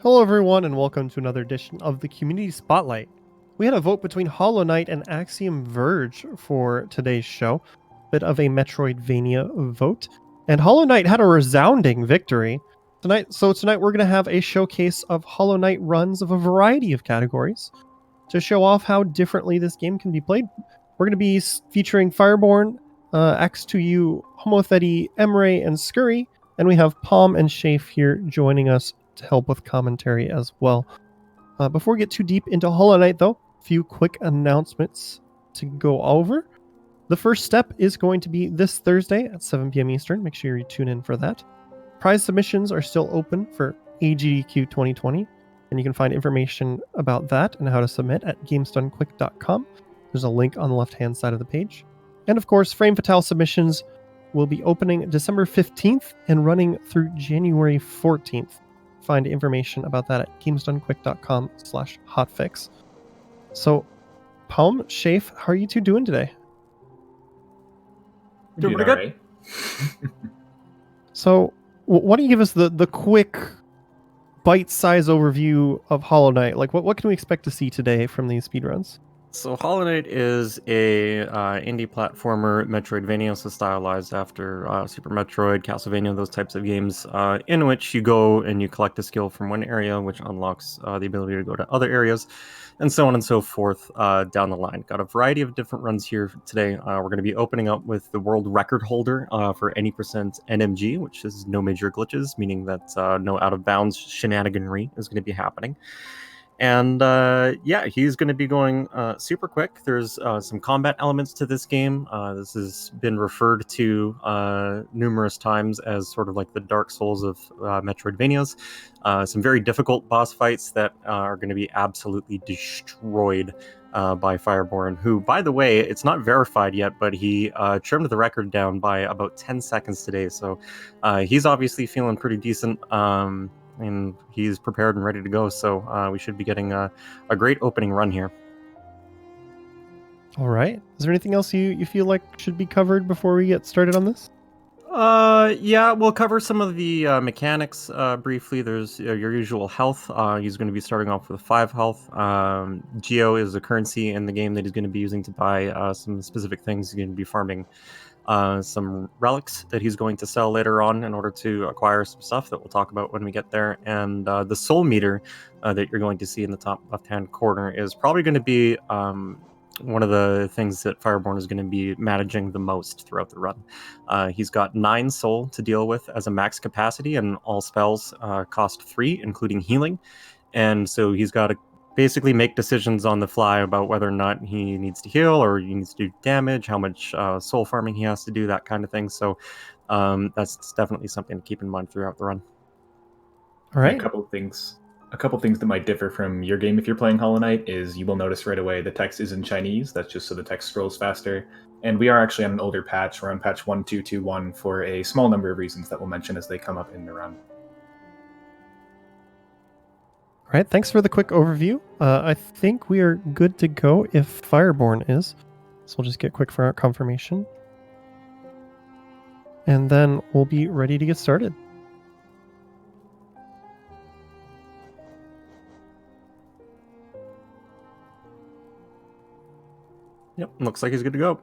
Hello everyone and welcome to another edition of the Community Spotlight. We had a vote between Hollow Knight and Axiom Verge for today's show. Bit of a Metroidvania vote. And Hollow Knight had a resounding victory. Tonight we're going to have a showcase of Hollow Knight runs of a variety of categories to show off how differently this game can be played. We're going to be featuring Fireborn, X2U, Homotheti, Emre, and Scurry. And we have Palm and Shafe here joining us to help with commentary as well. Before we get too deep into Hollow Knight, though, a few quick announcements to go over. The first step is going to be this Thursday at 7 p.m. Eastern. Make sure you tune in for that. Prize submissions are still open for AGDQ 2020, and you can find information about that and how to submit at gamesdonequick.com. There's a link on the left-hand side of the page. And of course, Frame Fatale submissions will be opening December 15th and running through January 14th. Find information about that at gamesdonequick.com/hotfix. So, Palm, Shafe, how are you two doing today? Doing pretty good. So, why don't you give us the quick bite-size overview of Hollow Knight? Like, what can we expect to see today from these speedruns? So Hollow Knight is a indie platformer Metroidvania, so stylized after Super Metroid, Castlevania, those types of games, in which you go and you collect a skill from one area, which unlocks the ability to go to other areas, and so on and so forth down the line. Got a variety of different runs here today. We're going to be opening up with the world record holder for any percent NMG, which is no major glitches, meaning that no out-of-bounds shenaniganry is going to be happening. And he's going to be going super quick. There's some combat elements to this game. This has been referred to numerous times as sort of like the Dark Souls of Metroidvanias. Some very difficult boss fights that are going to be absolutely destroyed by Fireborn, who, by the way, it's not verified yet, but he trimmed the record down by about 10 seconds today. So he's obviously feeling pretty decent. And he's prepared and ready to go, so we should be getting a great opening run here. All right. Is there anything else you feel like should be covered before we get started on this? Yeah, we'll cover some of the mechanics briefly. There's your usual health. He's going to be starting off with 5 health. Geo is a currency in the game that he's going to be using to buy some specific things. He's going to be farming some relics that he's going to sell later on in order to acquire some stuff that we'll talk about when we get there. And the soul meter that you're going to see in the top left-hand corner is probably going to be one of the things that Fireborn is going to be managing the most throughout the run. He's got 9 soul to deal with as a max capacity, and all spells cost 3, including healing. And so he's got to basically make decisions on the fly about whether or not he needs to heal or he needs to do damage, how much soul farming he has to do, that kind of thing. So that's definitely something to keep in mind throughout the run. All right. A couple things that might differ from your game if you're playing Hollow Knight is you will notice right away the text is in Chinese. That's just so the text scrolls faster. And we are actually on an older patch. We're on patch 1221 for a small number of reasons that we'll mention as they come up in the run. All right, thanks for the quick overview. I think we are good to go if Fireborn is. So we'll just get quick for our confirmation. And then we'll be ready to get started. Yep, looks like he's good to go.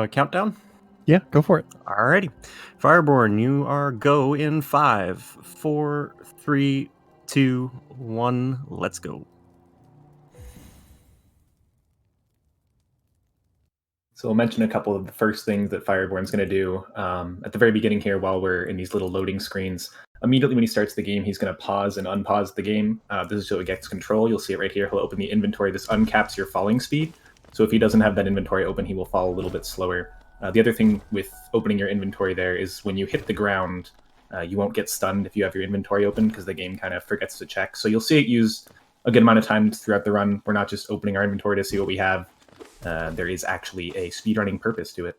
Countdown? Yeah, go for it. Alrighty. Fireborn, you are go in 5, 4, 3, 2, 1, let's go. So we'll mention a couple of the first things that Fireborn's going to do at the very beginning here while we're in these little loading screens. Immediately when he starts the game, he's going to pause and unpause the game. This is so it gets control. You'll see it right here. He'll open the inventory. This uncaps your falling speed. So if he doesn't have that inventory open, he will fall a little bit slower. The other thing with opening your inventory there is when you hit the ground, you won't get stunned if you have your inventory open because the game kind of forgets to check. So you'll see it use a good amount of time throughout the run. We're not just opening our inventory to see what we have. There is actually a speedrunning purpose to it.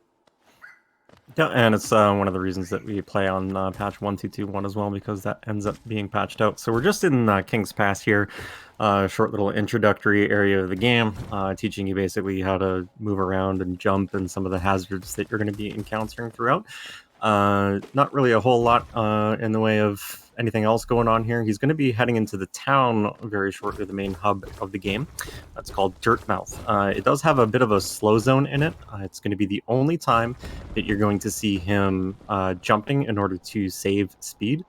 Yeah, and it's one of the reasons that we play on patch 1221 as well, because that ends up being patched out. So we're just in King's Pass here, short little introductory area of the game, teaching you basically how to move around and jump and some of the hazards that you're going to be encountering throughout. Not really a whole lot in the way of anything else going on here. He's going to be heading into the town very shortly, the main hub of the game. That's called Dirtmouth. It does have a bit of a slow zone in it. It's going to be the only time that you're going to see him jumping in order to save speed.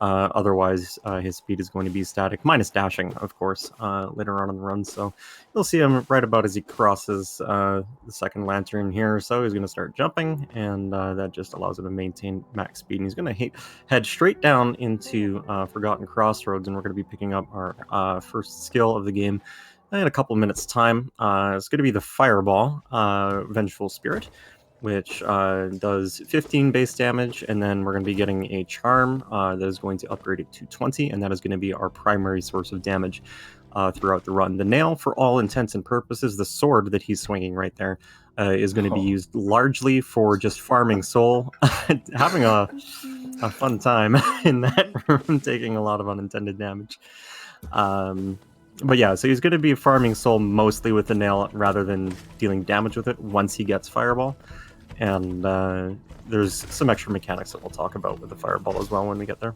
Otherwise, his speed is going to be static, minus dashing, of course, later on in the run. So you'll see him right about as he crosses the second lantern here. So he's going to start jumping, and that just allows him to maintain max speed. And he's going to head straight down into Forgotten Crossroads, and we're going to be picking up our first skill of the game in a couple minutes' time. It's going to be the Fireball, Vengeful Spirit, which does 15 base damage, and then we're going to be getting a charm that is going to upgrade it to 20, and that is going to be our primary source of damage throughout the run. The nail, for all intents and purposes, the sword that he's swinging right there, is going to be used largely for just farming soul, having a fun time in that room, taking a lot of unintended damage. But yeah, so he's going to be farming soul mostly with the nail rather than dealing damage with it once he gets Fireball. And there's some extra mechanics that we'll talk about with the Fireball as well when we get there.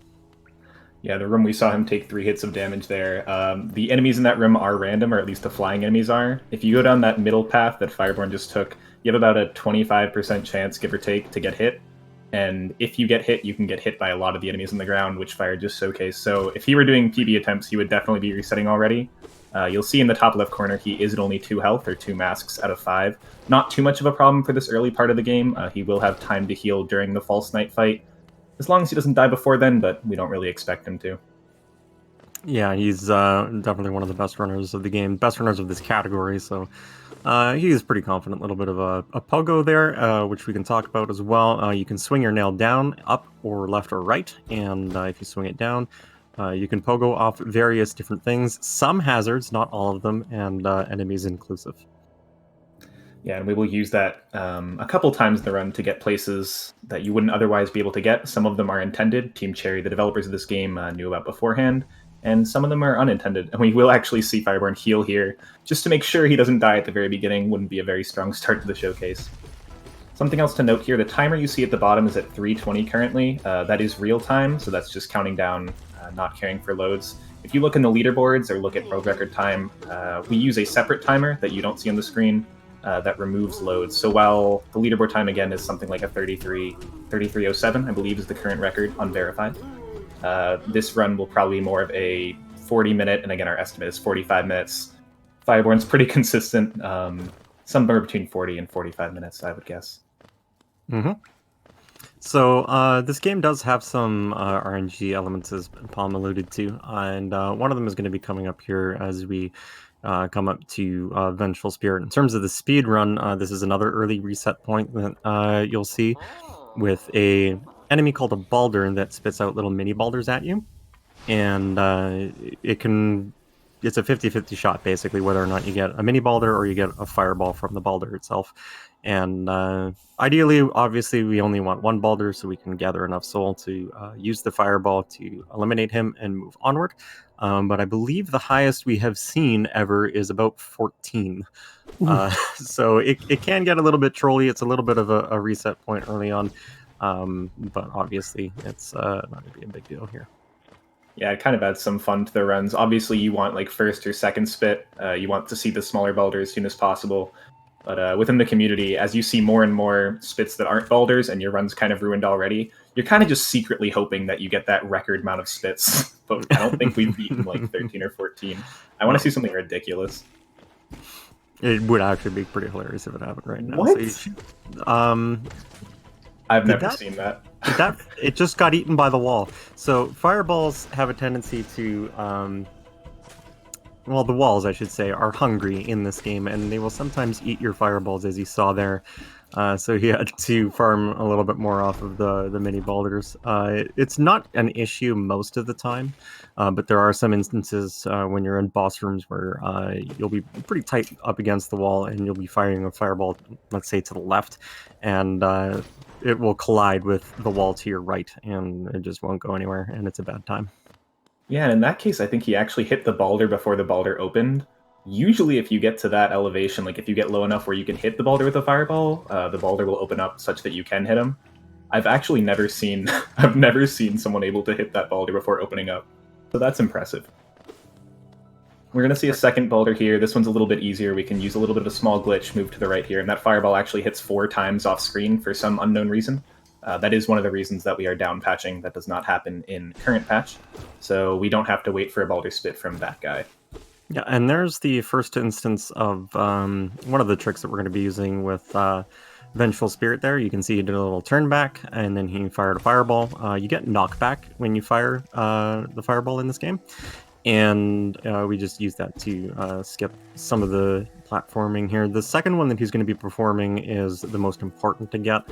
Yeah, the room we saw him take 3 hits of damage there. The enemies in that room are random, or at least the flying enemies are. If you go down that middle path that Fireborn just took, you have about a 25% chance, give or take, to get hit. And if you get hit, you can get hit by a lot of the enemies on the ground, which Fire just showcased. So if he were doing PB attempts, he would definitely be resetting already. You'll see in the top left corner, he is at only 2 health, or 2 masks out of 5. Not too much of a problem for this early part of the game. He will have time to heal during the False Knight fight, as long as he doesn't die before then, but we don't really expect him to. Yeah, he's definitely one of the best runners of the game, best runners of this category, so he's pretty confident. A little bit of a pogo there, which we can talk about as well. You can swing your nail down, up, or left or right, and if you swing it down, you can pogo off various different things, some hazards, not all of them, and enemies inclusive. Yeah, and we will use that a couple times in the run to get places that you wouldn't otherwise be able to get. Some of them are intended. Team Cherry, the developers of this game, knew about beforehand, and some of them are unintended. And we will actually see Fireborn heal here, just to make sure he doesn't die at the very beginning. Wouldn't be a very strong start to the showcase. Something else to note here, the timer you see at the bottom is at 3:20 currently. That is real time, so that's just counting down, not caring for loads. If you look in the leaderboards or look at world record time, we use a separate timer that you don't see on the screen that removes loads. So while the leaderboard time again is something like a 33:07, I believe is the current record, unverified. This run will probably be more of a 40-minute, and again our estimate is 45 minutes. Fireborn's pretty consistent, somewhere between 40 and 45 minutes, I would guess. Mm-hmm. So this game does have some RNG elements, as Palm alluded to, and one of them is going to be coming up here as we come up to Vengeful Spirit. In terms of the speed run, this is another early reset point that you'll see with a enemy called a Balder that spits out little mini Balders at you, and it's a 50-50 shot, basically, whether or not you get a mini Balder or you get a Fireball from the Balder itself. And ideally, obviously, we only want one Balder so we can gather enough soul to use the Fireball to eliminate him and move onward. But I believe the highest we have seen ever is about 14. So it can get a little bit trolly. It's a little bit of a reset point early on. But obviously, it's not going to be a big deal here. Yeah, it kind of adds some fun to the runs. Obviously, you want like first or second spit. You want to see the smaller Balder as soon as possible. But within the community, as you see more and more spits that aren't Balders and your run's kind of ruined already, you're kind of just secretly hoping that you get that record amount of spits. But I don't think we've beaten like 13 or 14. I want to see something ridiculous. It would actually be pretty hilarious if it happened right now. What? So I've never seen that. It just got eaten by the wall. So fireballs have a tendency to, well, the walls, I should say, are hungry in this game, and they will sometimes eat your fireballs, as you saw there. So he had to farm a little bit more off of the mini boulders. It's not an issue most of the time, but there are some instances when you're in boss rooms where you'll be pretty tight up against the wall, and you'll be firing a fireball, let's say, to the left, and it will collide with the wall to your right, and it just won't go anywhere, and it's a bad time. Yeah, and in that case, I think he actually hit the Balder before the Balder opened. Usually, if you get to that elevation, like if you get low enough where you can hit the Balder with a fireball, the Balder will open up such that you can hit him. I've actually never seen I've never seen someone able to hit that boulder before opening up. So that's impressive. We're going to see a second boulder here. This one's a little bit easier. We can use a little bit of a small glitch, move to the right here, and that fireball actually hits 4 times off screen for some unknown reason. That is one of the reasons that we are down patching. That does not happen in current patch, so we don't have to wait for a boulder spit from that guy. Yeah, and there's the first instance of one of the tricks that we're going to be using with Vengeful Spirit there. You can see he did a little turn back, and then he fired a fireball. You get knockback when you fire the fireball in this game. And we just use that to skip some of the platforming here. The second one that he's going to be performing is the most important to get.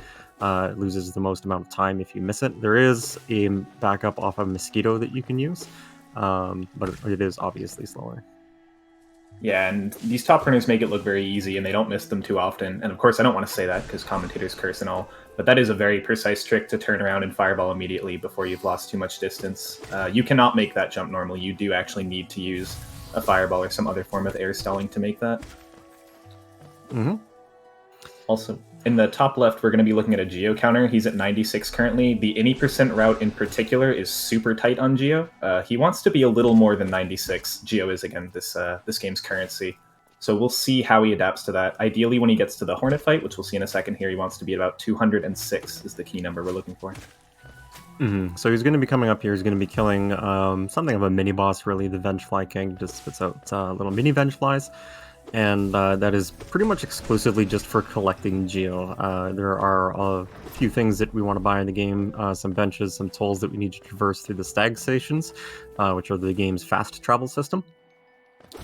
It loses the most amount of time if you miss it. There is a backup off of Mosquito that you can use, but it is obviously slower. Yeah, and these top runners make it look very easy, and they don't miss them too often. And of course, I don't want to say that because commentators curse and all, but that is a very precise trick to turn around and fireball immediately before you've lost too much distance. You cannot make that jump normally. You do actually need to use a fireball or some other form of air stalling to make that. Mm-hmm. Also, in the top left, we're going to be looking at a Geo counter. He's at 96 currently. The any % route in particular is super tight on Geo. He wants to be a little more than 96. Geo is, again, this game's currency. So we'll see how he adapts to that. Ideally, when he gets to the Hornet fight, which we'll see in a second here, he wants to be at about 206 is the key number we're looking for. Mm-hmm. So he's going to be coming up here. He's going to be killing something of a mini-boss, really. The Vengefly King just spits out little mini Vengeflies. And that is pretty much exclusively just for collecting Geo. There are a few things that we want to buy in the game, some benches, some tolls that we need to traverse through the stag stations, which are the game's fast travel system.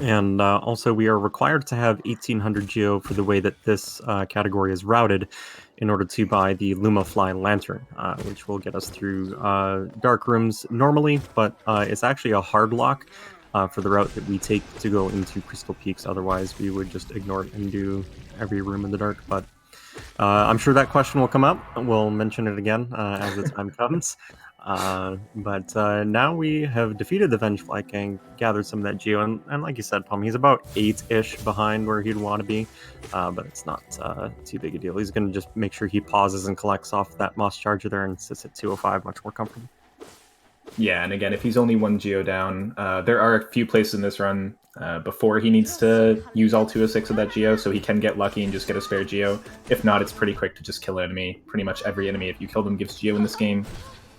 And also we are required to have 1800 Geo for the way that this category is routed in order to buy the Lumafly Lantern, which will get us through dark rooms normally, but it's actually a hard lock for the route that we take to go into Crystal Peaks. Otherwise, we would just ignore it and do every room in the dark. But I'm sure that question will come up. We'll mention it again as the time comes. But now we have defeated the Vengefly King, gathered some of that Geo, and like you said, Pum, he's about 8-ish behind where he'd want to be, but it's not too big a deal. He's going to just make sure he pauses and collects off that Moss Charger there and sits at 205 much more comfortable. Yeah, and again, if he's only 1 Geo down, there are a few places in this run before he needs to use all 206 of that Geo, so he can get lucky and just get a spare Geo. If not, it's pretty quick to just kill an enemy. Pretty much every enemy, if you kill them, gives Geo in this game.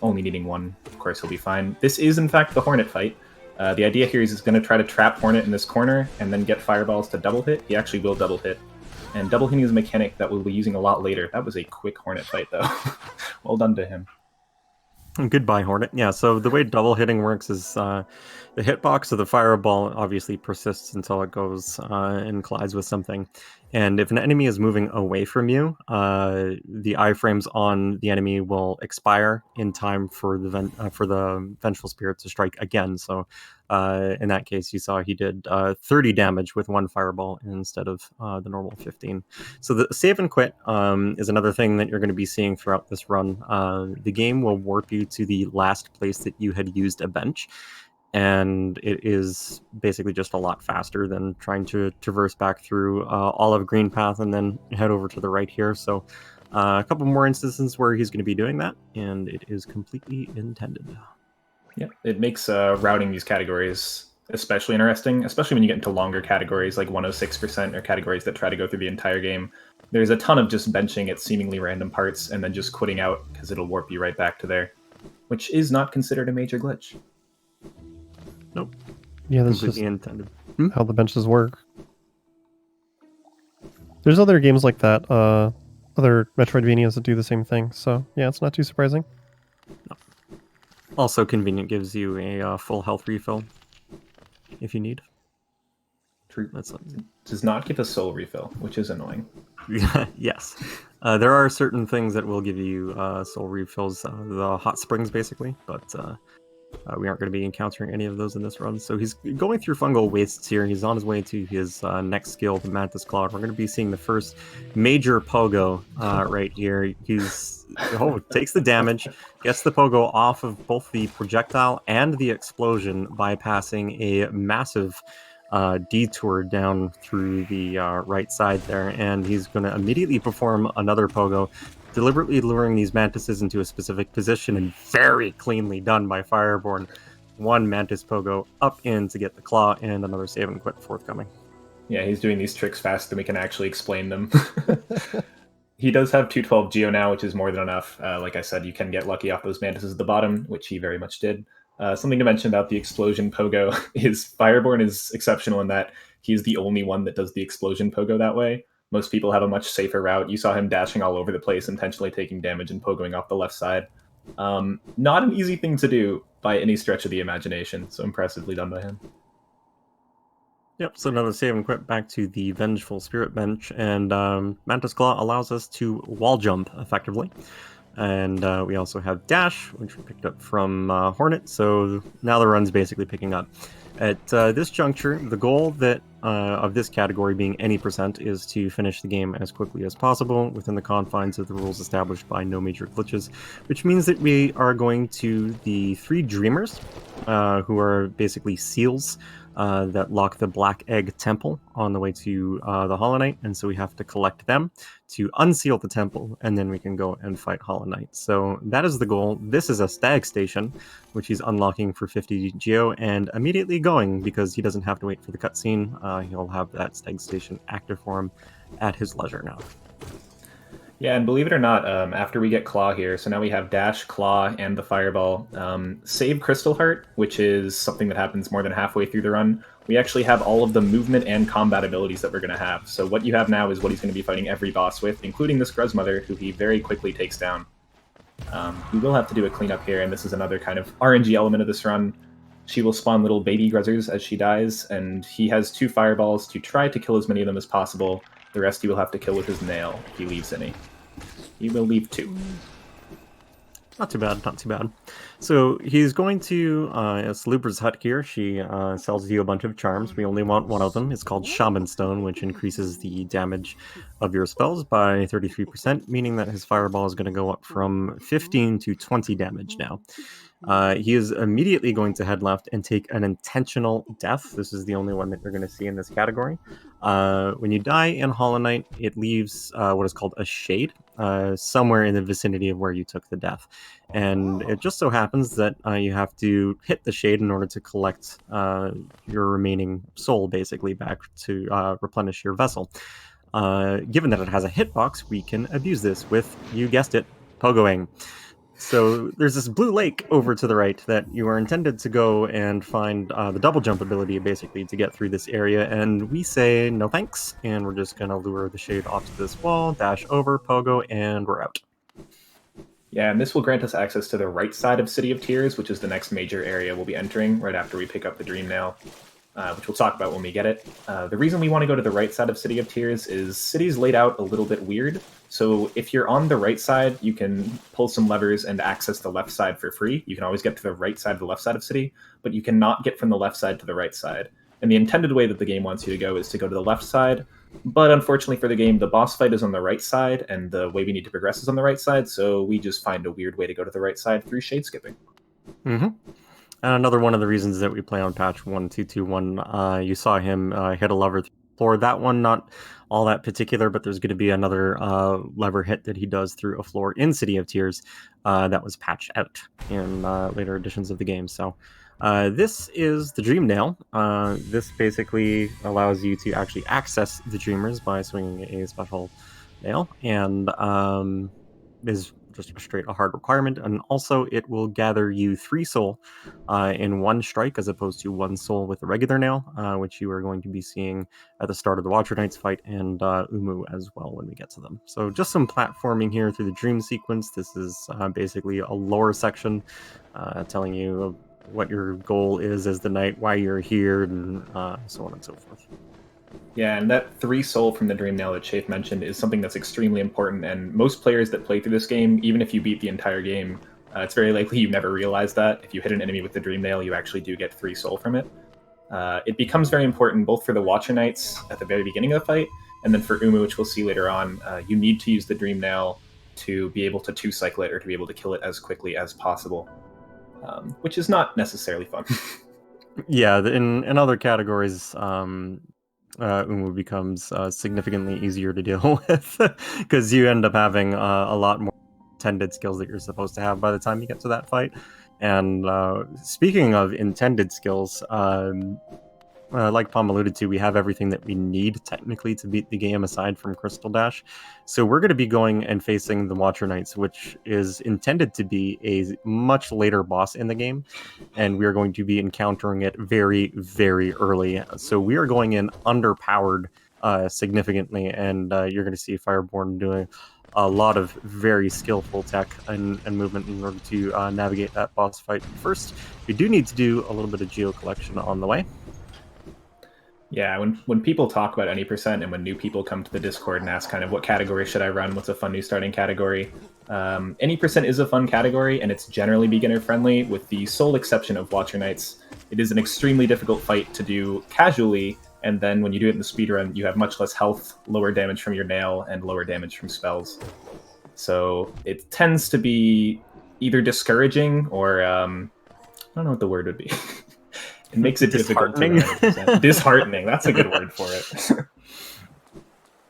Only needing 1, of course, he'll be fine. This is, in fact, the Hornet fight. The idea here is he's going to try to trap Hornet in this corner and then get fireballs to double hit. He actually will double hit. And double hitting is a mechanic that we'll be using a lot later. That was a quick Hornet fight, though. Well done to him. Goodbye, Hornet. Yeah, so the way double hitting works is the hitbox of the fireball obviously persists until it goes and collides with something. And if an enemy is moving away from you, the iframes on the enemy will expire in time for the Vengeful Spirit to strike again. So in that case, you saw he did 30 damage with 1 fireball instead of the normal 15. So the save and quit is another thing that you're going to be seeing throughout this run. The game will warp you to the last place that you had used a bench. And it is basically just a lot faster than trying to traverse back through Olive Green Path and then head over to the right here. So a couple more instances where he's going to be doing that, and it is completely intended. Yeah, it makes routing these categories especially interesting, especially when you get into longer categories like 106% or categories that try to go through the entire game. There's a ton of just benching at seemingly random parts and then just quitting out because it'll warp you right back to there, which is not considered a major glitch. Nope. Yeah, that's just Completely intended. how the benches work. There's other games like that, other Metroidvanias that do the same thing. So yeah, it's not too surprising. No. Also convenient, gives you a full health refill if you need. True. That's Does not give a soul refill, which is annoying. yes. There are certain things that will give you soul refills, the hot springs basically, but we aren't going to be encountering any of those in this run. So he's going through fungal wastes here. He's on his way to his next skill, the Mantis Claw. We're going to be seeing the first major pogo right here. He's takes the damage, gets the pogo off of both the projectile and the explosion, bypassing a massive detour down through the right side there, and he's going to immediately perform another pogo, deliberately luring these mantises into a specific position, and very cleanly done by Fireborn. One mantis pogo up in to get the claw, and another save and quit forthcoming. Yeah, he's doing these tricks faster than we can actually explain them. He does have 212 Geo now, which is more than enough. Like I said, you can get lucky off those mantises at the bottom, which he very much did. Something to mention about the explosion pogo is Fireborn is exceptional in that he's the only one that does the explosion pogo that way. Most people have a much safer route. You saw him dashing all over the place, intentionally taking damage and pogoing off the left side. Not an easy thing to do by any stretch of the imagination, so impressively done by him. Yep, so another save and quit back to the Vengeful Spirit bench, and Mantis Claw allows us to wall jump effectively. And we also have Dash, which we picked up from Hornet, so now the run's basically picking up. At this juncture, the goal that of this category being any percent is to finish the game as quickly as possible within the confines of the rules established by no major glitches, which means that we are going to the 3 Dreamers, who are basically seals that lock the Black Egg Temple on the way to the Hollow Knight, and so we have to collect them to unseal the temple, and then we can go and fight Hollow Knight. So that is the goal. This is a Stag Station, which he's unlocking for 50 Geo, and immediately going, because he doesn't have to wait for the cutscene. He'll have that Stag Station active for him at his leisure now. Yeah, and believe it or not, after we get Claw here, so now we have Dash, Claw, and the Fireball. Save Crystal Heart, which is something that happens more than halfway through the run. We actually have all of the movement and combat abilities that we're going to have. So what you have now is what he's going to be fighting every boss with, including this Gruzmother, who he very quickly takes down. We will have to do a cleanup here, and this is another kind of RNG element of this run. She will spawn little baby Gruzzers as she dies, and he has 2 Fireballs to try to kill as many of them as possible. The rest he will have to kill with his nail, if he leaves any. He will leave 2. Not too bad, not too bad. So he's going to Salubra's hut here. She sells you a bunch of charms. We only want one of them. It's called Shaman Stone, which increases the damage of your spells by 33%, meaning that his fireball is going to go up from 15 to 20 damage now. He is immediately going to head left and take an intentional death. This is the only one that you're going to see in this category. When you die in Hollow Knight, it leaves what is called a shade somewhere in the vicinity of where you took the death. And it just so happens that you have to hit the shade in order to collect your remaining soul, basically, back to replenish your vessel. Given that it has a hitbox, we can abuse this with, you guessed it, pogoing. So there's this blue lake over to the right that you are intended to go and find the double jump ability, basically, to get through this area, and we say no thanks, and we're just going to lure the shade off to this wall, dash over, pogo, and we're out. Yeah, and this will grant us access to the right side of City of Tears, which is the next major area we'll be entering right after we pick up the Dream Nail, which we'll talk about when we get it. The reason we want to go to the right side of City of Tears is City's laid out a little bit weird. So if you're on the right side, you can pull some levers and access the left side for free. You can always get to the right side of the left side of City, but you cannot get from the left side to the right side. And the intended way that the game wants you to go is to go to the left side, but unfortunately for the game, the boss fight is on the right side, and the way we need to progress is on the right side, so we just find a weird way to go to the right side through shade skipping. Mm-hmm. And another one of the reasons that we play on patch 1.2.2.1, you saw him hit a lever floor. That one, not all that particular, but there's going to be another lever hit that he does through a floor in City of Tears that was patched out in later editions of the game. So this is the Dream Nail. This basically allows you to actually access the Dreamers by swinging a special nail, and is just a hard requirement. And also it will gather you 3 soul in 1 strike, as opposed to 1 soul with a regular nail, which you are going to be seeing at the start of the Watcher Knights fight, and Umu as well when we get to them. So just some platforming here through the dream sequence. This is basically a lore section telling you what your goal is as the knight, why you're here, and so on and so forth. Yeah, and that 3 soul from the Dream Nail that Chafe mentioned is something that's extremely important, and most players that play through this game, even if you beat the entire game, it's very likely you never realize that. If you hit an enemy with the Dream Nail, you actually do get 3 soul from it. It becomes very important both for the Watcher Knights at the very beginning of the fight, and then for Umu, which we'll see later on. You need to use the Dream Nail to be able to 2-cycle it, or to be able to kill it as quickly as possible, which is not necessarily fun. Yeah, in other categories, Umu becomes significantly easier to deal with because you end up having a lot more intended skills that you're supposed to have by the time you get to that fight. And speaking of intended skills, like Palm alluded to, we have everything that we need technically to beat the game aside from Crystal Dash. So we're going to be going and facing the Watcher Knights, which is intended to be a much later boss in the game. And we are going to be encountering it very, very early. So we are going in underpowered significantly, and you're going to see Fireborn doing a lot of very skillful tech and movement in order to navigate that boss fight. First, we do need to do a little bit of geo collection on the way. Yeah, when people talk about any percent and when new people come to the Discord and ask kind of what category should I run, what's a fun new starting category, any percent is a fun category and it's generally beginner friendly with the sole exception of Watcher Knights. It is an extremely difficult fight to do casually, and then when you do it in the speedrun, you have much less health, lower damage from your nail, and lower damage from spells. So it tends to be either discouraging or I don't know what the word would be. It makes it difficult to run. Disheartening. That's a good word for it.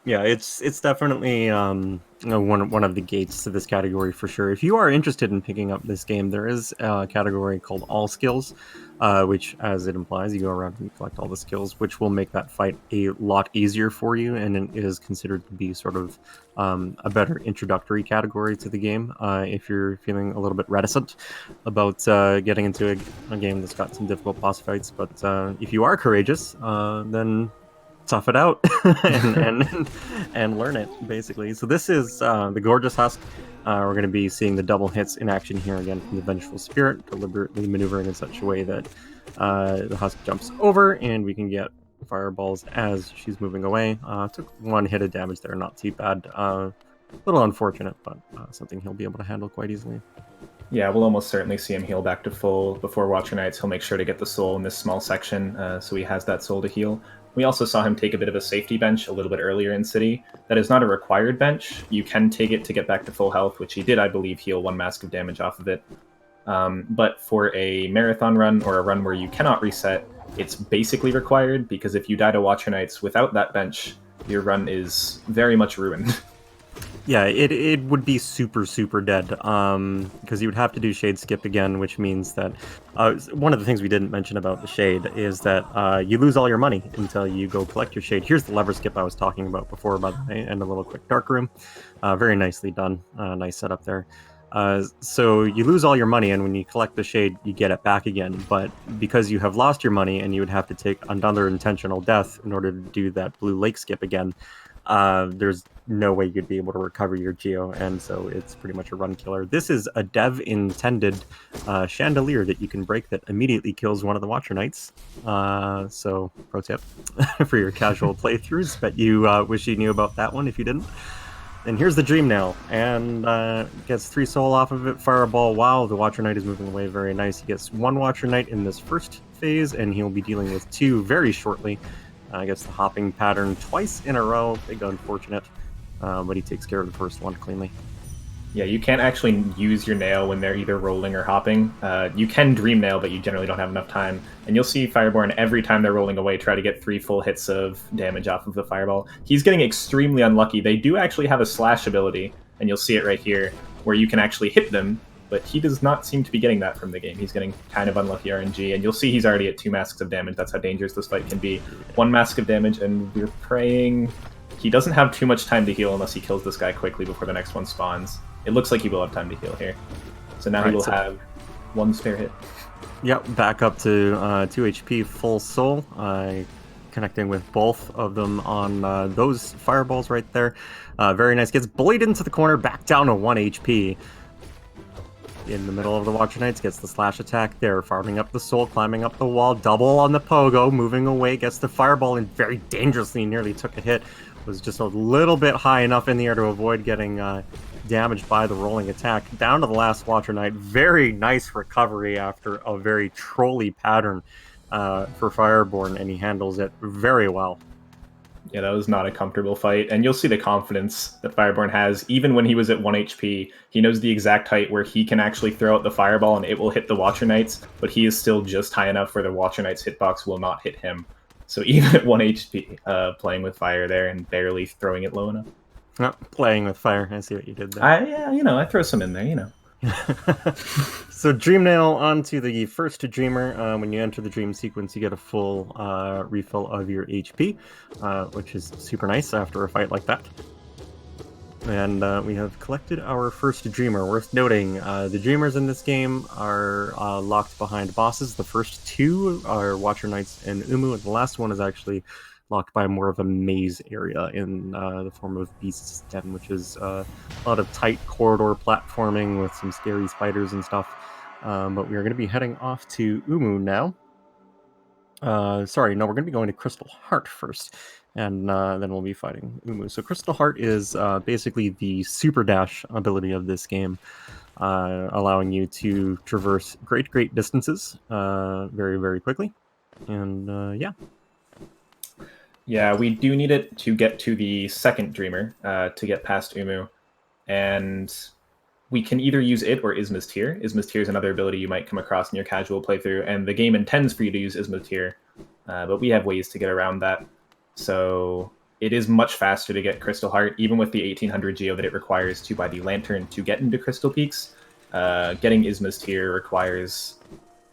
Yeah, it's definitely one of the gates to this category for sure. If you are interested in picking up this game, there is a category called All Skills, which, as it implies, you go around and you collect all the skills, which will make that fight a lot easier for you, and it is considered to be sort of a better introductory category to the game if you're feeling a little bit reticent about getting into a game that's got some difficult boss fights. But if you are courageous, then tough it out and learn it, basically. So this is the Gorgeous Husk. We're going to be seeing the double hits in action here again from the Vengeful Spirit, deliberately maneuvering in such a way that the Husk jumps over and we can get fireballs as she's moving away. Took one hit of damage there, not too bad. A little unfortunate, but something he'll be able to handle quite easily. Yeah, we'll almost certainly see him heal back to full before Watcher Knights. He'll make sure to get the soul in this small section, so he has that soul to heal. We also saw him take a bit of a safety bench a little bit earlier in City. That is not a required bench. You can take it to get back to full health, which he did, I believe, heal 1 mask of damage off of it. But for a marathon run or a run where you cannot reset, it's basically required, because if you die to Watcher Knights without that bench, your run is very much ruined. Yeah, it would be super, super dead, because you would have to do Shade Skip again, which means that one of the things we didn't mention about the Shade is that you lose all your money until you go collect your Shade. Here's the lever skip I was talking about before, by the way, and a little quick dark room. Very nicely done. Nice setup there. So you lose all your money, and when you collect the Shade, you get it back again. But because you have lost your money, and you would have to take another intentional death in order to do that Blue Lake skip again, there's no way you'd be able to recover your geo, and so it's pretty much a run killer. This is a dev-intended chandelier that you can break that immediately kills one of the Watcher Knights. So, pro tip for your casual playthroughs, but you wish you knew about that one if you didn't. And here's the Dream Nail, and gets 3 soul off of it. Fireball, wow, the Watcher Knight is moving away, very nice. He gets 1 Watcher Knight in this first phase, and he'll be dealing with 2 very shortly. Gets the hopping pattern twice in a row. Big unfortunate, but he takes care of the first one cleanly. Yeah, you can't actually use your nail when they're either rolling or hopping. You can Dream Nail, but you generally don't have enough time. And you'll see Fireborn every time they're rolling away try to get 3 full hits of damage off of the Fireball. He's getting extremely unlucky. They do actually have a slash ability, and you'll see it right here, where you can actually hit them, but he does not seem to be getting that from the game. He's getting kind of unlucky RNG, and you'll see he's already at 2 masks of damage. That's how dangerous this fight can be. 1 mask of damage, and we're praying he doesn't have too much time to heal unless he kills this guy quickly before the next one spawns. It looks like he will have time to heal here. So now he will have 1 spare hit. Yep, back up to 2 HP, full soul. Connecting with both of them on those fireballs right there. Very nice. Gets bullied into the corner, back down to 1 HP. In the middle of the Watcher Knights, gets the slash attack there, farming up the soul, climbing up the wall, double on the pogo, moving away, gets the fireball, and very dangerously nearly took a hit. Was just a little bit high enough in the air to avoid getting damaged by the rolling attack. Down to the last Watcher Knight. Very nice recovery after a very trolly pattern for Fireborn, and he handles it very well. Yeah, that was not a comfortable fight, and you'll see the confidence that Fireborn has. Even when he was at 1 HP, he knows the exact height where he can actually throw out the fireball and it will hit the Watcher Knights, but he is still just high enough where the Watcher Knights hitbox will not hit him. So even at 1 HP, playing with fire there and barely throwing it low enough. Oh, playing with fire. I see what you did there. I throw some in there. So Dreamnail onto the first Dreamer. When you enter the dream sequence, you get a full refill of your HP, which is super nice after a fight like that. And we have collected our first Dreamer. Worth noting, the Dreamers in this game are locked behind bosses. The first two are Watcher Knights and Umu, and the last one is actually locked by more of a maze area in the form of Beast's Den, which is a lot of tight corridor platforming with some scary spiders and stuff. But we are going to be heading off to Umu now. We're going to be going to Crystal Heart first, and then we'll be fighting Umu. So Crystal Heart is basically the super dash ability of this game, allowing you to traverse great distances very, very quickly. And yeah. Yeah, we do need it to get to the second Dreamer, to get past Umu. And we can either use it or Isma's Tear. Isma's Tear is another ability you might come across in your casual playthrough, and the game intends for you to use Isma's Tear, but we have ways to get around that. So it is much faster to get Crystal Heart, even with the 1800 geo that it requires to buy the Lantern to get into Crystal Peaks. Getting Isma's Tear requires...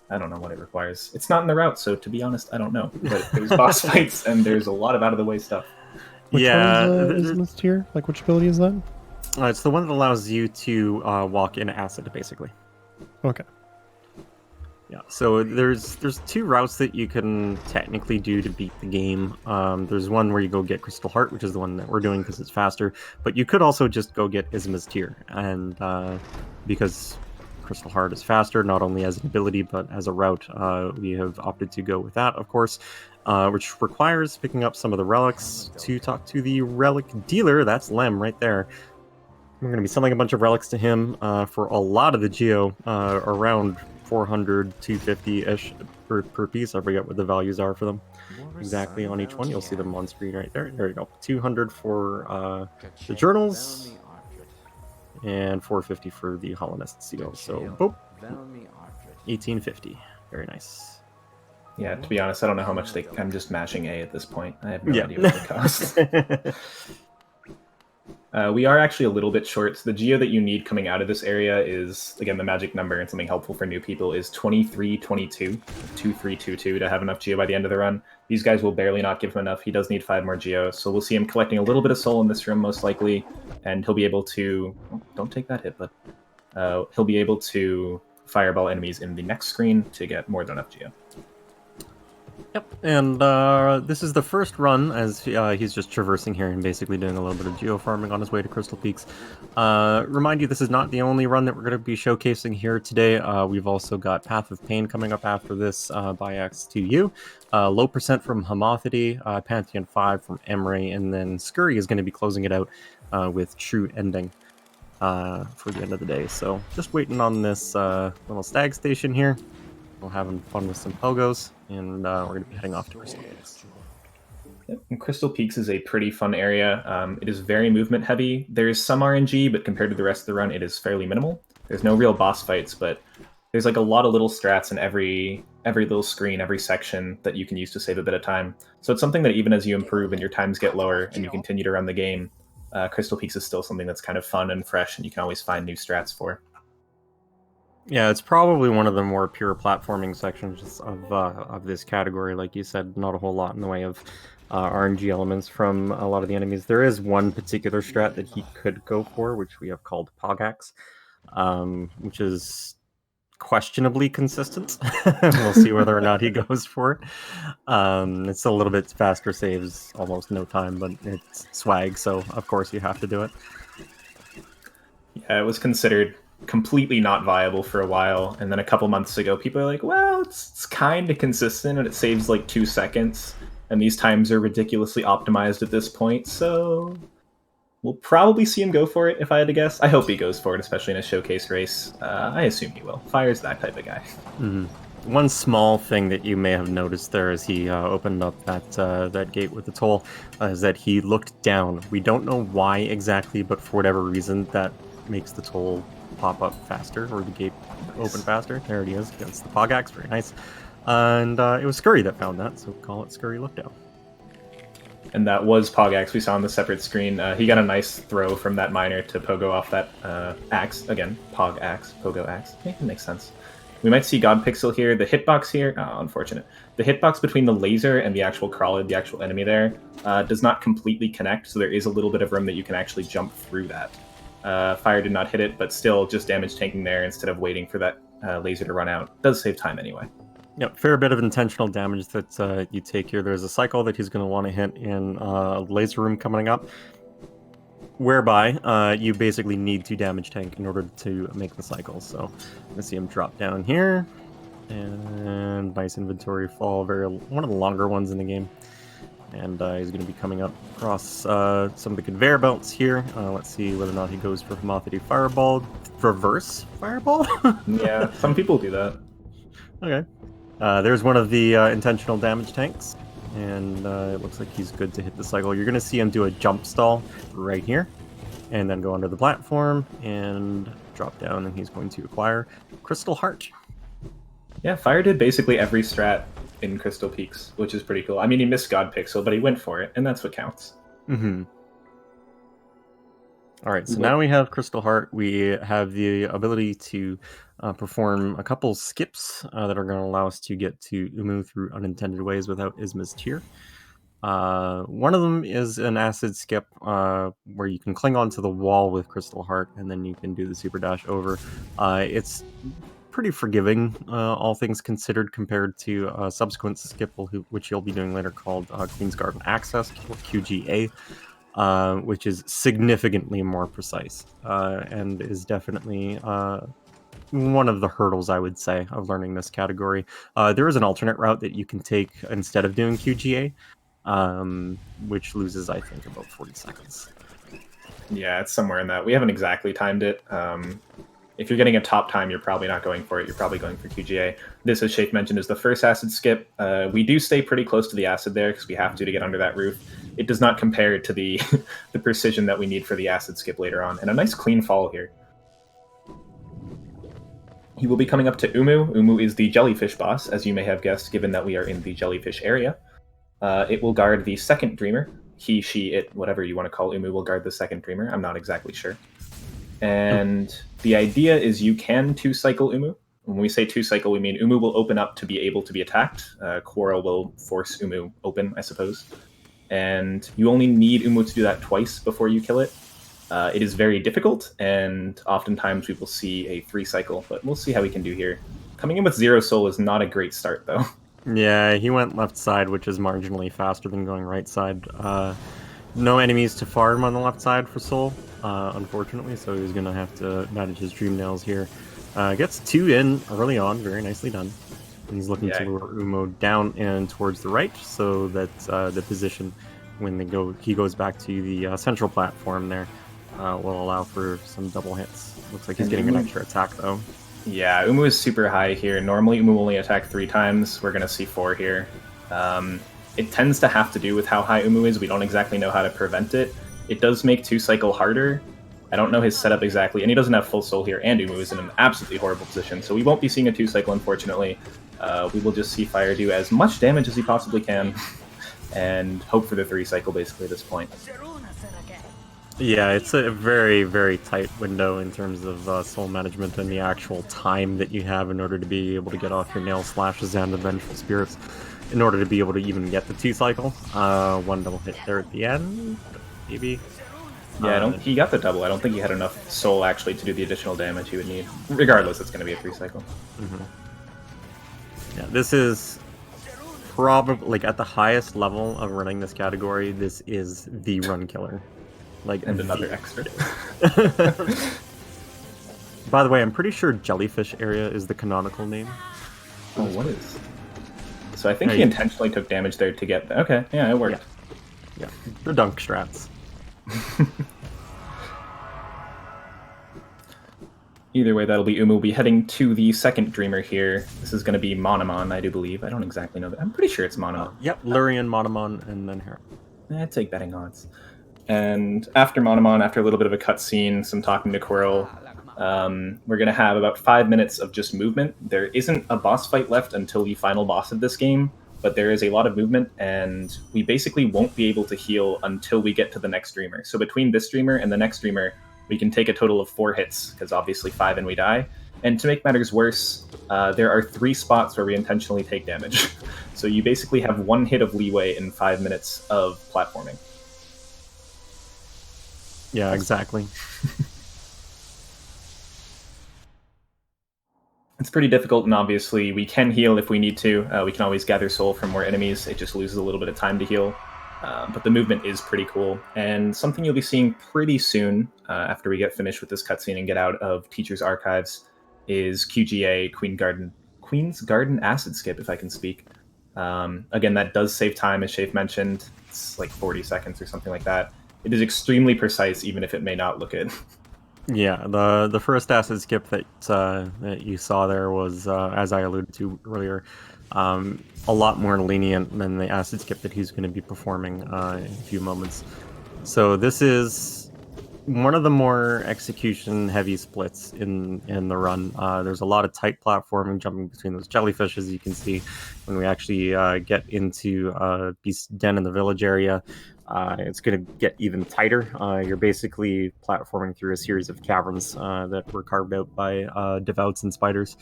I don't know what it requires. It's not in the route, so to be honest, I don't know. But there's boss fights, and there's a lot of out-of-the-way stuff. Which one is Isma's Tear? Like, which ability is that? It's the one that allows you to walk in acid, basically. Okay. Yeah, so there's two routes that you can technically do to beat the game. There's one where you go get Crystal Heart, which is the one that we're doing because it's faster. But you could also just go get Isma's Tear, and because Crystal Heart is faster, not only as an ability, but as a route, we have opted to go with that, of course, which requires picking up some of the relics to talk to the relic dealer. That's Lem right there. We're going to be selling a bunch of relics to him for a lot of the geo, around 400, 250-ish per piece. I forget what the values are for them exactly on each one. You'll see them on screen right there. There you go. 200 for the journals, and 450 for the Holonist seal. So, boop, 1850. Very nice. Yeah, to be honest, I don't know how much I'm just mashing A at this point. I have no idea what they cost. We are actually a little bit short. So the geo that you need coming out of this area is, again, the magic number, and something helpful for new people is 2322, 2322 to have enough geo by the end of the run. These guys will barely not give him enough. He does need 5 more geo, so we'll see him collecting a little bit of soul in this room, most likely, and he'll be able to... Oh, don't take that hit, but he'll be able to fireball enemies in the next screen to get more than enough geo. Yep, and this is the first run as he's just traversing here and basically doing a little bit of geo-farming on his way to Crystal Peaks. Remind you, this is not the only run that we're going to be showcasing here today. We've also got Path of Pain coming up after this by X2U, Low Percent from Hamothity, Pantheon 5 from Emery, and then Scurry is going to be closing it out with True Ending for the end of the day. So just waiting on this little stag station here. We're having fun with some pogos, and we're going to be heading off to Crystal Peaks. Yep. And Crystal Peaks is a pretty fun area. It is very movement heavy. There's some RNG, but compared to the rest of the run, it is fairly minimal. There's no real boss fights, but there's like a lot of little strats in every little screen, every section that you can use to save a bit of time. So it's something that even as you improve and your times get lower and you continue to run the game, Crystal Peaks is still something that's kind of fun and fresh, and you can always find new strats for. Yeah, it's probably one of the more pure platforming sections of this category. Like you said, not a whole lot in the way of RNG elements from a lot of the enemies. There is one particular strat that he could go for, which we have called Pogax, which is questionably consistent. We'll see whether or not he goes for it. It's a little bit faster, saves almost no time, but it's swag, so of course you have to do it. Yeah, it was considered completely not viable for a while, and then a couple months ago people are like, well, it's kind of consistent and it saves like 2 seconds, and these times are ridiculously optimized at this point, so we'll probably see him go for it if I had to guess. I hope he goes for it, especially in a showcase race. I assume he will. Fire's that type of guy. Mm-hmm. One small thing that you may have noticed there as he opened up that gate with the toll is that he looked down. We don't know why exactly, but for whatever reason that makes the toll pop up faster, or the gate open faster. There it is. That's the Pogax. Very nice. And it was Scurry that found that, so call it Scurry Lookdown. And that was Pogax we saw on the separate screen. He got a nice throw from that miner to pogo off that axe. Again, Pog axe, pogo axe. It makes sense. We might see God Pixel here. The hitbox here, unfortunate. The hitbox between the laser and the actual crawler, the actual enemy there, does not completely connect, so there is a little bit of room that you can actually jump through that. Fire did not hit it, but still just damage tanking there instead of waiting for that laser to run out. Does save time anyway. Yeah, fair bit of intentional damage that you take here. There's a cycle that he's going to want to hit in laser room coming up, whereby you basically need to damage tank in order to make the cycle. So let's see him drop down here, and nice inventory fall, one of the longer ones in the game. And he's going to be coming up across some of the conveyor belts here. Let's see whether or not he goes for Homothety Fireball, reverse Fireball. Yeah, some people do that. Okay. There's one of the intentional damage tanks, and it looks like he's good to hit the cycle. You're going to see him do a jump stall right here, and then go under the platform and drop down, and he's going to acquire Crystal Heart. Yeah, Fire did basically every strat in Crystal Peaks, which is pretty cool. I mean, he missed God Pixel, but he went for it, and that's what counts. Mm-hmm. All right, so now we have Crystal Heart. We have the ability to perform a couple skips that are going to allow us to get to Umu through unintended ways without Isma's Tear. One of them is an acid skip where you can cling onto the wall with Crystal Heart, and then you can do the super dash over. It's pretty forgiving, all things considered, compared to a subsequent skip, which you'll be doing later, called Queen's Garden Access, or QGA. Which is significantly more precise and is definitely one of the hurdles, I would say, of learning this category. There is an alternate route that you can take instead of doing QGA, which loses, I think, about 40 seconds. Yeah, it's somewhere in that. We haven't exactly timed it. If you're getting a top time, you're probably not going for it. You're probably going for QGA. This, as Shape mentioned, is the first acid skip. We do stay pretty close to the acid there because we have to get under that roof. It does not compare to the the precision that we need for the acid skip later on. And a nice clean fall here. He will be coming up to Umu. Umu is the jellyfish boss, as you may have guessed, given that we are in the jellyfish area. It will guard the second Dreamer. He, she, it, whatever you want to call Umu will guard the second Dreamer. I'm not exactly sure. And the idea is you can two-cycle Umu. When we say two-cycle, we mean Umu will open up to be able to be attacked. Quarrel will force Umu open, I suppose. And you only need Umu to do that twice before you kill it. It is very difficult, and oftentimes we will see a 3-cycle, but we'll see how we can do here. Coming in with 0 soul is not a great start, though. Yeah, he went left side, which is marginally faster than going right side. No enemies to farm on the left side for soul, unfortunately, so he's going to have to manage his Dream Nails here. Gets 2 in early on, very nicely done. And he's looking to lure Umu down and towards the right, so that the position when he goes back to the central platform there will allow for some double hits. Looks like he's getting an extra attack though. Yeah, Umu is super high here. Normally Umu only attack 3 times. We're going to see 4 here. It tends to have to do with how high Umu is. We don't exactly know how to prevent it. It does make 2-cycle harder. I don't know his setup exactly, and he doesn't have full soul here, and Umu is in an absolutely horrible position, so we won't be seeing a 2-cycle, unfortunately. We will just see Fire do as much damage as he possibly can, and hope for the 3-cycle, basically, at this point. Yeah, it's a very, very tight window in terms of soul management and the actual time that you have in order to be able to get off your nail slashes and the vengeful spirits in order to be able to even get the 2-cycle. 1 double hit there at the end, maybe. Yeah, he got the double. I don't think he had enough soul actually to do the additional damage he would need. Regardless, it's going to be a 3-cycle. Yeah, this is probably, like, at the highest level of running this category, this is the run killer. Like, and another extra. By the way, I'm pretty sure Jellyfish area is the canonical name. Oh, what is? So I think he intentionally took damage there to get that. Okay, yeah, it worked. Yeah, the dunk strats. Either way, that'll be Umu. We'll be heading to the second Dreamer here. This is going to be Monomon, I do believe. I don't exactly know that. I'm pretty sure it's Monomon. Yep, Lurian, Monomon, and then Hera. I'd take betting odds. And after Monomon, after a little bit of a cutscene, some talking to Quirrell, We're going to have about 5 minutes of just movement. There isn't a boss fight left until the final boss of this game, but there is a lot of movement, and we basically won't be able to heal until we get to the next streamer. So between this streamer and the next streamer, we can take a total of 4 hits, because obviously 5 and we die. And to make matters worse, there are 3 spots where we intentionally take damage. So you basically have 1 hit of leeway in 5 minutes of platforming. Yeah, exactly. It's pretty difficult, and obviously we can heal if we need to. We can always gather soul from more enemies. It just loses a little bit of time to heal. But the movement is pretty cool, and something you'll be seeing pretty soon after we get finished with this cutscene and get out of Teacher's Archives is QGA, Queen's Garden Acid Skip, if I can speak. Again, that does save time, as Shafe mentioned. It's like 40 seconds or something like that. It is extremely precise, even if it may not look it. Yeah, the first acid skip that you saw there was, as I alluded to earlier, a lot more lenient than the acid skip that he's going to be performing in a few moments. So this is one of the more execution-heavy splits in the run. There's a lot of tight platforming, jumping between those jellyfish, as you can see when we actually get into Beast Den in the village area. It's going to get even tighter. You're basically platforming through a series of caverns that were carved out by devouts and spiders.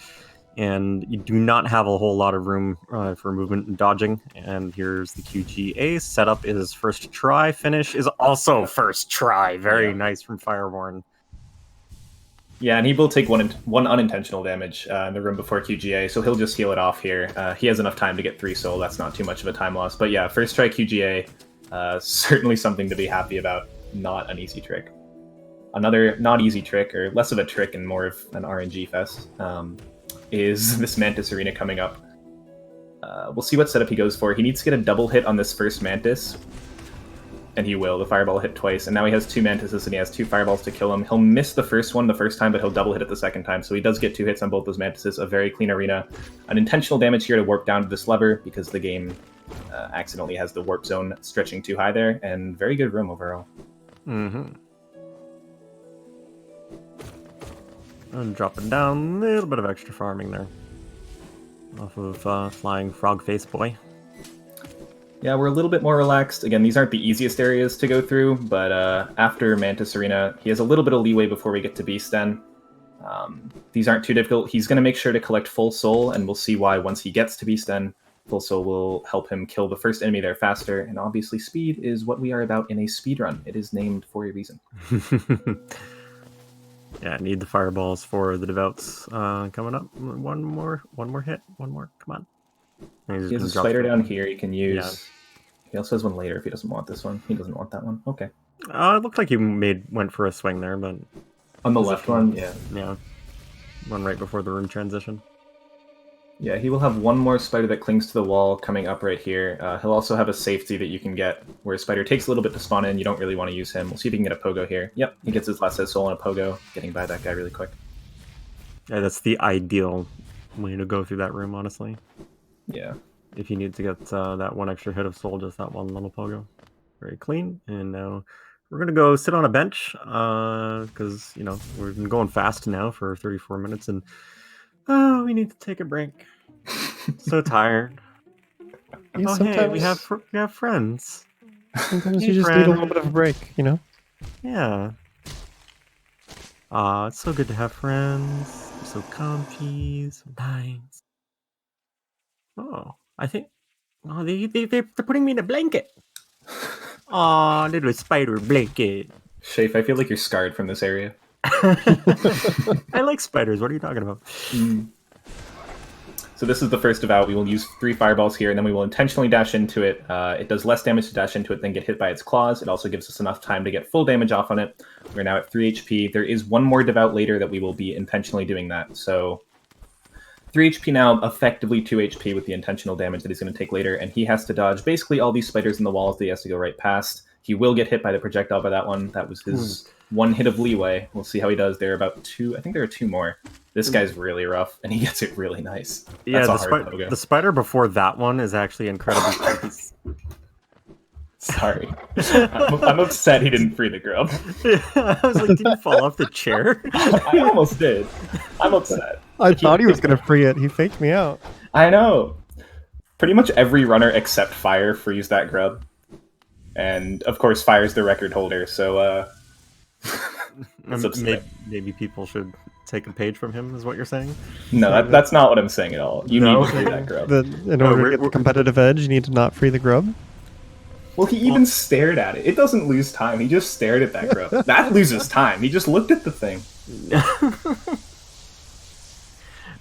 And you do not have a whole lot of room for movement and dodging. And here's the QGA. Setup is first try. Finish is also first try. Very nice from Fireborn. Yeah, and he will take one unintentional damage in the room before QGA, so he'll just heal it off here. He has enough time to get 3 soul. That's not too much of a time loss. But yeah, first try QGA. Certainly something to be happy about. Not an easy trick. Another not easy trick, or less of a trick and more of an RNG fest, is this Mantis Arena coming up. We'll see what setup he goes for. He needs to get a double hit on this first Mantis, and he will. The fireball hit twice, and now he has 2 Mantises and he has 2 fireballs to kill him. He'll miss the first one the first time, but he'll double hit it the second time, so he does get 2 hits on both those Mantises. A very clean arena. An intentional damage here to warp down to this lever, because the game accidentally has the warp zone stretching too high there, and very good room overall. Mm-hmm. And dropping down, a little bit of extra farming there. Off of Flying Frog Face Boy. Yeah, we're a little bit more relaxed. Again, these aren't the easiest areas to go through, but after Mantis Arena, he has a little bit of leeway before we get to Beast Den. These aren't too difficult. He's going to make sure to collect full soul, and we'll see why once he gets to Beast Den. Full soul will help him kill the first enemy there faster, and obviously speed is what we are about in a speed run. It is named for a reason. Yeah, need the fireballs for the devoutes coming up. One more hit. One more. Come on. He has a spider down here he can use. Yeah. He also has one later if he doesn't want this one. He doesn't want that one. Okay. It looked like he went for a swing there, but on the left one, yeah. Yeah. One right before the room transition. Yeah, he will have one more spider that clings to the wall coming up right here. He'll also have a safety that you can get where a spider takes a little bit to spawn in. You don't really want to use him. We'll see if he can get a pogo here. Yep, he gets his last soul on a pogo, getting by that guy really quick. Yeah, that's the ideal way to go through that room, honestly. Yeah. If you need to get that one extra hit of soul, just that one little pogo. Very clean. And now we're going to go sit on a bench because, we've been going fast now for 34 minutes and we need to take a break. So tired. Yeah, hey, we have friends. Sometimes you just need a little bit of a break, Yeah. It's so good to have friends. They're so comfy, so nice. Oh, I think. Oh, they're putting me in a blanket. Oh, little spider blanket. Shafe, I feel like you're scarred from this area. I like spiders. What are you talking about? So this is the first devout. We will use 3 fireballs here, and then we will intentionally dash into it. It does less damage to dash into it than get hit by its claws. It also gives us enough time to get full damage off on it. We're now at 3 HP. There is one more devout later that we will be intentionally doing that. So 3 HP now, effectively 2 HP with the intentional damage that he's going to take later, and he has to dodge basically all these spiders in the walls that he has to go right past. He will get hit by the projectile by that one. That was his one hit of leeway. We'll see how he does. There are about 2. I think there are 2 more. This guy's really rough, and he gets it really nice. Yeah, the spider before that one is actually incredibly creepy. Sorry. I'm upset he didn't free the grub. I was like, did you fall off the chair? I almost did. I'm upset. I thought he was going to free it. He faked me out. I know. Pretty much every runner except Fire frees that grub. And, of course, Fire's the record holder, so, Maybe people should take a page from him, is what you're saying? No, that's not what I'm saying at all. You need to free that grub. In order to get the competitive edge, you need to not free the grub? Well, he even stared at it. It doesn't lose time. He just stared at that grub. That loses time. He just looked at the thing.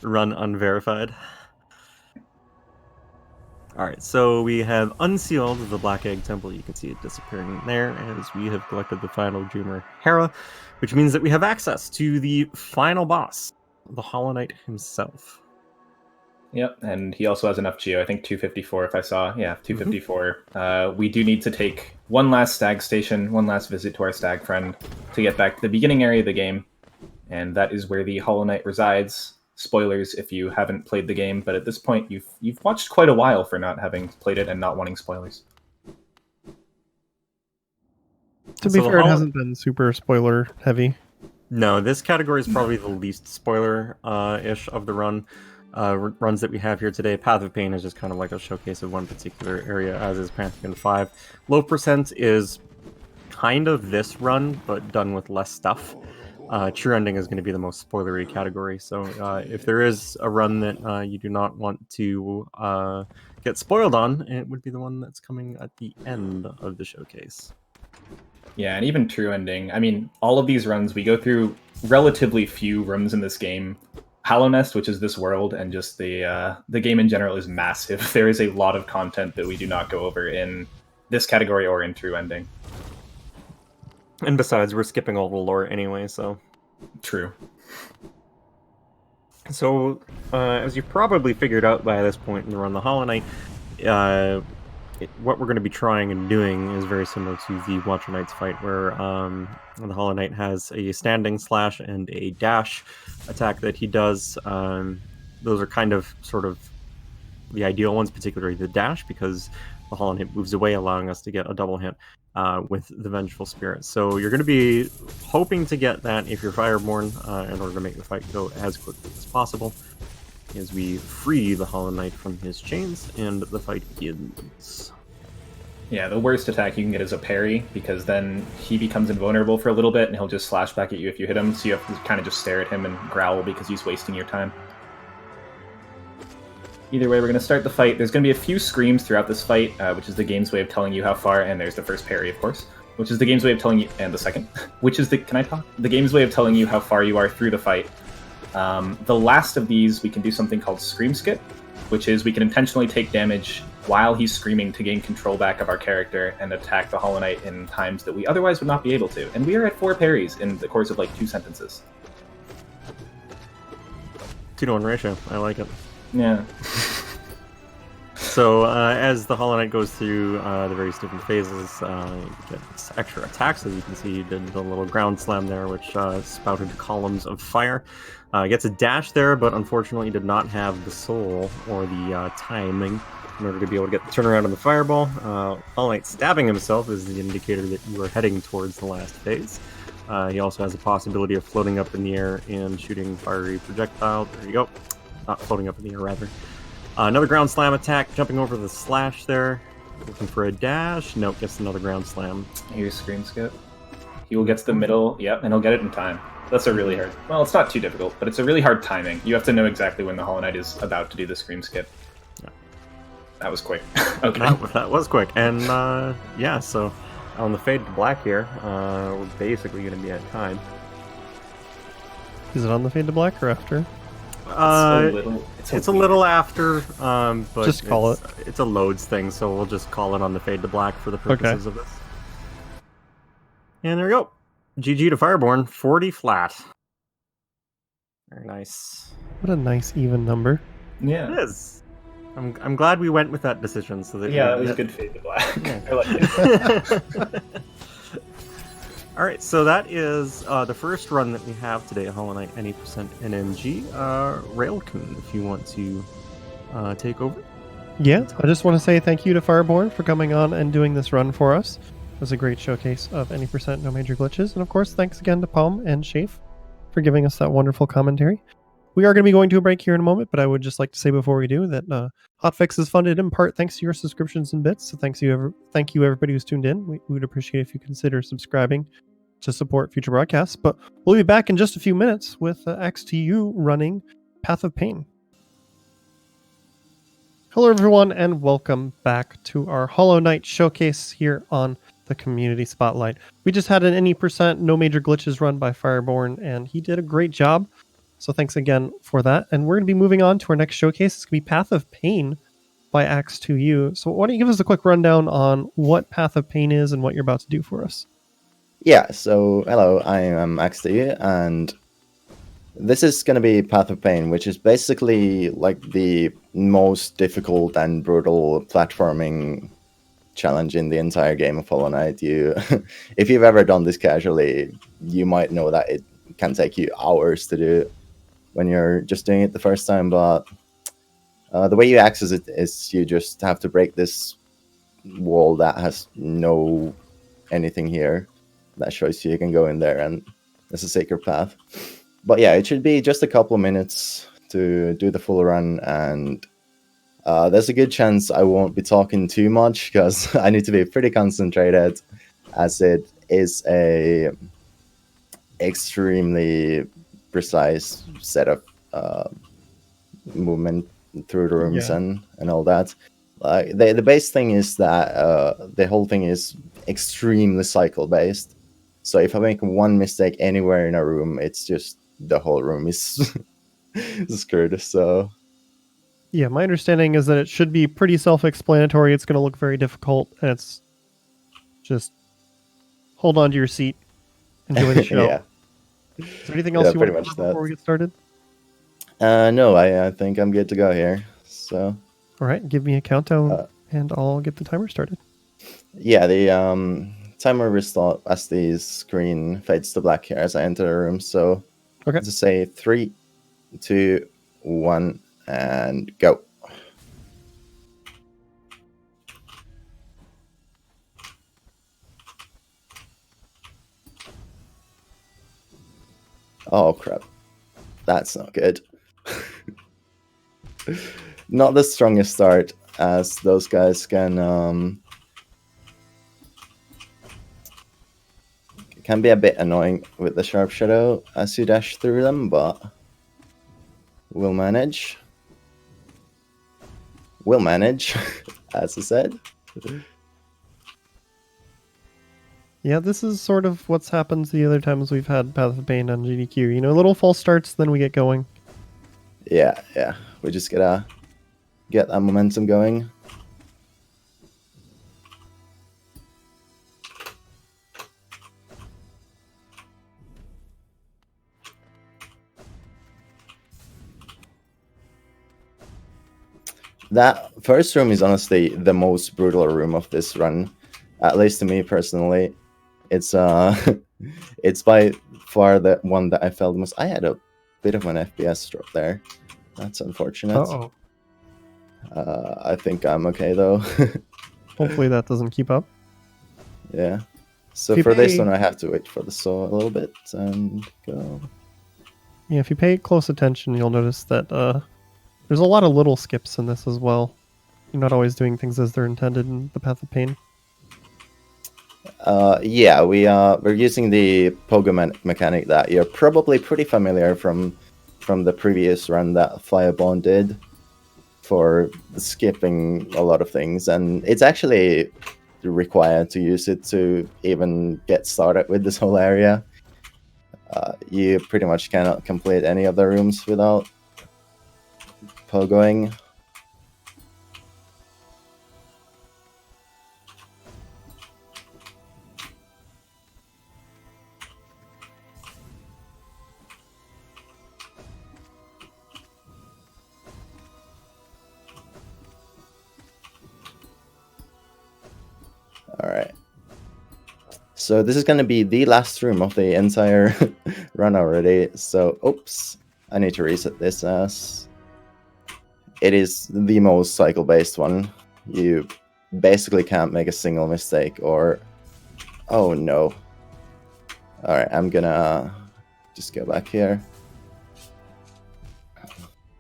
Run unverified. Alright, so we have unsealed the Black Egg Temple. You can see it disappearing there as we have collected the final Dreamer Hera, which means that we have access to the final boss, the Hollow Knight himself. Yep, and he also has enough geo. I think 254 if I saw. Yeah, 254. We do need to take one last stag station, one last visit to our stag friend to get back to the beginning area of the game. And that is where the Hollow Knight resides. Spoilers if you haven't played the game, but at this point you've watched quite a while for not having played it and not wanting spoilers. To be fair, it hasn't been super spoiler heavy. No, this category is probably the least spoiler-ish of the runs that we have here today. Path of Pain is just kind of like a showcase of one particular area, as is Pantheon 5. Low Percent is kind of this run, but done with less stuff. True Ending is going to be the most spoilery category, so if there is a run that you do not want to get spoiled on, it would be the one that's coming at the end of the showcase. Yeah, and even True Ending. I mean, all of these runs, we go through relatively few rooms in this game. Hollow Nest, which is this world, and just the game in general is massive. There is a lot of content that we do not go over in this category or in True Ending. And besides, we're skipping all the lore anyway, so... True. So, as you've probably figured out by this point in the run, the Hollow Knight, what we're going to be trying and doing is very similar to the Watcher Knight's fight, where the Hollow Knight has a standing slash and a dash attack that he does. Those are kind of sort of the ideal ones, particularly the dash, because the Hollow Knight moves away, allowing us to get a double hit with the Vengeful Spirit. So you're going to be hoping to get that if you're Fireborn in order to make the fight go as quickly as possible, as we free the Hollow Knight from his chains and the fight begins. Yeah, the worst attack you can get is a parry, because then he becomes invulnerable for a little bit and he'll just slash back at you if you hit him, so you have to kind of just stare at him and growl because he's wasting your time. Either way, we're going to start the fight. There's going to be a few screams throughout this fight, which is the game's way of telling you how far, and there's the first parry, of course, which is the game's way of telling you, and the second, which is the, can I talk? The game's way of telling you how far you are through the fight. The last of these, we can do something called Scream Skip, which is we can intentionally take damage while he's screaming to gain control back of our character and attack the Hollow Knight in times that we otherwise would not be able to. And we are at 4 parries in the course of like 2 sentences. 2-to-1 ratio. I like it. Yeah. So as the Hollow Knight goes through the various different phases, he gets extra attacks. As you can see, he did the little ground slam there, which spouted columns of fire. Gets a dash there, but unfortunately did not have the soul or the timing in order to be able to get the turnaround on the fireball. Hollow Knight stabbing himself is the indicator that you are heading towards the last phase. He also has a possibility of floating up in the air and shooting fiery projectile. There you go. Not floating up in the air, rather. Another ground slam attack, jumping over the slash there. Looking for a dash. Nope, gets another ground slam. Here's Scream Skip. He will get to the middle, yep, and he'll get it in time. That's a really hard... Well, it's not too difficult, but it's a really hard timing. You have to know exactly when the Hollow Knight is about to do the Scream Skip. Yeah. That was quick. Okay. That was quick. And, yeah, so on the fade to black here, we're basically going to be at time. Is it on the fade to black or after? It's a little after, but just call it. It's a loads thing, so we'll just call it on the fade to black for the purposes of this. And there we go. GG to Fireborn, 40 flat. Very nice. What a nice even number. Yeah. It is. I'm glad we went with that decision. So that that was a good fade to black. Yeah. I like it. All right, so that is the first run that we have today, Hollow Knight any % NMG. Railkin, if you want to take over. Yeah, I just want to say thank you to Fireborn for coming on and doing this run for us. It was a great showcase of any percent no major glitches. And of course, thanks again to Palm and Shafe for giving us that wonderful commentary. We are going to be going to a break here in a moment, but I would just like to say before we do that Hotfix is funded in part thanks to your subscriptions and bits. So thank you everybody who's tuned in. We would appreciate if you consider subscribing to support future broadcasts. But we'll be back in just a few minutes with XTU running Path of Pain. Hello everyone and welcome back to our Hollow Knight showcase here on the Community Spotlight. We just had an any percent no major glitches run by Fireborn and he did a great job. So thanks again for that. And we're going to be moving on to our next showcase. It's going to be Path of Pain by Axe2U. So why don't you give us a quick rundown on what Path of Pain is and what you're about to do for us? Yeah, so hello, I am Axe2U and this is going to be Path of Pain, which is basically like the most difficult and brutal platforming challenge in the entire game of Hollow Knight. If you've ever done this casually, you might know that it can take you hours to do when you're just doing it the first time, but the way you access it is you just have to break this wall that has no anything here that shows you can go in there, and it's a sacred path. But yeah, it should be just a couple of minutes to do the full run, and there's a good chance I won't be talking too much because I need to be pretty concentrated, as it is a extremely precise set of movement through the rooms and all that. The base thing is that the whole thing is extremely cycle based. So if I make one mistake anywhere in a room, it's just the whole room is screwed. So yeah, my understanding is that it should be pretty self-explanatory. It's going to look very difficult, and it's just hold on to your seat, enjoy the show. Yeah. Is there anything else you want to cover before we get started? No, I think I'm good to go here. So all right, give me a countdown, and I'll get the timer started. Yeah, the timer will start as the screen fades to black here as I enter the room. So okay, let's say 3, 2, 1, and go. Oh crap, that's not good. Not the strongest start, as those guys can be a bit annoying with the sharp shadow as you dash through them, but we'll manage. We'll manage, as I said. Yeah, this is sort of what's happened the other times we've had Path of Pain on GDQ. You know, little false starts, then we get going. Yeah. We just gotta get that momentum going. That first room is honestly the most brutal room of this run, at least to me personally. It's it's by far the one that I felt most. I had a bit of an FPS drop there. That's unfortunate. Uh-oh. I think I'm okay though. Hopefully that doesn't keep up. Yeah. So for this one, I have to wait for the saw a little bit and go. Yeah, if you pay close attention, you'll notice that there's a lot of little skips in this as well. You're not always doing things as they're intended in the Path of Pain. Yeah, we're using the pogo mechanic that you're probably pretty familiar from the previous run that Fireborn did for skipping a lot of things, and it's actually required to use it to even get started with this whole area. You pretty much cannot complete any of the rooms without pogoing. All right. So this is going to be the last room of the entire run already. So, oops, I need to reset this as it is the most cycle-based one. You basically can't make a single mistake or... Oh no. Alright, I'm gonna just go back here.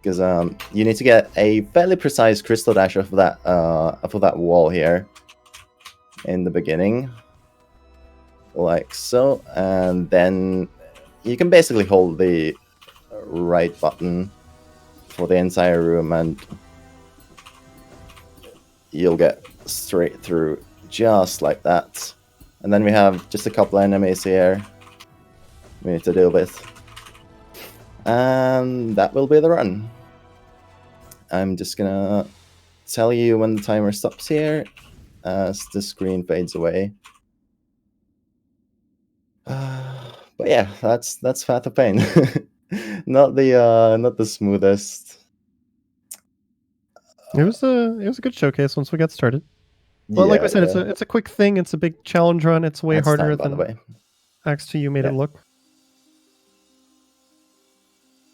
Because you need to get a fairly precise crystal dash off of that wall here in the beginning. Like so, and then you can basically hold the right button for the entire room and you'll get straight through just like that. And then we have just a couple enemies here we need to deal with. And that will be the run. I'm just gonna tell you when the timer stops here as the screen fades away. But yeah, that's Path of Pain. not the smoothest. It was a good showcase once we got started. Well, like I said, it's a quick thing. It's a big challenge run. It's way That's harder time, by the than way. Axe 2 made it look.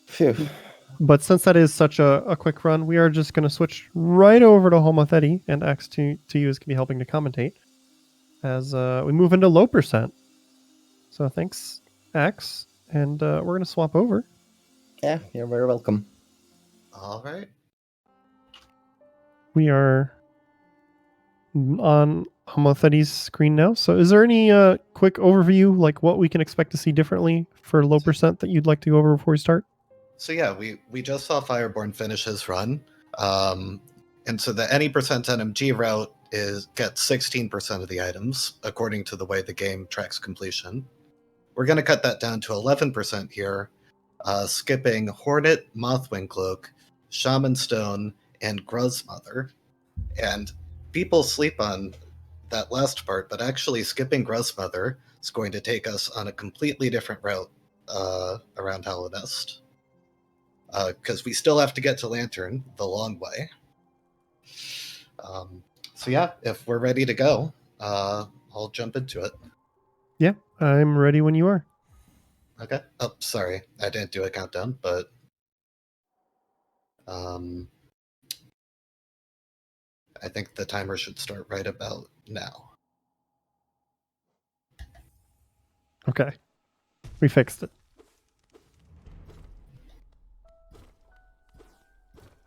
Phew. But since that is such a quick run, we are just going to switch right over to Homotheti, and Axe 2 is going to be helping to commentate as we move into low percent. So thanks, Axe, and we're going to swap over. Yeah, you're very welcome. All right. We are on Homotheti's screen now. So is there any quick overview, like what we can expect to see differently for low percent that you'd like to go over before we start? So yeah, we just saw Fireborn finish his run. And so the any percent NMG route gets 16% of the items, according to the way the game tracks completion. We're going to cut that down to 11% here, skipping Hornet, Mothwing Cloak, Shaman Stone, and Gruzmother. And people sleep on that last part, but actually skipping Gruzmother is going to take us on a completely different route around Hollow Nest. Because we still have to get to Lantern the long way. So yeah, if we're ready to go, I'll jump into it. Yeah, I'm ready when you are. Okay. Oh, sorry, I didn't do a countdown, but I think the timer should start right about now. Okay, we fixed it.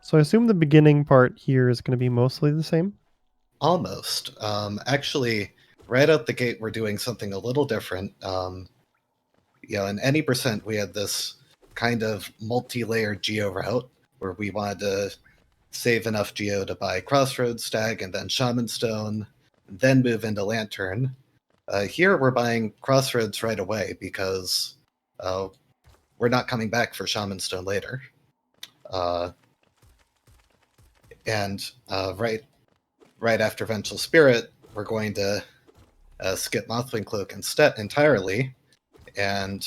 So I assume the beginning part here is going to be mostly the same? Almost. Actually, right out the gate, we're doing something a little different. In any percent, we had this kind of multi-layered geo route where we wanted to save enough geo to buy Crossroads Stag and then Shaman Stone, then move into Lantern. Here, we're buying Crossroads right away because we're not coming back for Shaman Stone later. And right after Vengeful Spirit, we're going to skip Mothwing Cloak instead entirely, and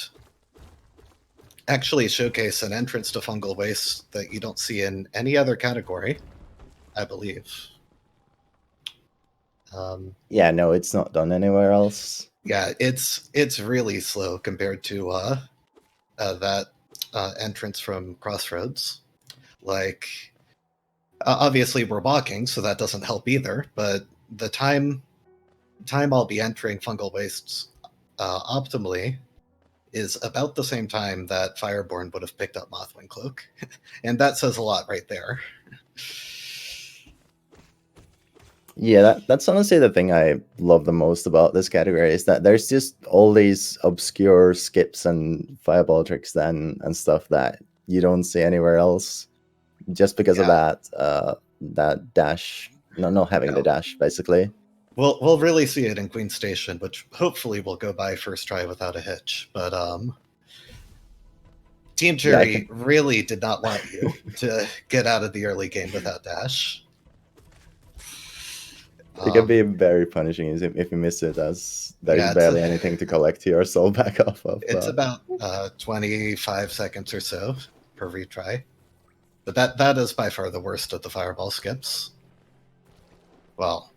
actually showcase an entrance to Fungal Waste that you don't see in any other category, I believe. Yeah, no, it's not done anywhere else. Yeah, it's really slow compared to that entrance from Crossroads. Like, obviously we're walking, so that doesn't help either. But the time I'll be entering Fungal Wastes optimally is about the same time that Fireborn would have picked up Mothwing Cloak, and that says a lot right there. Yeah, that's honestly the thing I love the most about this category is that there's just all these obscure skips and fireball tricks and stuff that you don't see anywhere else, just because of that dash, not having the dash, basically. We'll really see it in Queen Station, which hopefully will go by first try without a hitch. But Team Cherry really did not want you to get out of the early game without dash. It can be very punishing if you miss it, as there's barely anything to collect your soul back off of. It's about 25 seconds or so per retry. But that is by far the worst of the fireball skips. Well,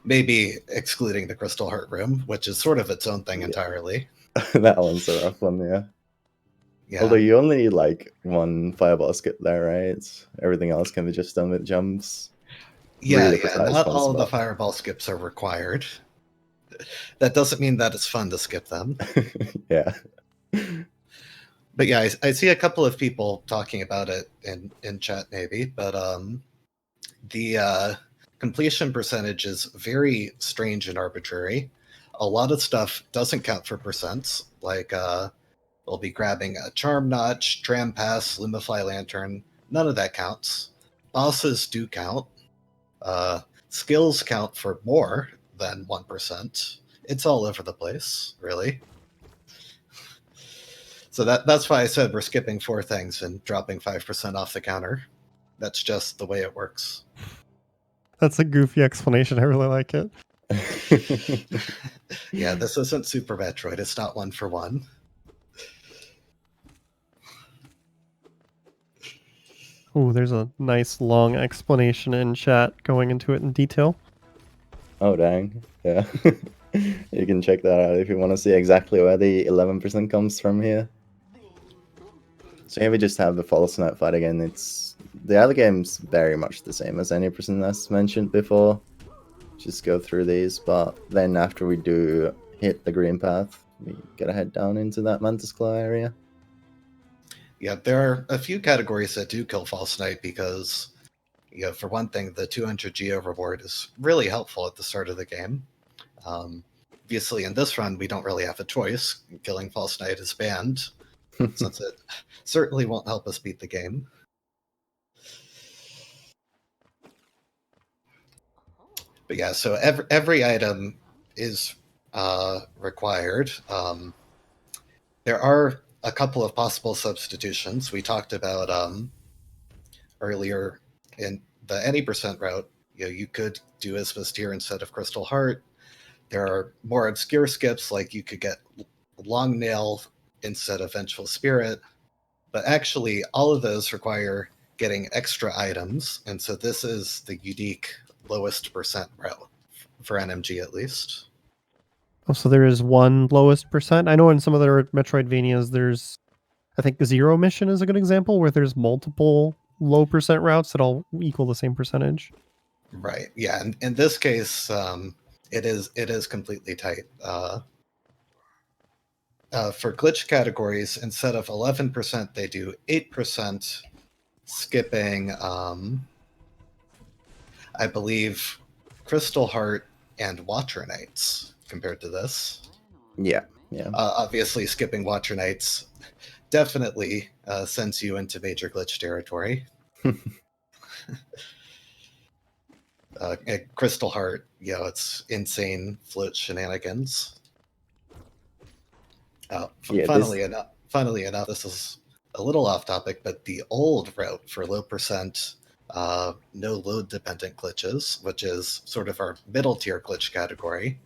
maybe excluding the Crystal Heart Room, which is sort of its own thing entirely. That one's a rough one, yeah. Yeah. Although you only need like one fireball skip there, right? Everything else can be just done with jumps. Yeah, Really yeah. precise Not one all of the spot. fireball skips are required. That doesn't mean that it's fun to skip them. Yeah. But yeah, I see a couple of people talking about it in chat maybe, but the completion percentage is very strange and arbitrary. A lot of stuff doesn't count for percents, like we'll be grabbing a Charm Notch, Tram Pass, Lumify Lantern. None of that counts. Bosses do count. Skills count for more than 1%. It's all over the place, really. So that's why I said we're skipping 4 things and dropping 5% off the counter. That's just the way it works. That's a goofy explanation. I really like it. Yeah, this isn't Super Metroid. It's not 1 for 1. Ooh, there's a nice long explanation in chat going into it in detail. Oh, dang. Yeah. You can check that out if you want to see exactly where the 11% comes from here. So here we just have the false note fight again. It's the other game's very much the same as any percent as mentioned before. Just go through these, but then after we do hit the green path, we gotta head down into that Mantis Claw area. Yeah, there are a few categories that do kill False Knight because, for one thing, the 200 Geo reward is really helpful at the start of the game. Obviously, in this run, we don't really have a choice. Killing False Knight is banned, since it certainly won't help us beat the game. But yeah, so every item is required. There are a couple of possible substitutions. We talked about earlier in the any percent route. You could do Isthmus Tear instead of Crystal Heart. There are more obscure skips, like you could get Long Nail instead of Vengeful Spirit. But actually, all of those require getting extra items, and so this is the unique lowest percent route for NMG at least. Oh, so there is one lowest percent. I know in some other Metroidvanias, there's, I think, Zero Mission is a good example where there's multiple low percent routes that all equal the same percentage. Right. Yeah. In this case, it is completely tight. For glitch categories, instead of 11%, they do 8%, skipping, I believe, Crystal Heart and Watcher Knights compared to this. Yeah. Obviously, skipping Watcher Knights definitely sends you into major glitch territory. Crystal Heart, it's insane float shenanigans. Funnily enough, this is a little off topic, but the old route for low percent, no load dependent glitches, which is sort of our middle tier glitch category,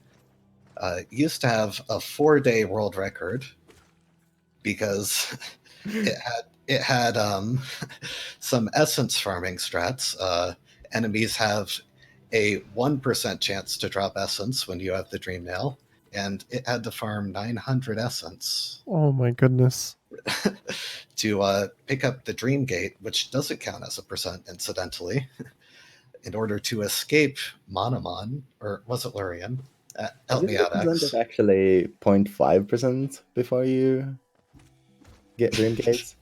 used to have a 4-day world record because it had some essence farming strats. Enemies have a 1% chance to drop essence when you have the Dream Nail, and it had to farm 900 essence Oh my goodness. to pick up the Dream Gate, which doesn't count as a percent, incidentally, in order to escape Monomon, or was it Lurian? Help me out, X. It's actually 0.5% before you get Dream Gates.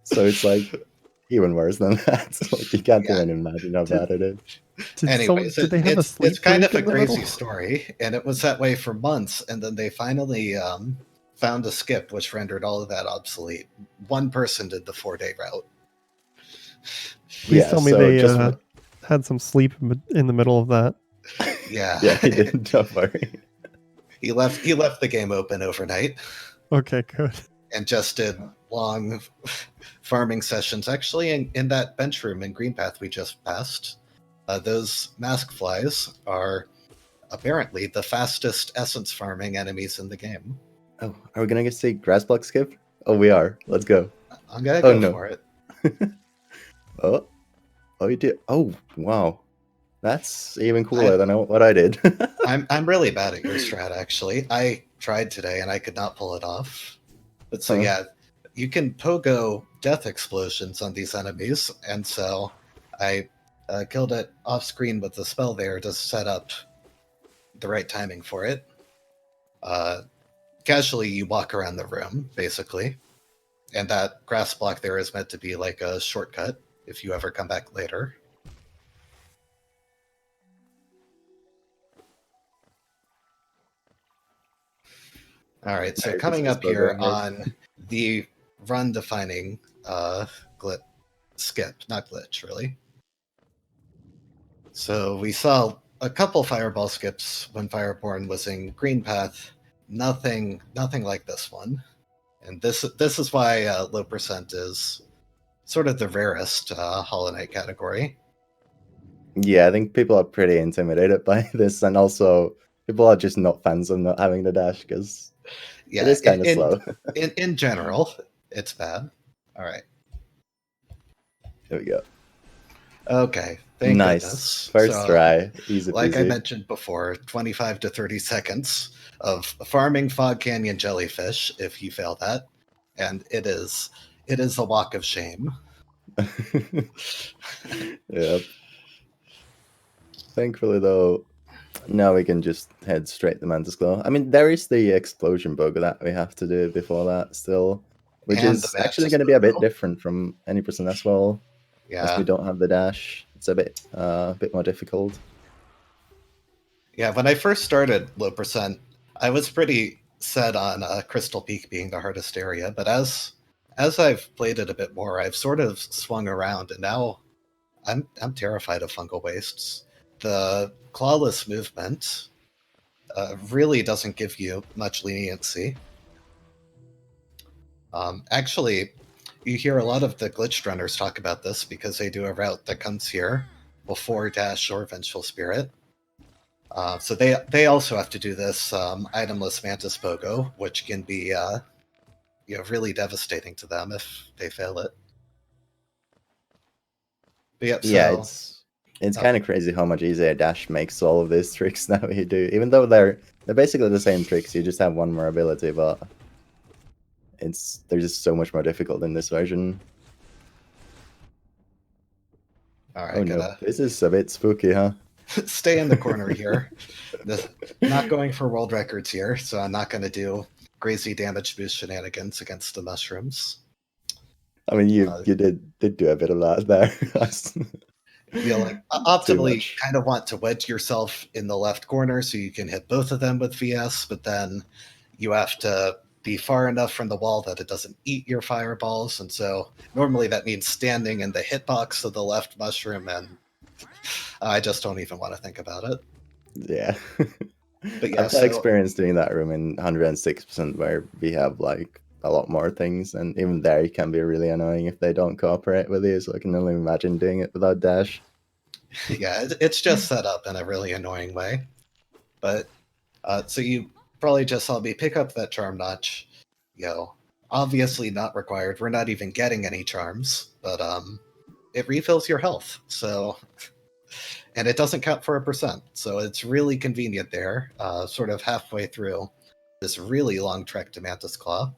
So it's like even worse than that. Like, you can't even imagine how bad it is. Anyways, did they have a sleep it's kind of break a in the crazy middle? story, and it was that way for months, and then they finally found a skip which rendered all of that obsolete. One person did the 4-day route. Please tell me they had some sleep in the middle of that. Yeah. Yeah, he didn't. Don't worry. He left the game open overnight. Okay, good. And just did long farming sessions. Actually, in that bench room in Green Path we just passed, those mask flies are apparently the fastest essence farming enemies in the game. Oh, are we gonna get to see grass block skip? Oh, we are. Let's go. I'm gonna go for it. Oh, you did. Oh, wow. That's even cooler than what I did. I'm really bad at your strat, actually. I tried today and I could not pull it off. But so yeah, you can pogo death explosions on these enemies, and so I killed it off screen with the spell there to set up the right timing for it. Casually, you walk around the room, basically, and that grass block there is meant to be like a shortcut if you ever come back later. All right, so Alright, coming just up here pogoing it. on the run-defining skip, not glitch, really. So we saw a couple fireball skips when Fireborn was in Green Path. Nothing like this one. And this is why low percent is sort of the rarest Hollow Knight category. Yeah, I think people are pretty intimidated by this, and also people are just not fans of not having the dash because Yeah, it is kind of slow. in general, it's bad. All right. Here we go. Okay. Thank Nice. goodness. First So, try. Easy like I peasy. mentioned before, 25 to 30 seconds of farming Fog Canyon jellyfish if you fail that. And it is a walk of shame. Yep. Thankfully, though, now we can just head straight to Mantis Claw. I mean, there is the explosion bug that we have to do before that still, which And is the actually Mantis going to be a bit Claw. different from any percent as well, as Yeah. we don't have the dash. It's a bit more difficult. Yeah, when I first started low percent, I was pretty set on Crystal Peak being the hardest area, but as I've played it a bit more, I've sort of swung around, and now I'm terrified of fungal wastes. The clawless movement really doesn't give you much leniency. Actually, you hear a lot of the glitched runners talk about this because they do a route that comes here before Dash or Vengeful Spirit. So they also have to do this itemless Mantis Pogo, which can be really devastating to them if they fail it. But yep, Yeah, so it's kind of crazy how much easier Dash makes all of these tricks that we do, even though they're basically the same tricks. You just have one more ability, but they're just so much more difficult in this version. all right, Oh no, this is a bit spooky, huh? stay in the corner here. Not going for world records here, so I'm not going to do crazy damage boost shenanigans against the mushrooms. I mean, you did do a bit of that there. Optimally, kind of want to wedge yourself in the left corner so you can hit both of them with VS, but then you have to be far enough from the wall that it doesn't eat your fireballs, and so normally that means standing in the hitbox of the left mushroom, and I just don't even want to think about it. Yeah. But yeah, I've had experience doing that room in 106% where we have like a lot more things, and even there it can be really annoying if they don't cooperate with you, so I can only imagine doing it without dash. Yeah, it's just set up in a really annoying way. But so you probably just saw me pick up that charm notch. Obviously not required. We're not even getting any charms, but it refills your health. So, and it doesn't count for 1%. So it's really convenient there. Sort of halfway through this really long trek to Mantis Claw.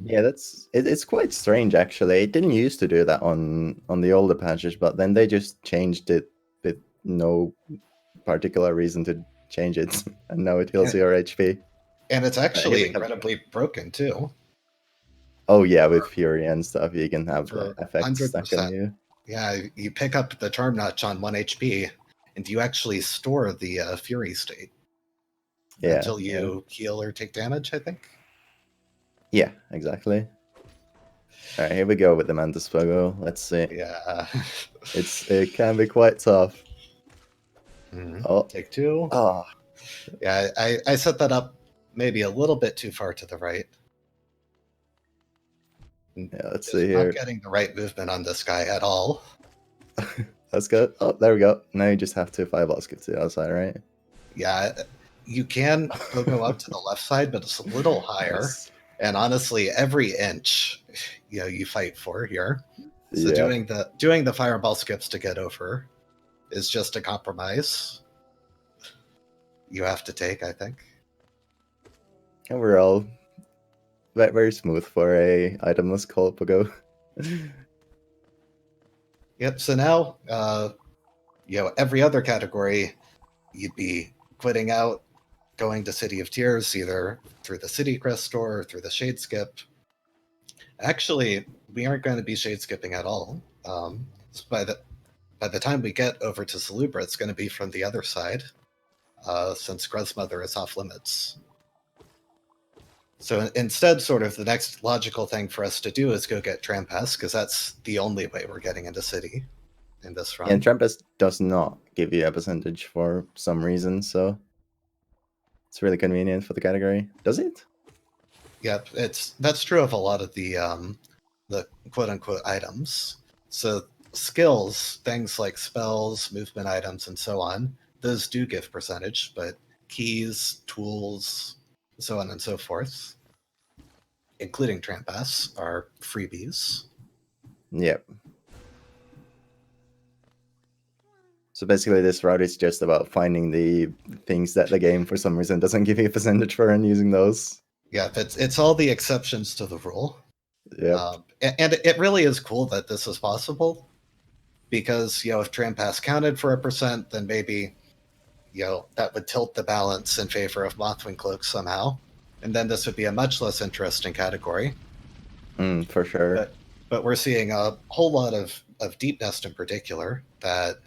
Yeah, it's quite strange actually. It didn't used to do that on the older patches, but then they just changed it with no particular reason to change it, and now it heals your HP. And it's actually incredibly broken too. Oh yeah, with Fury and stuff, you can have effects 100%. stuck on you. Yeah, you pick up the charm notch on 1 HP, and you actually store the Fury state until you heal or take damage, I think. Yeah, exactly. All right, here we go with the Mantis Pogo. Let's see. Yeah. It can be quite tough. Mm-hmm. Oh, take two. Oh. Yeah, I set that up maybe a little bit too far to the right. Yeah, let's see here. Not getting the right movement on this guy at all. That's good. Oh, there we go. Now you just have to fireball skip to the other side, right? Yeah, you can go up to the left side, but it's a little higher. Nice. And honestly, every inch, you fight for here. So doing the fireball skips to get over is just a compromise you have to take, I think. Overall, very smooth for a itemless co-op ago. Yep. So now, every other category, you'd be quitting out, going to City of Tears, either through the City Crest store or through the Shade Skip. Actually, we aren't going to be shade skipping at all. By the time we get over to Salubra, it's going to be from the other side, since Gruzmother is off limits. So instead, sort of the next logical thing for us to do is go get Trampas, because that's the only way we're getting into City in this run. And Trampas does not give you a percentage for some reason, so it's really convenient for the category. Does it? Yep, that's true of a lot of the quote unquote items. So skills, things like spells, movement items, and so on, those do give percentage, but keys, tools, so on and so forth, including Trampas, are freebies. Yep. So basically this route is just about finding the things that the game for some reason doesn't give you a percentage for and using those. Yeah, it's all the exceptions to the rule. Yep. And it really is cool that this is possible, because if Trampas counted for 1%, then maybe that would tilt the balance in favor of Mothwing Cloak somehow, and then this would be a much less interesting category. For sure. But we're seeing a whole lot of Deep Nest in particular that.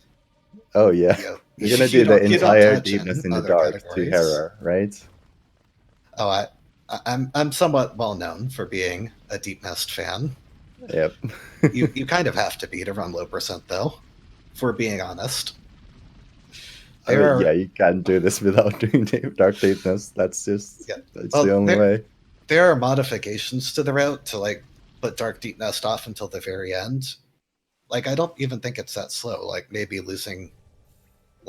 Oh yeah, you're gonna do the entire Deep Nest in the Dark to Hera, right? Oh, I'm somewhat well known for being a Deep Nest fan. Yep. you kind of have to be to run low percent, though, if we're being honest. Yeah, you can't do this without doing Dark Deep Nest. That's just the only way. There are modifications to the route to put Dark Deep Nest off until the very end. I don't even think it's that slow. Maybe losing,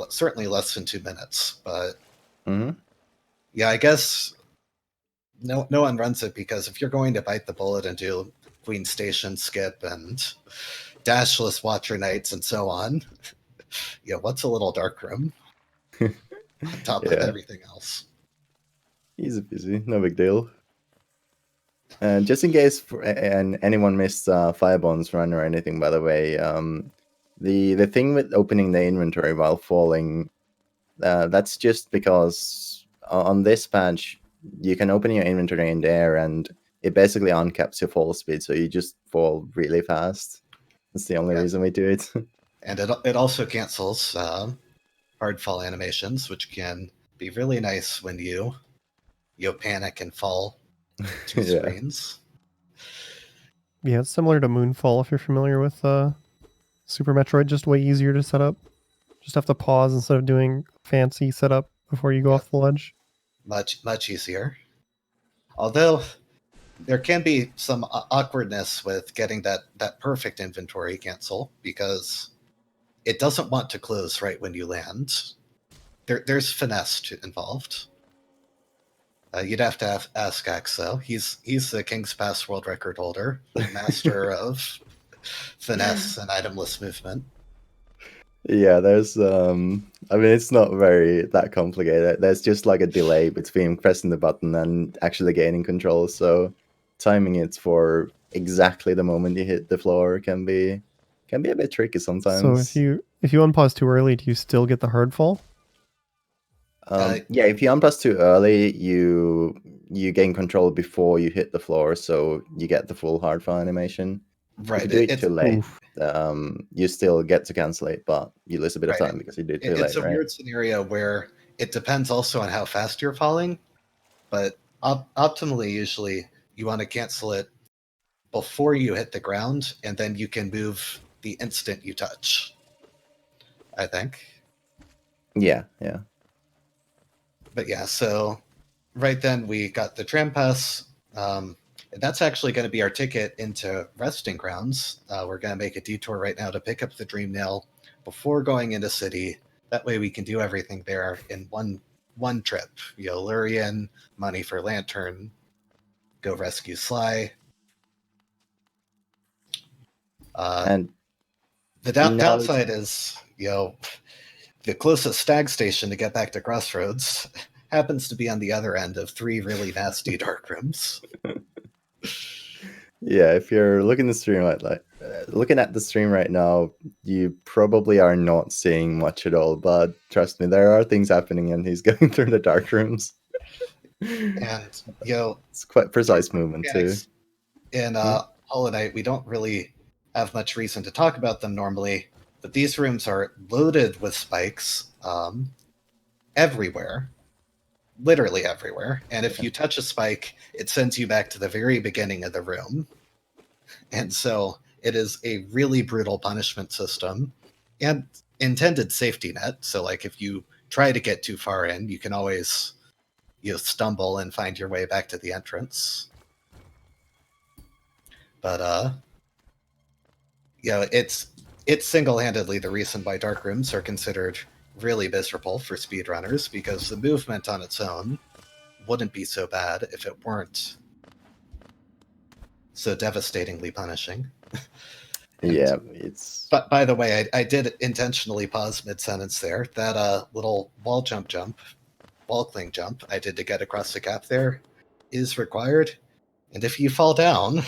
certainly less than 2 minutes. But yeah, I guess no one runs it, because if you're going to bite the bullet and do Queen Station skip and dashless Watcher Knights and so on, what's a little Dark Room on top of everything else? Easy peasy, no big deal. And just in case and anyone missed Firebond's run or anything, by the way, the thing with opening the inventory while falling, that's just because on this patch you can open your inventory in there and it basically uncaps your fall speed, so you just fall really fast. That's the only reason we do it. And it also cancels hard fall animations, which can be really nice when you panic and fall 2 screens. Yeah, it's similar to Moonfall if you're familiar with Super Metroid, just way easier to set up. Just have to pause instead of doing fancy setup before you go off the ledge. Much easier. Although there can be some awkwardness with getting that perfect inventory cancel, because it doesn't want to close right when you land. There's finesse involved. You'd have to ask Axo. He's the King's Pass world record holder, the master of finesse and itemless movement. Yeah, there's I mean, it's not that complicated. There's just a delay between pressing the button and actually gaining control, so timing it for exactly the moment you hit the floor can be a bit tricky sometimes. So if you unpause too early, do you still get the hard fall? Yeah, if you unpause too early, you gain control before you hit the floor, so you get the full hard fall animation. Right. If you do it too late, you still get to cancel it, but you lose a bit of time because you do it too late. It's a weird scenario where it depends also on how fast you're falling, but optimally, usually you want to cancel it before you hit the ground, and then you can move the instant you touch, I think. Yeah. But yeah, so right then we got the Trampas. And that's actually going to be our ticket into Resting Grounds. We're going to make a detour right now to pick up the Dream Nail before going into City. That way we can do everything there in one trip. Lurian, money for Lantern, go rescue Sly. And the downside is, the closest stag station to get back to Crossroads happens to be on the other end of 3 really nasty dark rooms. Yeah, if you're looking the stream looking at the stream right now, you probably are not seeing much at all. But trust me, there are things happening, and he's going through the dark rooms. And It's quite precise movement too. mechanics in Hollow Knight, we don't really have much reason to talk about them normally, but these rooms are loaded with spikes everywhere, literally everywhere. And if you touch a spike, it sends you back to the very beginning of the room. And so it is a really brutal punishment system and intended safety net. So, like, if you try to get too far in, you can always stumble and find your way back to the entrance. But it's single-handedly the reason why dark rooms are considered really miserable for speedrunners, because the movement on its own wouldn't be so bad if it weren't so devastatingly punishing. Yeah, it's. But by the way, I did intentionally pause mid-sentence there. That little wall cling jump I did to get across the gap there is required. And if you fall down,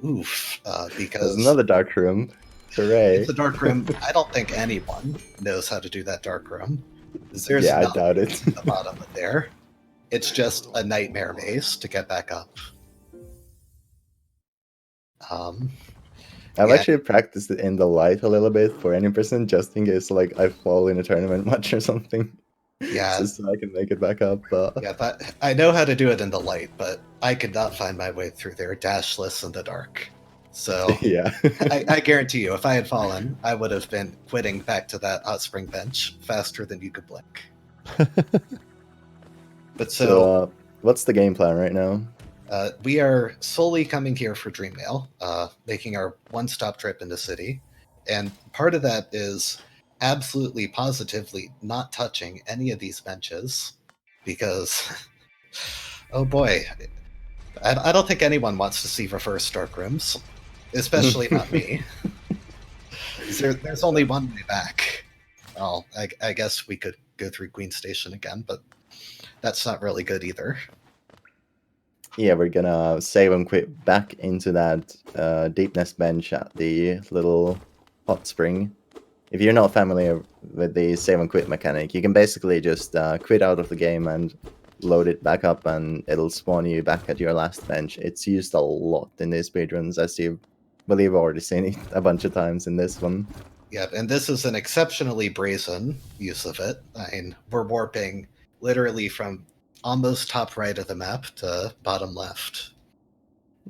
oof, because There's another dark room. Hooray! it's a dark room. I don't think anyone knows how to do that dark room. There's Yeah, I nothing doubt it. at the bottom of there. It's just a nightmare maze to get back up. I've Yeah. actually practiced it in the light a little bit for any person, just in case like I fall in a tournament match or something. Yeah. Just so I can make it back up. Yeah, I know how to do it in the light, but I could not find my way through there dashless in the dark. So Yeah. I guarantee you, if I had fallen, I would have been quitting back to that hot spring bench faster than you could blink. But So, what's the game plan right now? we are solely coming here for Dreamnail, making our one-stop trip in the city. And part of that is absolutely positively not touching any of these benches, because, oh boy, I don't think anyone wants to see reverse dark rooms, especially not me. There's only one way back. Well, I guess we could go through Queen Station again, but that's not really good either. Yeah, we're gonna save and quit back into that deepness bench at the little hot spring. If you're not familiar with the save and quit mechanic, you can basically just quit out of the game and load it back up, and it'll spawn you back at your last bench. It's used a lot in these speedruns, as you believe already seen it a bunch of times in this one. Yeah, and this is an exceptionally brazen use of it. I mean, we're warping literally from almost top right of the map to bottom left.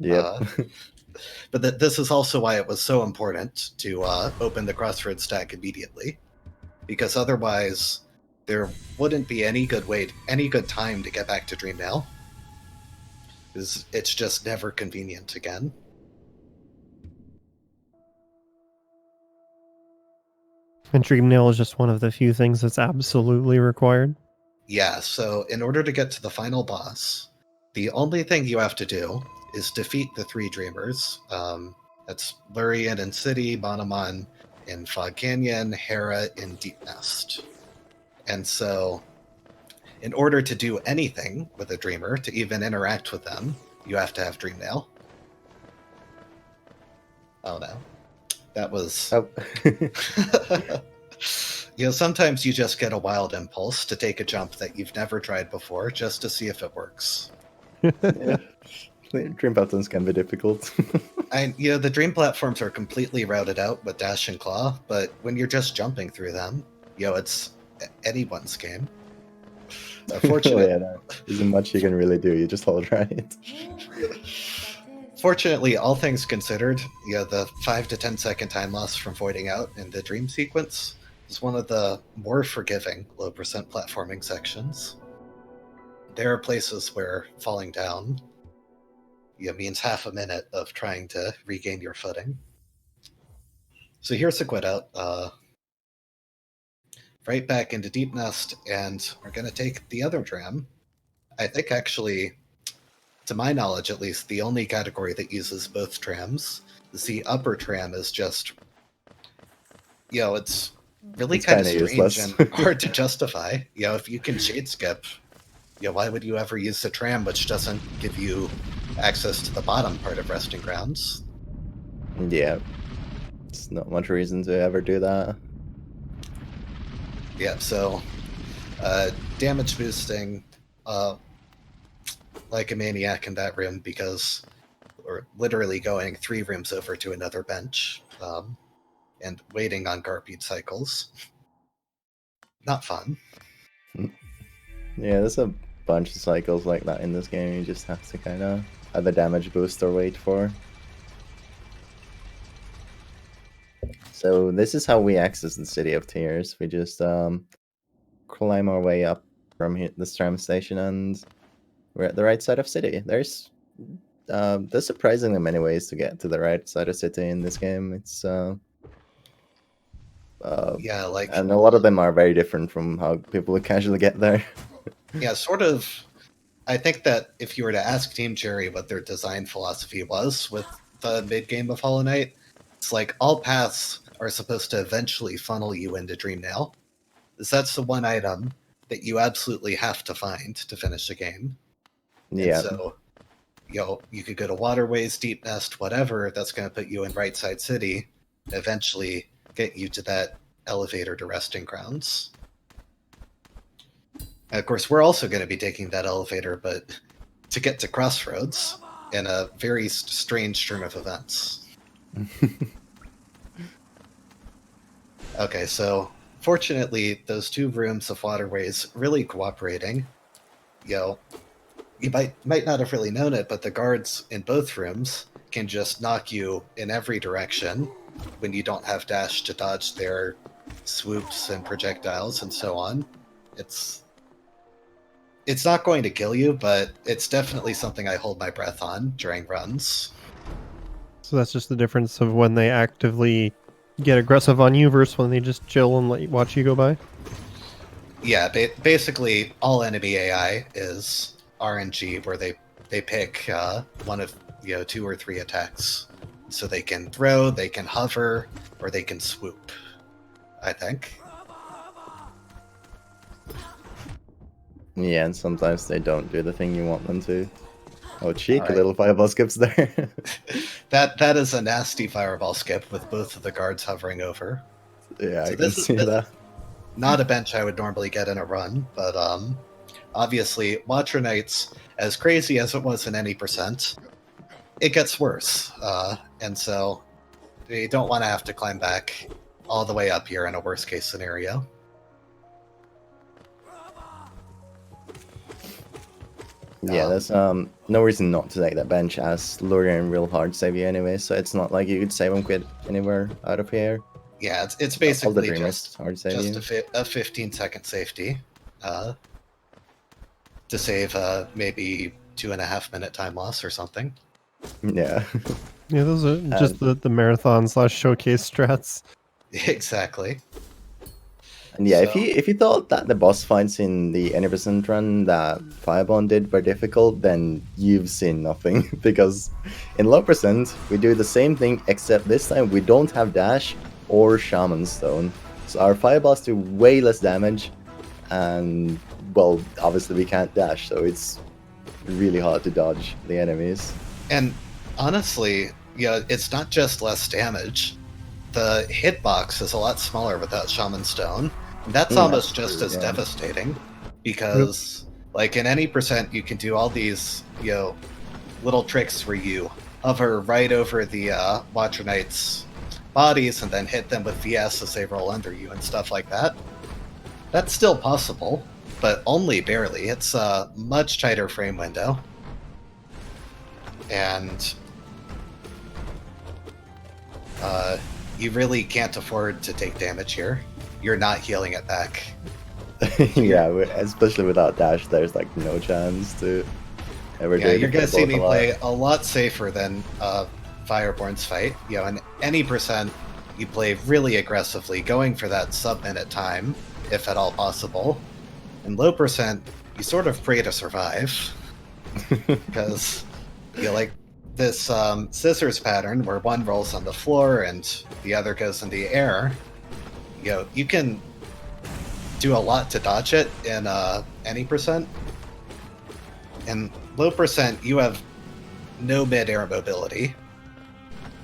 Yep. But this is also why it was so important to open the Crossroads stack immediately, because otherwise there wouldn't be any good time to get back to Dreamnail, because it's just never convenient again. And Dreamnail is just one of the few things that's absolutely required. Yeah, so in order to get to the final boss, the only thing you have to do is defeat the three Dreamers. That's Lurian in City, Bonamon in Fog Canyon, Hera in Deep Nest. And so, in order to do anything with a Dreamer, to even interact with them, you have to have Dreamnail. Oh no. That was... Oh. Sometimes you just get a wild impulse to take a jump that you've never tried before, just to see if it works. Yeah. Dream patterns can be difficult. The dream platforms are completely routed out with dash and claw, but when you're just jumping through them, it's anyone's game. Fortunately, yeah, there isn't much you can really do. You just hold right. Fortunately, all things considered, the 5 to 10 second time loss from voiding out in the dream sequence is one of the more forgiving low percent platforming sections. There are places where falling down means half a minute of trying to regain your footing. So here's the quit out. Right back into Deep Nest, and we're going to take the other tram. I think, actually, to my knowledge at least, the only category that uses both trams. The upper tram is just, it's really kind of strange useless. and hard to justify. If you can shade skip why would you ever use the tram, which doesn't give you access to the bottom part of Resting Grounds? Yeah. It's not much reason to ever do that. Yeah, so damage boosting like a maniac in that room, because we're literally going 3 rooms over to another bench and waiting on Garpede cycles. Not fun. Yeah, there's a bunch of cycles like that in this game. You just have to kind of have a damage boost or wait for. So this is how we access the City of Tears. We just climb our way up from this tram station, and we're at the right side of city. There's surprisingly many ways to get to the right side of city in this game. It's Yeah, like and a lot of them are very different from how people would casually get there. yeah, sort of. I think that if you were to ask Team Cherry what their design philosophy was with the mid game of Hollow Knight, it's like all paths are supposed to eventually funnel you into Dreamnail. That's the one item that you absolutely have to find to finish the game. Yeah. And so, you could go to Waterways, Deep Nest, whatever. That's going to put you in Right Side City, and eventually get you to that elevator to Resting Grounds. And of course, we're also going to be taking that elevator, but to get to Crossroads in a very strange turn of events. Okay, so fortunately, those 2 rooms of Waterways really cooperating. You might not have really known it, but the guards in both rooms can just knock you in every direction when you don't have dash to dodge their swoops and projectiles and so on. It's not going to kill you, but it's definitely something I hold my breath on during runs. So that's just the difference of when they actively get aggressive on you versus when they just chill and watch you go by? Yeah, basically all enemy AI is RNG, where they pick one of 2 or 3 attacks. So they can throw, they can hover, or they can swoop, I think. Yeah, and sometimes they don't do the thing you want them to. Oh, cheeky Alright. little fireball skips there. That is a nasty fireball skip with both of the guards hovering over. Yeah, So I can this is- see that. Not a bench I would normally get in a run, but obviously Watcher Knights, as crazy as it was in any percent, it gets worse. And so they don't want to have to climb back all the way up here in a worst case scenario. Yeah, there's no reason not to take that bench, as Lurian real hard save you anyway, so it's not like you could save him quit anywhere out of here. Yeah, it's All the basically dreamers just hard save you. a 15-second safety to save maybe 2.5-minute time loss or something. Yeah. Yeah, those are just the marathon / showcase strats. Exactly. And yeah, So- if you thought that the boss fights in the any percent run that Firebond did were difficult, then you've seen nothing. Because in low percent, we do the same thing, except this time we don't have dash or Shaman Stone. So our fireballs do way less damage, and well, obviously we can't dash, so it's really hard to dodge the enemies. And honestly, it's not just less damage. The hitbox is a lot smaller without Shaman Stone. And that's almost just as yeah. devastating, because like in any percent, you can do all these little tricks where you hover right over the Watcher Knights' bodies and then hit them with VS as they roll under you and stuff like that. That's still possible, but only barely. It's a much tighter frame window. And you really can't afford to take damage here. You're not healing it back. Yeah, especially without dash, there's like no chance to ever do Yeah, it. you're gonna see Both me a lot. play a lot safer than Fireborn's fight. In any percent, you play really aggressively, going for that sub-minute time, if at all possible. In low percent, you sort of pray to survive. Because like this scissors pattern where one rolls on the floor and the other goes in the air, you can do a lot to dodge it in any percent, And low percent, you have no mid-air mobility,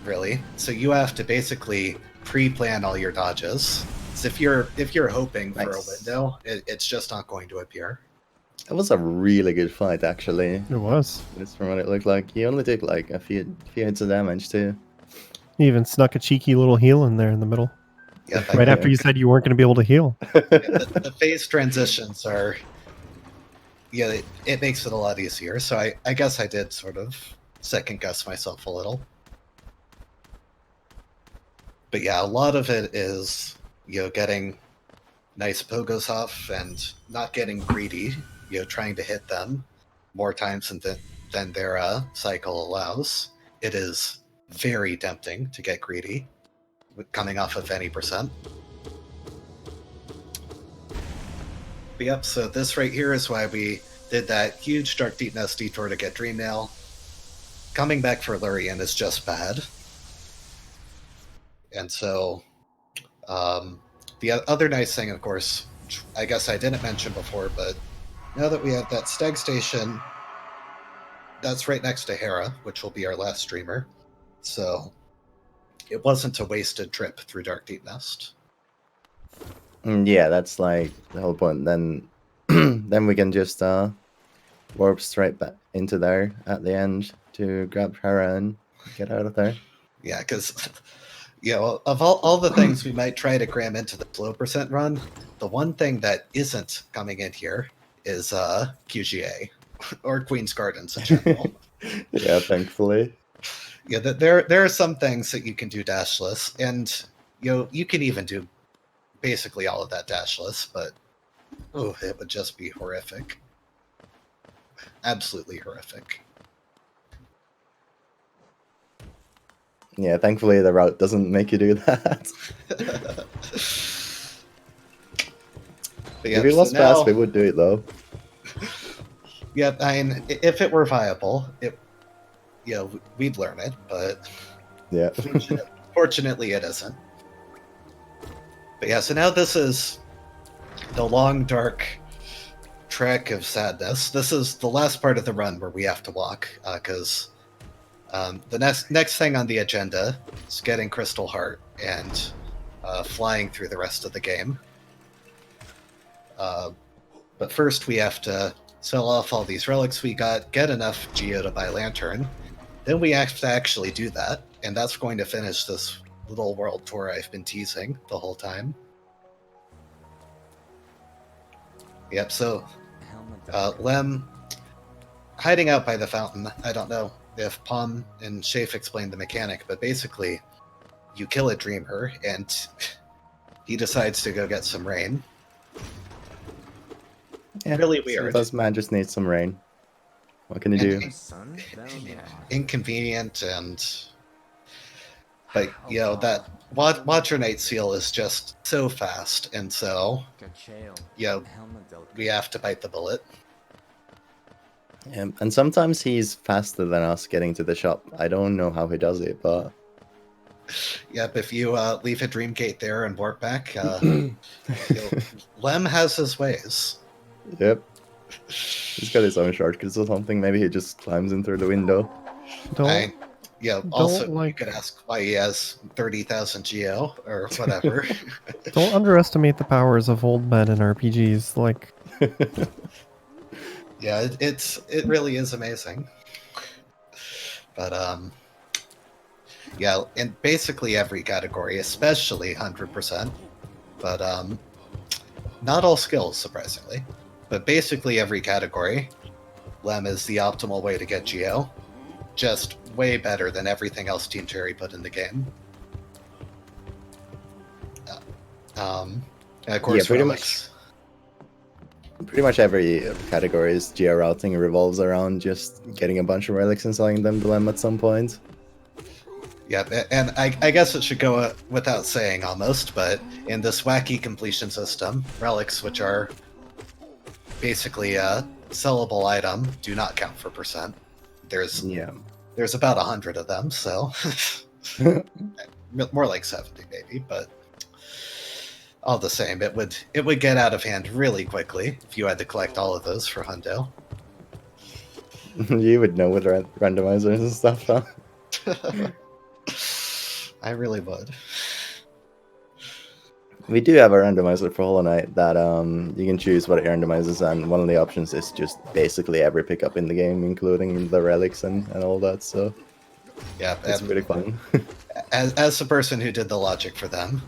really. So you have to basically pre-plan all your dodges. So if you're hoping for a Nice. window, it's just not going to appear. That was a really good fight, actually. It was. Just from what it looked like. He only took like a few hits of damage too. You even snuck a cheeky little heal in there in the middle. Yeah, Right after you said you weren't going to be able to heal. the phase transitions are, it makes it a lot easier. So I guess I did sort of second guess myself a little. But yeah, a lot of it is, getting nice pogos off and not getting greedy, trying to hit them more times than their cycle allows. It is very tempting to get greedy coming off of any percent. But yep, so this right here is why we did that huge Dark Deep Nest detour to get Dream Nail. Coming back for Lurian is just bad. And so the other nice thing, of course, I guess I didn't mention before, but now that we have that Stag Station, that's right next to Hera, which will be our last streamer. So it wasn't a wasted trip through Dark Deep Nest. Yeah, that's like the whole point. Then then we can just warp straight back into there at the end to grab Hera and get out of there. Yeah, because of all the things we might try to cram into the slow percent run, the one thing that isn't coming in here is QGA or Queen's Gardens in general. Yeah, thankfully. Yeah, there are some things that you can do dashless, and you can even do basically all of that dashless, but it would just be horrific. Absolutely horrific. Yeah, thankfully the route doesn't make you do that. If we lost fast, we would do it though. Yeah, I mean, if it were viable, we'd learn it, but yeah, fortunately it isn't. But yeah, so now this is the long, dark trek of sadness. This is the last part of the run where we have to walk, because the next thing on the agenda is getting Crystal Heart and flying through the rest of the game. But first we have to sell off all these relics we got, get enough Geo to buy Lantern. Then we have to actually do that, and that's going to finish this little world tour I've been teasing the whole time. Yep, so Lem hiding out by the fountain. I don't know if Palm and Shafe explained the mechanic, but basically you kill a Dreamer and he decides to go get some rain. yeah, really weird. Sometimes man just needs some rain. What can you do? Inconvenient but that Watcher Knight seal is just so fast, and so we have to bite the bullet. Yeah, and sometimes he's faster than us getting to the shop. I don't know how he does it, but Yep, if you leave a Dream Gate there and warp back, Lem has his ways. yep. He's got his own shortcuts or something. Maybe he just climbs in through the window. Also, you could ask why he has 30,000 Geo or whatever. Don't underestimate the powers of old men in RPGs. Like, yeah, it really is amazing. But in basically every category, especially 100%, but not all skills, surprisingly. But basically every category, Lem is the optimal way to get Geo. Just way better than everything else Team Cherry put in the game. And of course, yeah, pretty much every category's geo routing revolves around just getting a bunch of relics and selling them to Lem at some point. Yeah, and I guess it should go without saying almost, but in this wacky completion system, relics, which are basically a sellable item, do not count for percent. There's about 100 of them, so more like 70 maybe, but all the same, it would get out of hand really quickly if you had to collect all of those for hundo. You would know with randomizers and stuff, huh? I really would. We do have a randomizer for Hollow Knight that you can choose what it randomizes, and one of the options is just basically every pickup in the game, including the relics and all that. So Yeah, it's and pretty fun. as the person who did the logic for them,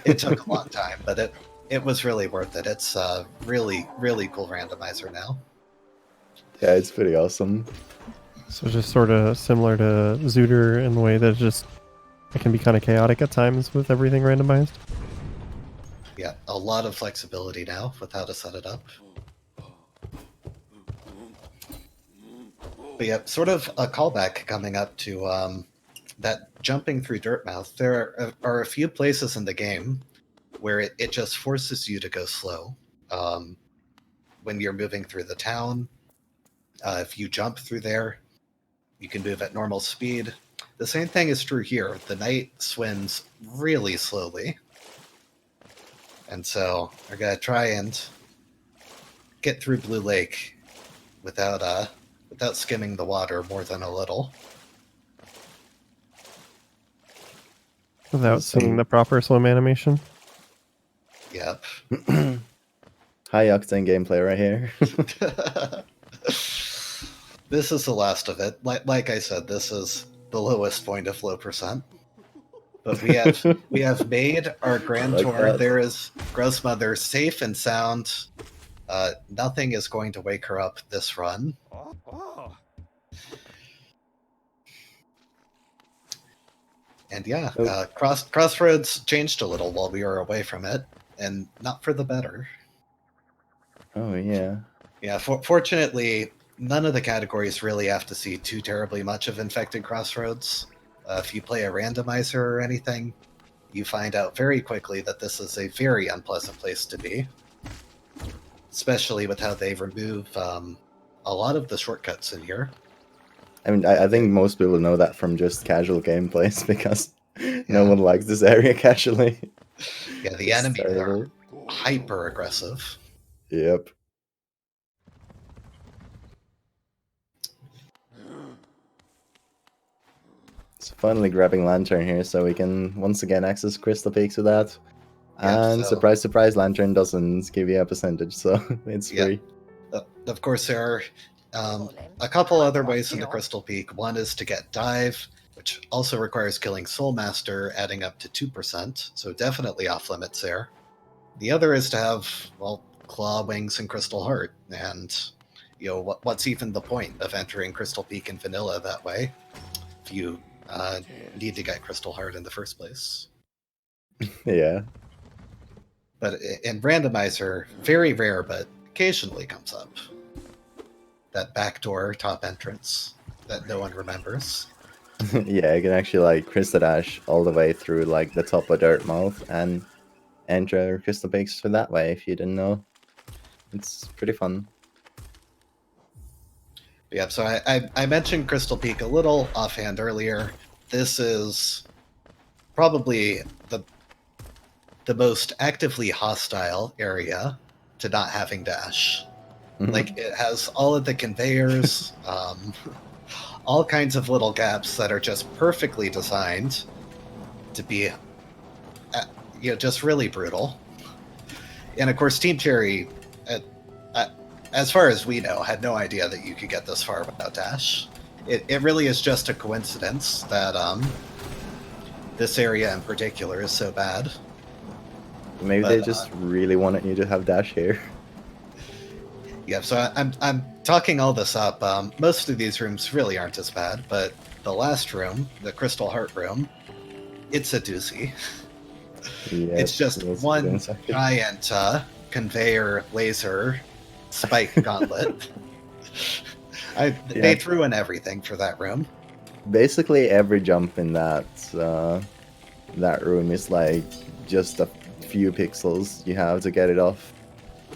it took a long time, but it was really worth it. It's a really, really cool randomizer now. Yeah, it's pretty awesome. So just sort of similar to Zooter in the way that it can be kind of chaotic at times with everything randomized. Yeah, a lot of flexibility now with how to set it up. But yeah, sort of a callback coming up to that jumping through Dirtmouth. There are a few places in the game where it just forces you to go slow. When you're moving through the town, if you jump through there, you can move at normal speed. The same thing is true here. The knight swims really slowly. And so we're going to try and get through Blue Lake without skimming the water more than a little. Without seeing the proper swim animation. Yep. High octane gameplay right here. This is the last of it. Like I said, this is the lowest point of low percent. But we have made our grand Like tour. that. There is Gross Mother safe and sound. Nothing is going to wake her up this run. And yeah, Crossroads changed a little while we were away from it, and not for the better. Oh yeah. Yeah, fortunately, none of the categories really have to see too terribly much of Infected Crossroads. If you play a randomizer or anything, you find out very quickly that this is a very unpleasant place to be. Especially with how they remove a lot of the shortcuts in here. I mean, I think most people know that from just casual gameplays because no one likes this area casually. Yeah, the enemies are hyper aggressive. Yep. So finally grabbing Lantern here so we can once again access Crystal Peaks with that. And surprise, surprise, Lantern doesn't give you a percentage, so it's free. Of course, there are a couple other ways into Crystal Peak. One is to get Dive, which also requires killing Soulmaster, adding up to 2%, so definitely off limits there. The other is to have, well, Claw, Wings, and Crystal Heart, and, you know, what's even the point of entering Crystal Peak in vanilla that way, if you need to get Crystal Heart in the first place. Yeah. But in Randomizer, very rare, but occasionally comes up. That backdoor top entrance that no one remembers. Yeah, you can actually like Crystal Dash all the way through like the top of Dirtmouth and enter Crystal Peaks for that way if you didn't know. It's pretty fun. Yeah, so I mentioned Crystal Peak a little offhand earlier. This is probably the most actively hostile area to not having dash. Like, it has all of the conveyors, all kinds of little gaps that are just perfectly designed to be, just really brutal. And of course, Team Cherry, as far as we know, had no idea that you could get this far without dash. It really is just a coincidence that this area in particular is so bad. Maybe they just really wanted you to have dash here. Yeah, so I'm talking all this up. Most of these rooms really aren't as bad, but the last room, the Crystal Heart room, it's a doozy. Yeah, it's just one giant conveyor laser spike gauntlet. They threw in everything for that room. Basically, every jump in that room is like just a few pixels you have to get it off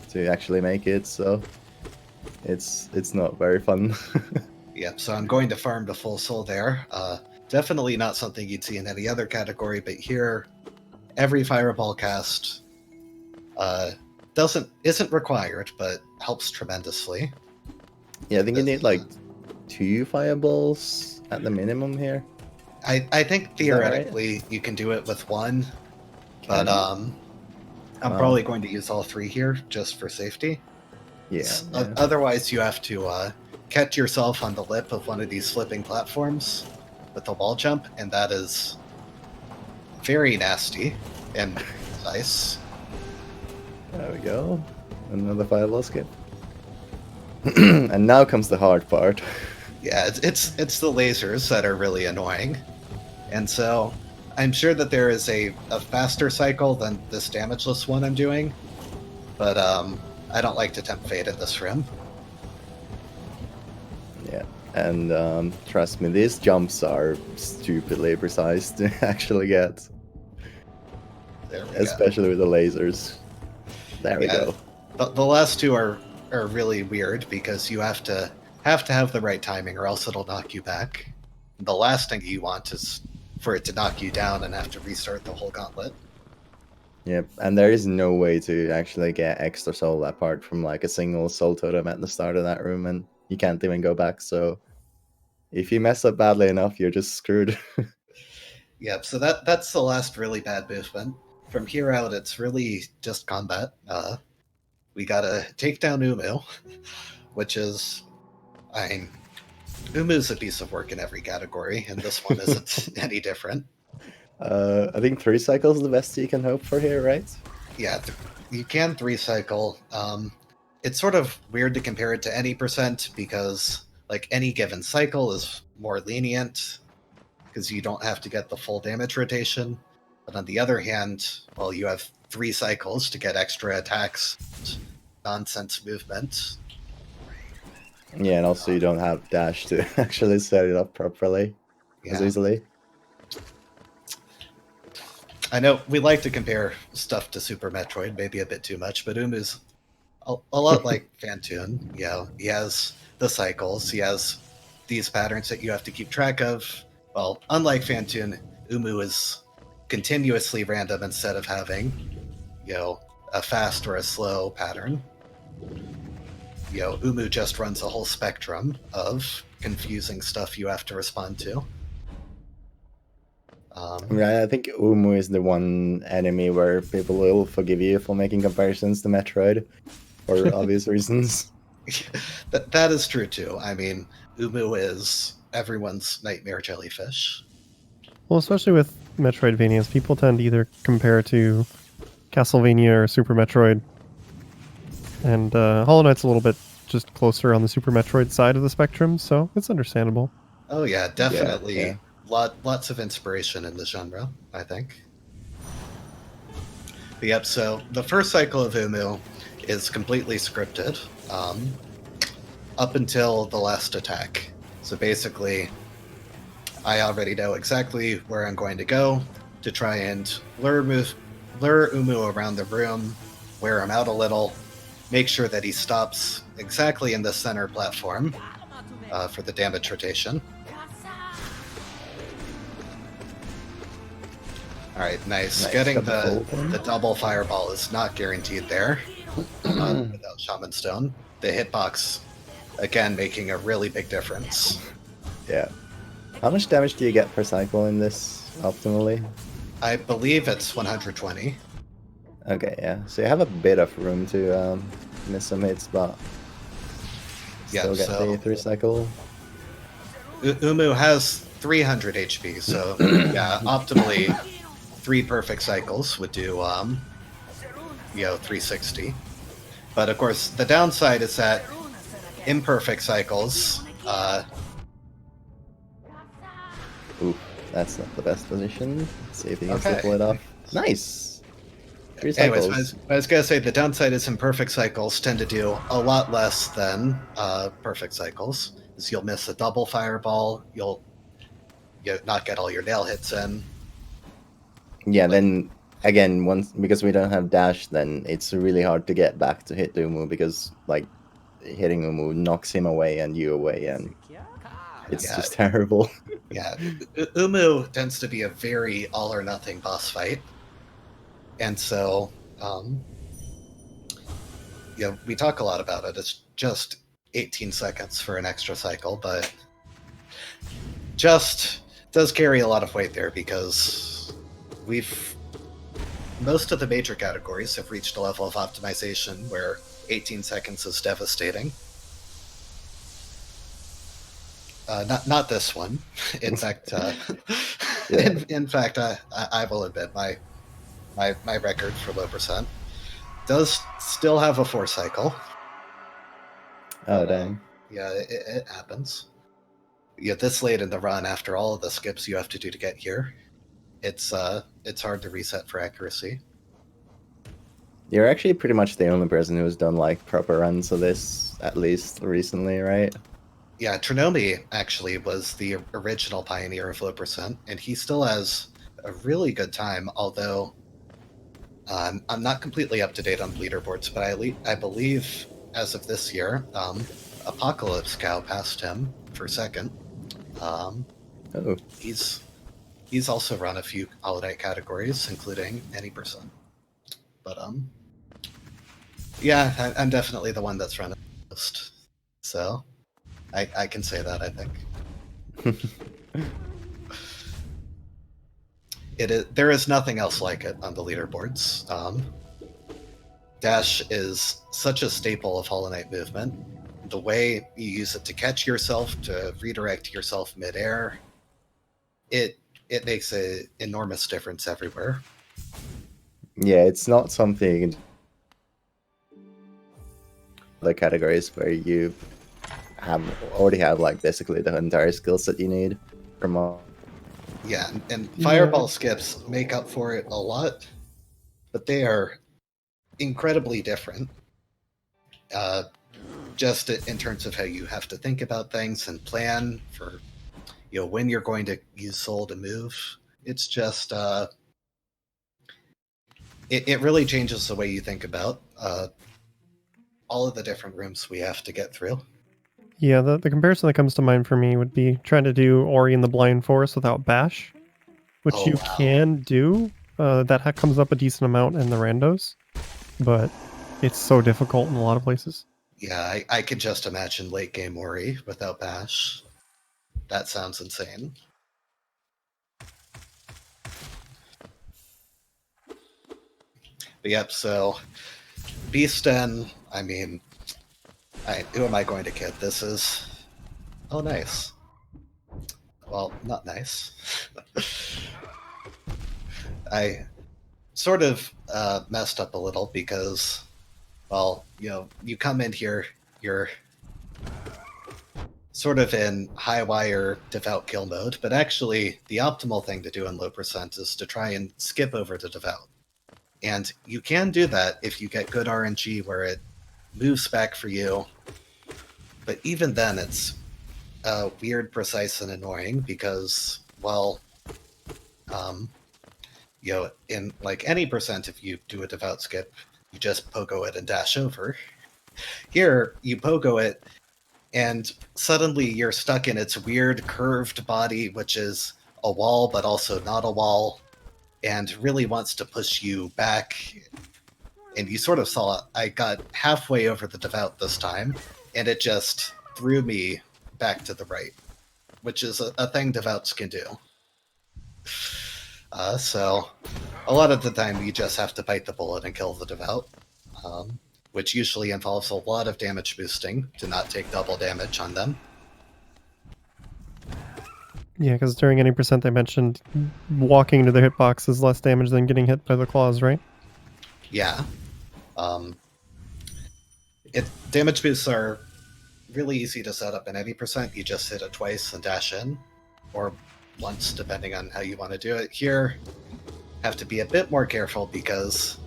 to actually make it. So it's not very fun. Yeah, so I'm going to farm to full soul there. Definitely not something you'd see in any other category, but here, every fireball cast isn't required, but helps tremendously. Yeah, I think you need like 2 fireballs at the minimum here. I think right? theoretically you can do it with 1, but I'm Wow. probably going to use all 3 here just for safety. Yeah. Otherwise, you have to catch yourself on the lip of one of these flipping platforms with a wall jump, and that is very nasty and nice. There we go. Another fireball skip. And now comes the hard part. Yeah, it's the lasers that are really annoying. And so I'm sure that there is a faster cycle than this damageless one I'm doing, but I don't like to tempt fate in this room. Yeah, and trust me, these jumps are stupidly precise to actually get. There we Especially with the lasers. There we Yeah. go. The last 2 are really weird because you have to have the right timing or else it'll knock you back. The last thing you want is for it to knock you down and have to restart the whole gauntlet. Yep, and there is no way to actually get extra soul apart from like a single soul totem at the start of that room, and you can't even go back. So if you mess up badly enough, you're just screwed. Yep, so that's the last really bad movement. From here out, it's really just combat. We gotta take down Umu, which is, I mean, Umu's a piece of work in every category, and this one isn't any different. I think 3 cycles is the best you can hope for here, right? Yeah, you can 3 cycle. It's sort of weird to compare it to any percent because, like, any given cycle is more lenient because you don't have to get the full damage rotation. But on the other hand, well, you have 3 cycles to get extra attacks, nonsense movement. Yeah, and also you don't have dash to actually set it up properly as Yeah. easily. I know we like to compare stuff to Super Metroid, maybe a bit too much, but Umu's a lot like Pantheon. You know, he has the cycles, he has these patterns that you have to keep track of. Well, unlike Pantheon, Umu is continuously random instead of having, you know, a fast or a slow pattern. You know, Umu just runs a whole spectrum of confusing stuff you have to respond to. Right, I think Umu is the one enemy where people will forgive you for making comparisons to Metroid for obvious reasons. That is true too. I mean, Umu is everyone's nightmare jellyfish. Well, especially with Metroidvanias, people tend to either compare to Castlevania or Super Metroid. And Hollow Knight's a little bit just closer on the Super Metroid side of the spectrum, so it's understandable. Oh yeah, definitely. Yeah. Lots of inspiration in the genre, I think. But yep, so the first cycle of Umu is completely scripted up until the last attack. So basically, I already know exactly where I'm going to go to try and lure Umu around the room, wear him out a little, make sure that he stops exactly in the center platform for the damage rotation. All right, nice. Getting got the full the double fireball is not guaranteed there without Shaman Stone. The hitbox, again, making a really big difference. Yeah. How much damage do you get per cycle in this optimally? I believe it's 120. Okay, yeah. So you have a bit of room to miss some hits, but still get the 3 cycle. Umu has 300 HP, so yeah, optimally 3 perfect cycles would do 360. But of course, the downside is that imperfect cycles. Ooh, that's not the best position. Let's see if he can Okay. pull it off. Nice. 3 cycles. Anyways, I was gonna say the downside is imperfect cycles tend to do a lot less than perfect cycles. Is you'll miss a double fireball, you'll not get all your nail hits in. Yeah, then again, once because we don't have dash, then it's really hard to get back to hit Umu because like hitting Umu knocks him away and you away, and it's Yeah. just terrible. Yeah, Umu tends to be a very all or nothing boss fight, and so we talk a lot about it. It's just 18 seconds for an extra cycle, but just does carry a lot of weight there because most of the major categories have reached a level of optimization where 18 seconds is devastating. Not this one. In fact, in fact, I will admit my record for low percent does still have a 4 cycle. Oh, dang. Yeah, it happens. Yeah, this late in the run, after all of the skips you have to do to get here, it's hard to reset for accuracy. You're actually pretty much the only person who's done like proper runs of this, at least recently, right? Yeah, Trinomi actually was the original pioneer of low percent, and he still has a really good time, although I'm not completely up to date on leaderboards, but I believe as of this year, Apocalypse Cow passed him for second. Oh. He's also run a few holiday categories, including any percent. But yeah, I'm definitely the one that's run it most. So I can say that, I think. There is nothing else like it on the leaderboards. Dash is such a staple of Hollow Knight movement. The way you use it to catch yourself, to redirect yourself midair, it makes an enormous difference everywhere. Yeah, it's not something you can other categories where you already have like basically the entire skill set you need from all. Yeah, and fireball skips make up for it a lot, but they are incredibly different. Just in terms of how you have to think about things and plan for, when you're going to use soul to move. It's just it really changes the way you think about all of the different rooms we have to get through. Yeah, the comparison that comes to mind for me would be trying to do Ori in the Blind Forest without Bash, which you can do. That comes up a decent amount in the randos, but it's so difficult in a lot of places. Yeah, I could just imagine late game Ori without Bash. That sounds insane. But yep, so Beasten, I mean, who am I going to kid? This is... Oh, nice. Well, not nice. I sort of messed up a little because, well, you come in here, you're sort of in high wire devout kill mode, but actually the optimal thing to do in low percent is to try and skip over to devout. And you can do that if you get good RNG where it moves back for you. But even then, it's weird, precise, and annoying because, well, in like any percent, if you do a devout skip, you just pogo it and dash over. Here, you pogo it, and suddenly you're stuck in its weird curved body, which is a wall, but also not a wall, and really wants to push you back. And you sort of saw I got halfway over the devout this time, and it just threw me back to the right, which is a thing devouts can do. So a lot of the time you just have to bite the bullet and kill the devout, which usually involves a lot of damage boosting to not take double damage on them. Yeah, because during any percent they mentioned walking into the hitbox is less damage than getting hit by the claws, right? Yeah. Damage boosts are really easy to set up in any percent. You just hit it twice and dash in, or once, depending on how you want to do it. Here, have to be a bit more careful because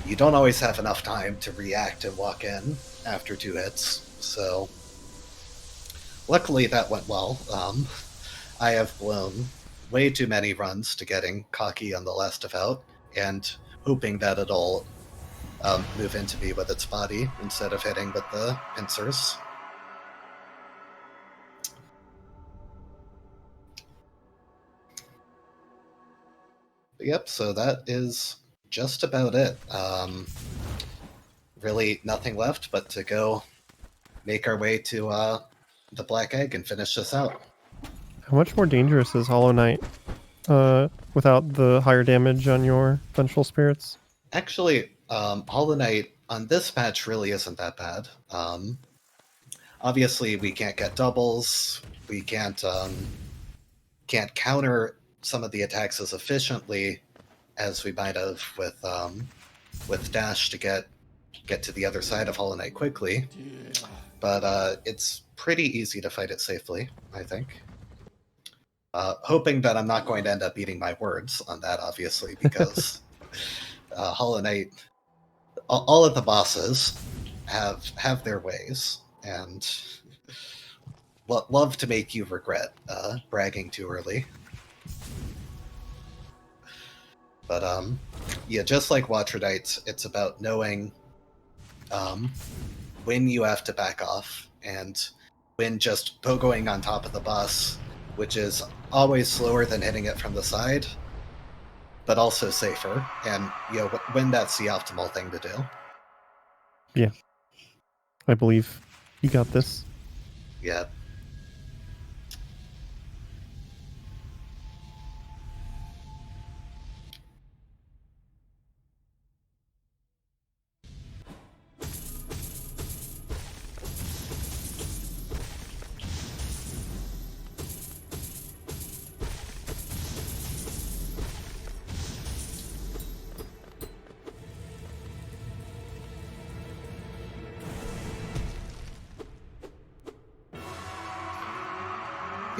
you don't always have enough time to react and walk in after 2 hits. So, luckily that went well. I have blown way too many runs to getting cocky on the last devout and hoping that it'll move into me with its body instead of hitting with the pincers. Yep, so that is just about it. Really nothing left but to go make our way to the Black Egg and finish this out. How much more dangerous is Hollow Knight without the higher damage on your Vengeful Spirits? Actually, Hollow Knight on this patch really isn't that bad. Obviously, we can't get doubles. We can't counter some of the attacks as efficiently as we might have with dash to get to the other side of Hollow Knight quickly. But it's pretty easy to fight it safely, I think. Hoping that I'm not going to end up eating my words on that, obviously, because Hollow Knight, all of the bosses have their ways, and love to make you regret bragging too early. But yeah, just like Watcher Knights, it's about knowing when you have to back off and when just pogoing on top of the boss, which is always slower than hitting it from the side, but also safer, and when that's the optimal thing to do. Yeah. I believe you got this. Yeah.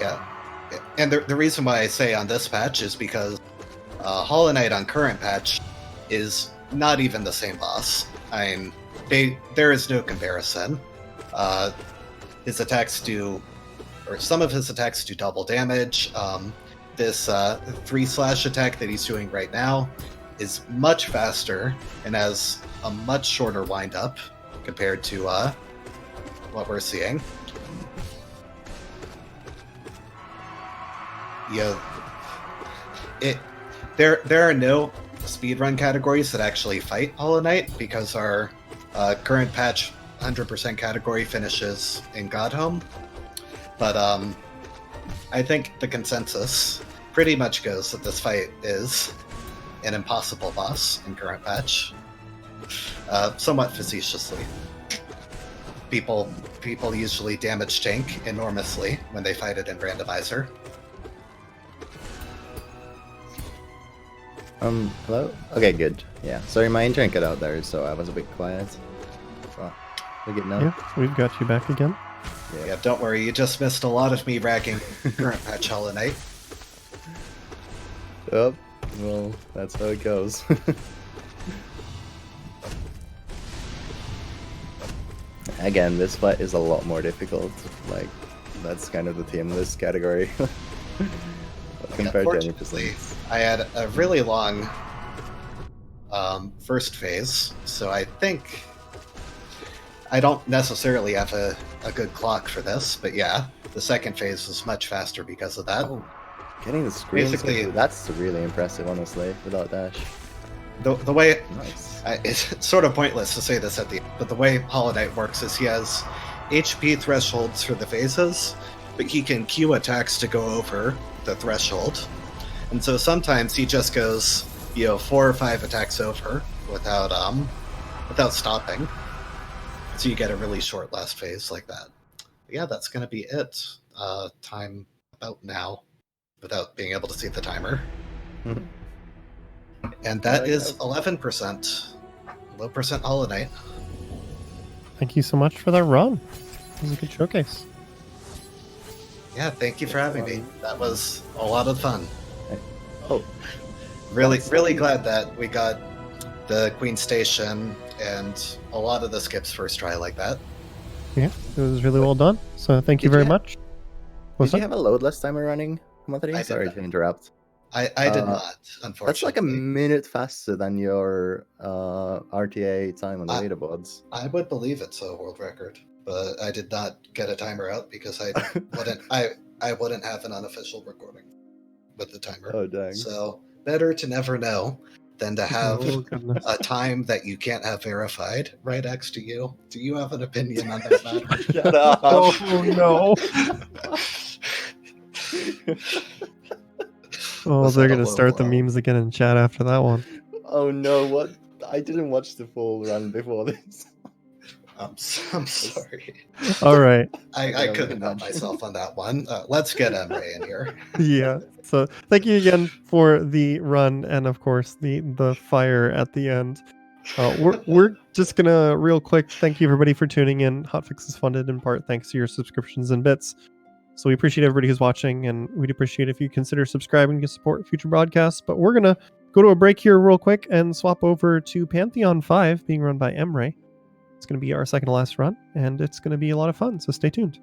Yeah. And the reason why I say on this patch is because Hollow Knight on current patch is not even the same boss. I mean, there is no comparison. His attacks do, or some of his attacks do double damage. This 3-slash attack that he's doing right now is much faster and has a much shorter wind-up compared to what we're seeing. There are no speedrun categories that actually fight Hollow Knight because our current patch 100% category finishes in Godhome. But I think the consensus pretty much goes that this fight is an impossible boss in current patch. Somewhat facetiously. People usually damage tank enormously when they fight it in randomizer. Hello? Okay, good. Yeah, sorry, my internet cut out there, so I was a bit quiet. Well, we good now? Yeah, we've got you back again. Yeah, don't worry, you just missed a lot of me ragging current patch Hollow Knight. Oh, well, that's how it goes. Again, this fight is a lot more difficult. Like, that's kind of the theme of this category. Compared to any Unfortunately, I had a really long first phase, so I think I don't necessarily have a good clock for this, but yeah, the second phase was much faster because of that. Oh, getting the screens, Basically, that's really impressive, honestly, without dash. The way Nice. it's sort of pointless to say this at the end, but the way Hollow Knight works is he has HP thresholds for the phases, but he can queue attacks to go over the threshold. And so sometimes he just goes, 4 or 5 attacks over without stopping. So you get a really short last phase like that. But yeah, that's going to be it. Time about now, without being able to see the timer. And that is 11%. Low percent Hollow Knight. Thank you so much for that run. It was a good showcase. Yeah, thank you for having me. That was a lot of fun. Oh, Really glad that we got the Queen Station and a lot of the skips first try like that. Yeah, it was really well done. So thank you Did very you much. did you have a load less timer running, Monthly? I did Sorry not. to interrupt. I did not, unfortunately. That's like a minute faster than your RTA time on the leaderboards. I would believe it's a world record, but I did not get a timer out because I wouldn't have an unofficial recording with the timer. Oh, dang. So better to never know. than to have Oh, goodness. a time that you can't have verified right next to you. Do you have an opinion on that matter? Shut up. Oh, no. Oh, Was they're that a going to low start the blow? memes again in chat after that one. Oh no, what? I didn't watch the full run before this. I'm sorry. All right. I Yeah, couldn't help imagine. myself on that one. Let's get Emre in here. Yeah. So thank you again for the run and of course the fire at the end. We're just gonna real quick thank you everybody for tuning in. Hotfix is funded in part thanks to your subscriptions and bits. So we appreciate everybody who's watching, and we'd appreciate if you consider subscribing to support future broadcasts. But we're gonna go to a break here real quick and swap over to Pantheon 5 being run by Emre. It's gonna be our second to last run, and it's gonna be a lot of fun. So stay tuned.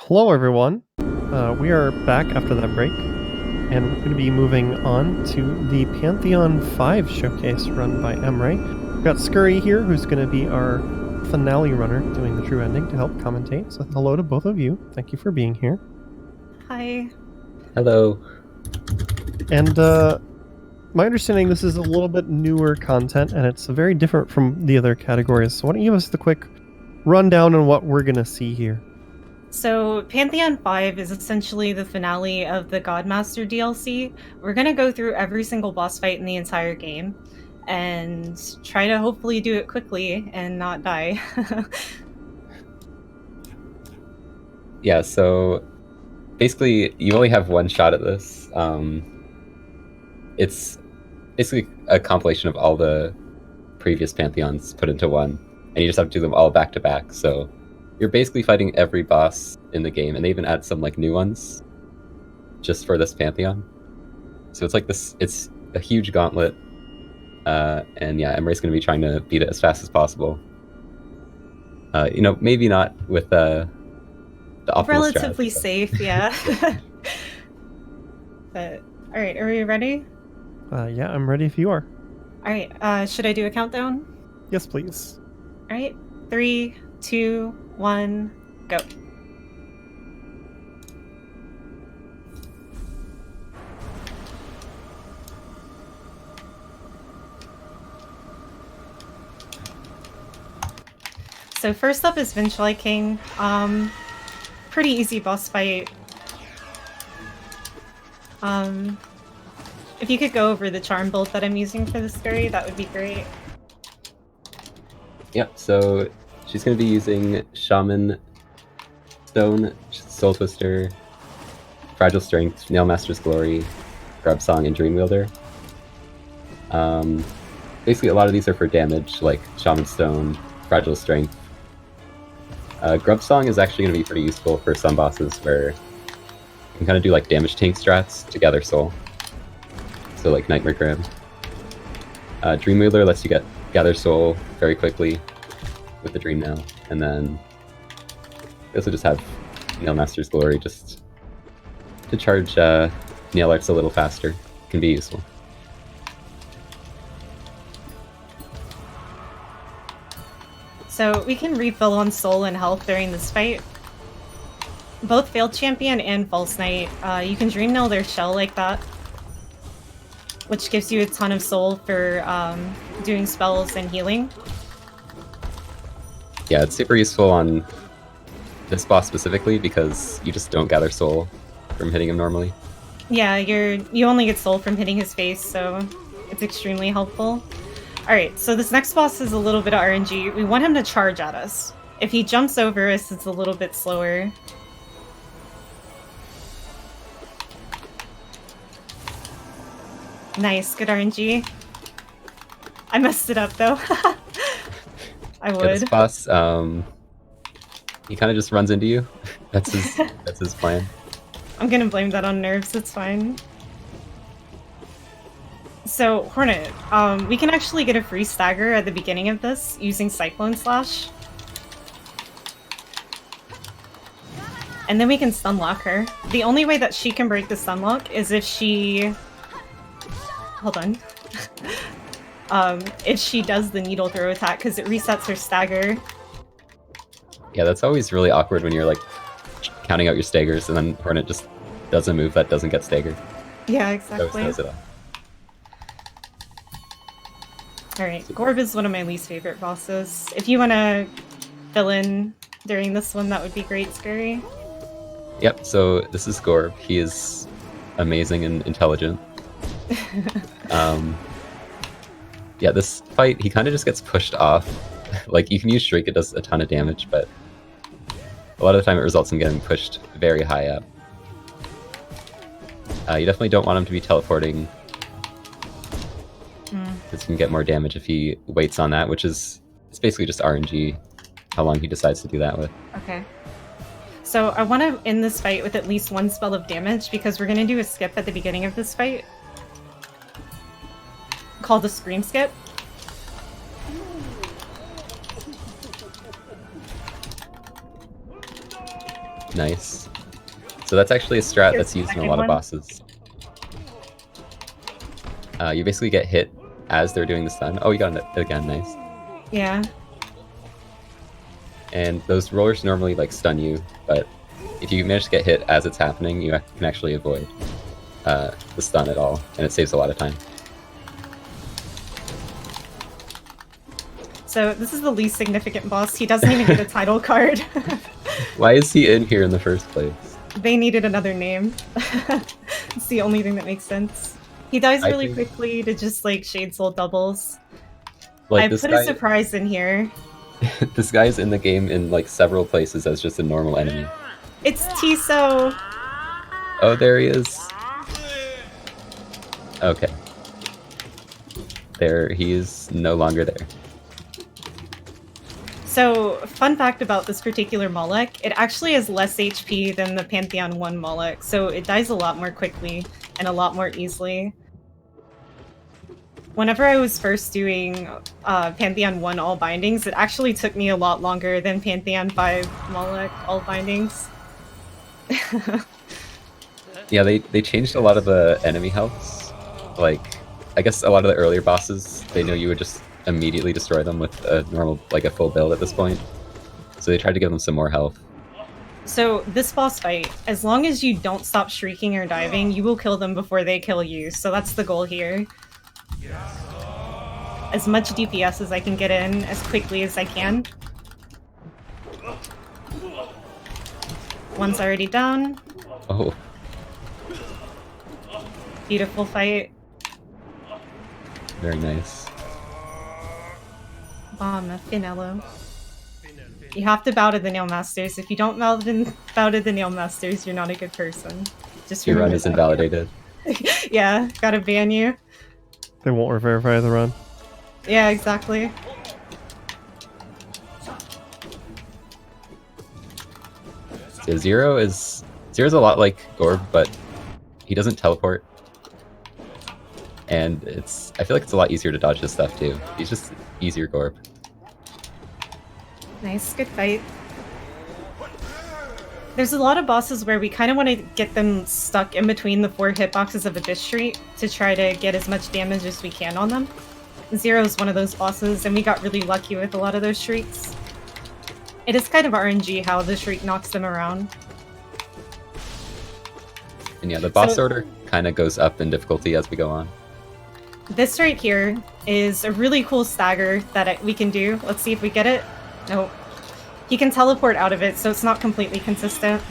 Hello, everyone. We are back after that break, and we're going to be moving on to the Pantheon 5 showcase run by Emre. We've got Scurry here, who's going to be our finale runner doing the true ending to help commentate. So hello to both of you. Thank you for being here. Hi. Hello. And my understanding, this is a little bit newer content, and it's very different from the other categories. So why don't you give us the quick rundown on what we're going to see here? So, Pantheon 5 is essentially the finale of the Godmaster DLC. We're going to go through every single boss fight in the entire game and try to hopefully do it quickly and not die. Yeah, so basically, you only have one shot at this. It's basically a compilation of all the previous Pantheons put into one, and you just have to do them all back to back. So you're basically fighting every boss in the game, and they even add some like new ones just for this Pantheon. So it's like this, it's a huge gauntlet. And yeah, Emre's going to be trying to beat it as fast as possible. Maybe not with the optimal Relatively strategy, safe, yeah. But, alright, are we ready? Yeah, I'm ready if you are. Alright, should I do a countdown? Yes, please. Alright, 3, 2, 1, go. So first up is Vinchli King. Pretty easy boss fight. If you could go over the charm build that I'm using for this scurry, that would be great. Yep, so she's going to be using Shaman, Stone, Soul Twister, Fragile Strength, Nail Master's Glory, Grub Song, and Dream Wielder. Basically, a lot of these are for damage, like Shaman Stone, Fragile Strength. Grub Song is actually going to be pretty useful for some bosses where you can kind of do like damage tank strats to gather soul. So like Nightmare Grab. Dream Wielder lets you gather soul very quickly with the Dream Nail, and then we also just have Nail Master's Glory just to charge Nail Arts a little faster. Can be useful. So we can refill on soul and health during this fight. Both Failed Champion and False Knight, you can Dream Nail their shell like that, which gives you a ton of soul for doing spells and healing. Yeah, it's super useful on this boss specifically because you just don't gather soul from hitting him normally. Yeah, you only get soul from hitting his face, so it's extremely helpful. Alright, so this next boss is a little bit of RNG. We want him to charge at us. If he jumps over us, it's a little bit slower. Nice, good RNG. I messed it up though. I Yeah, this would. boss, he kind of just runs into you. That's his plan. I'm gonna blame that on nerves, it's fine. So, Hornet, we can actually get a free stagger at the beginning of this using Cyclone Slash. And then we can stun lock her. The only way that she can break the stun lock is if she... Hold on. If she does the needle throw attack, because it resets her stagger. Yeah, that's always really awkward when you're like counting out your staggers and then Hornet just does a move that doesn't get staggered. Yeah, So exactly. does it all. Alright, Gorb is one of my least favorite bosses. If you want to fill in during this one, that would be great, Scurry. Yep, so this is Gorb. He is amazing and intelligent. Yeah, this fight, he kind of just gets pushed off. Like, you can use Shriek, it does a ton of damage, but a lot of the time it results in getting pushed very high up. You definitely don't want him to be teleporting, because he can get more damage if he waits on that, which is, it's basically just RNG, how long he decides to do that with. Okay. So I want to end this fight with at least one spell of damage, because we're going to do a skip at the beginning of this fight. Called the Scream Skip. Nice. So that's actually a strat Here's that's the used in a second lot of one. bosses. You basically get hit as they're doing the stun. Oh, you got it again, nice. Yeah. And those rollers normally like stun you, but if you manage to get hit as it's happening, you can actually avoid the stun at all, and it saves a lot of time. So this is the least significant boss. He doesn't even get a title card. Why is he in here in the first place? They needed another name. It's the only thing that makes sense. He dies I really think- quickly to just like Shade Soul doubles. Like I this put guy, a surprise in here. this guy's in the game in like several places as just a normal enemy. It's Tiso! Oh, there he is. Okay. There, he is no longer there. So, fun fact about this particular Moloch, it actually has less HP than the Pantheon 1 Moloch, so it dies a lot more quickly and a lot more easily. Whenever I was first doing Pantheon 1 all bindings, it actually took me a lot longer than Pantheon 5 Moloch all bindings. Yeah, they changed a lot of the enemy healths. Like, I guess a lot of the earlier bosses, they know you would just immediately destroy them with a normal, like a full build at this point. So they tried to give them some more health. So this boss fight, as long as you don't stop shrieking or diving, you will kill them before they kill you. So that's the goal here. As much DPS as I can get in as quickly as I can. One's already down. Oh, Beautiful fight. very nice. Bomb, Finello. You have to bow to the Nail Masters. If you don't bow to the Nail Masters, you're not a good person. Just Your run remember is that. invalidated. Yeah, gotta ban you. They won't re-verify the run. Yeah, exactly. So Zero's a lot like Gorb, but he doesn't teleport. And I feel like it's a lot easier to dodge his stuff too. He's just easier Gorb. Nice, good fight. There's a lot of bosses where we kind of want to get them stuck in between the 4 hitboxes of Abyss Street to try to get as much damage as we can on them. Zero's one of those bosses, and we got really lucky with a lot of those shrieks. It is kind of RNG how the shriek knocks them around. And yeah, the boss So- order kind of goes up in difficulty as we go on. This right here is a really cool stagger that we can do. Let's see if we get it. Nope. He can teleport out of it, so it's not completely consistent.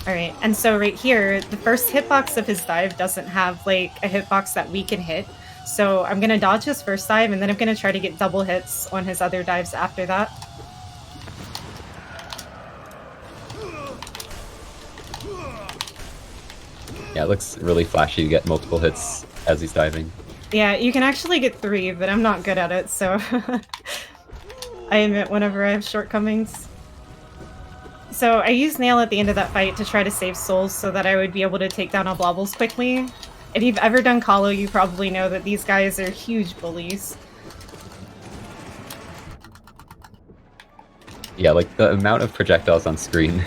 Alright, and so right here, the first hitbox of his dive doesn't have, like, a hitbox that we can hit. So I'm gonna dodge his first dive, and then I'm gonna try to get double hits on his other dives after that. Yeah, it looks really flashy to get multiple hits as he's diving. Yeah, you can actually get 3, but I'm not good at it, so I admit whenever I have shortcomings. So I used Nail at the end of that fight to try to save souls so that I would be able to take down Oblobbles quickly. If you've ever done Kalo, you probably know that these guys are huge bullies. Yeah, like the amount of projectiles on screen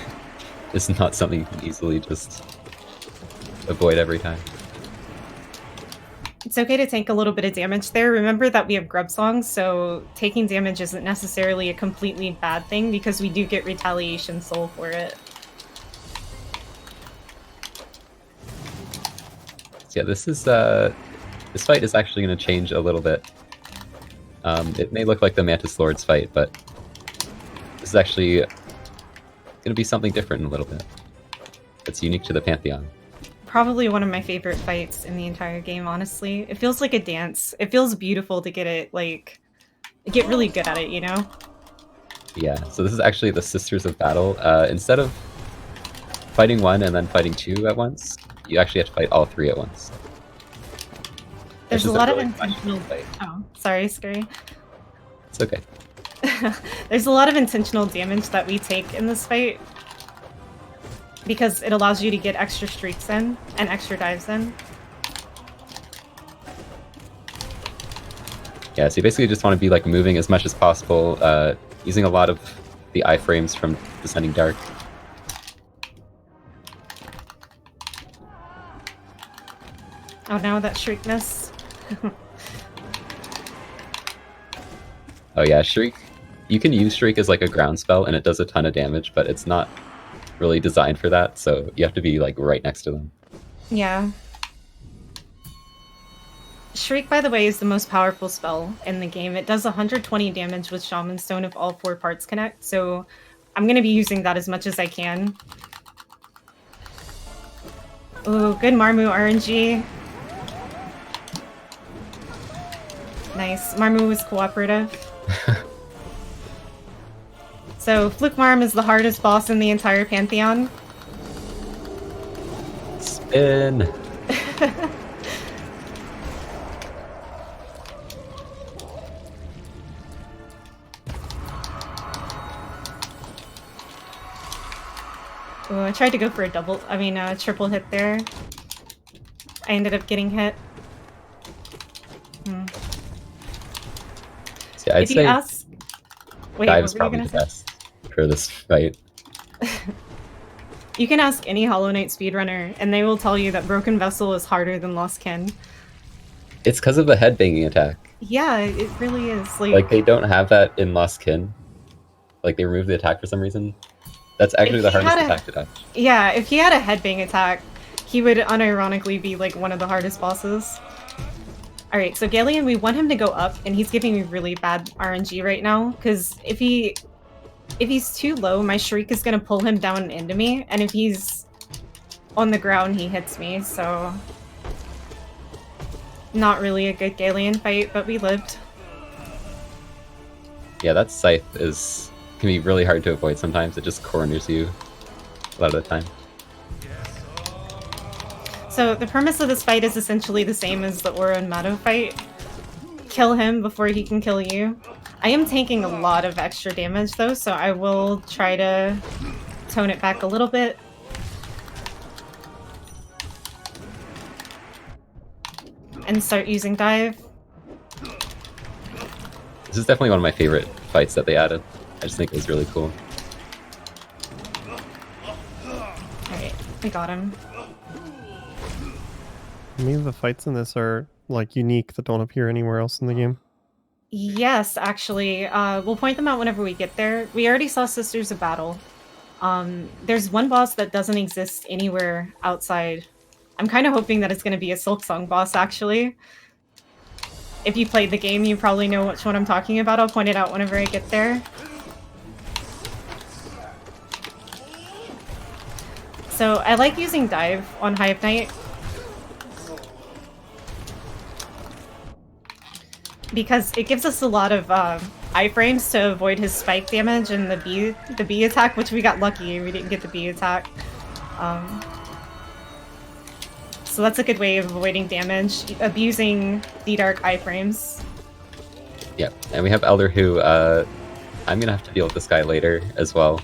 is not something you can easily just avoid every time. It's okay to take a little bit of damage there. Remember that we have Grub Song, so taking damage isn't necessarily a completely bad thing because we do get Retaliation Soul for it. So yeah, this fight is actually going to change a little bit. It may look like the Mantis Lords fight, but this is actually going to be something different in a little bit. It's unique to the Pantheon. Probably one of my favorite fights in the entire game, honestly. It feels like a dance. It feels beautiful to get it, like, get really good at it, you know? Yeah, so this is actually the Sisters of Battle. Instead of fighting one and then fighting two at once, you actually have to fight all three at once. There's a lot of intentional... Oh, sorry, Scurry. It's okay. There's a lot of intentional damage that we take in this fight because it allows you to get extra streaks in and extra dives in. Yeah, so you basically just want to be like moving as much as possible, using a lot of the iframes from Descending Dark. Oh no, that shriekness. Oh yeah, Shriek. You can use Shriek as like a ground spell and it does a ton of damage, but it's not really designed for that, so you have to be like right next to them. Yeah. Shriek, by the way, is the most powerful spell in the game. It does 120 damage with Shaman Stone if all 4 parts connect, so I'm going to be using that as much as I can. Ooh, good Marmu RNG. Nice. Marmu was cooperative. So, Fluke Marm is the hardest boss in the entire Pantheon. Spin! Ooh, I tried to go for a triple hit there. I ended up getting hit. So yeah, I'd If you say ask... Wait, dive what is were you probably gonna the say? best for this fight. You can ask any Hollow Knight speedrunner, and they will tell you that Broken Vessel is harder than Lost Kin. It's because of the headbanging attack. Yeah, it really is. Like, they don't have that in Lost Kin. Like, they removed the attack for some reason. That's actually the hardest attack to dodge. Yeah, if he had a headbang attack, he would unironically be like one of the hardest bosses. Alright, so Galleon, we want him to go up, and he's giving me really bad RNG right now, because if he's too low, my Shriek is gonna pull him down into me, and if he's on the ground, he hits me, so... Not really a good Galleon fight, but we lived. Yeah, that Scythe can be really hard to avoid sometimes. It just corners you a lot of the time. So the premise of this fight is essentially the same as the Oro and Mato fight. Kill him before he can kill you. I am taking a lot of extra damage though, so I will try to tone it back a little bit. And start using dive. This is definitely one of my favorite fights that they added. I just think it was really cool. Alright, we got him. Many of the fights in this are like unique that don't appear anywhere else in the game. Yes, actually. We'll point them out whenever we get there. We already saw Sisters of Battle. There's one boss that doesn't exist anywhere outside. I'm kind of hoping that it's going to be a Silk Song boss, actually. If you played the game, you probably know which one I'm talking about. I'll point it out whenever I get there. So I like using dive on Hive Knight because it gives us a lot of iframes to avoid his spike damage and the bee attack, which we got lucky. We didn't get the bee attack. So that's a good way of avoiding damage, abusing the dark iframes. Yeah, and we have Elder who, I'm gonna have to deal with this guy later as well.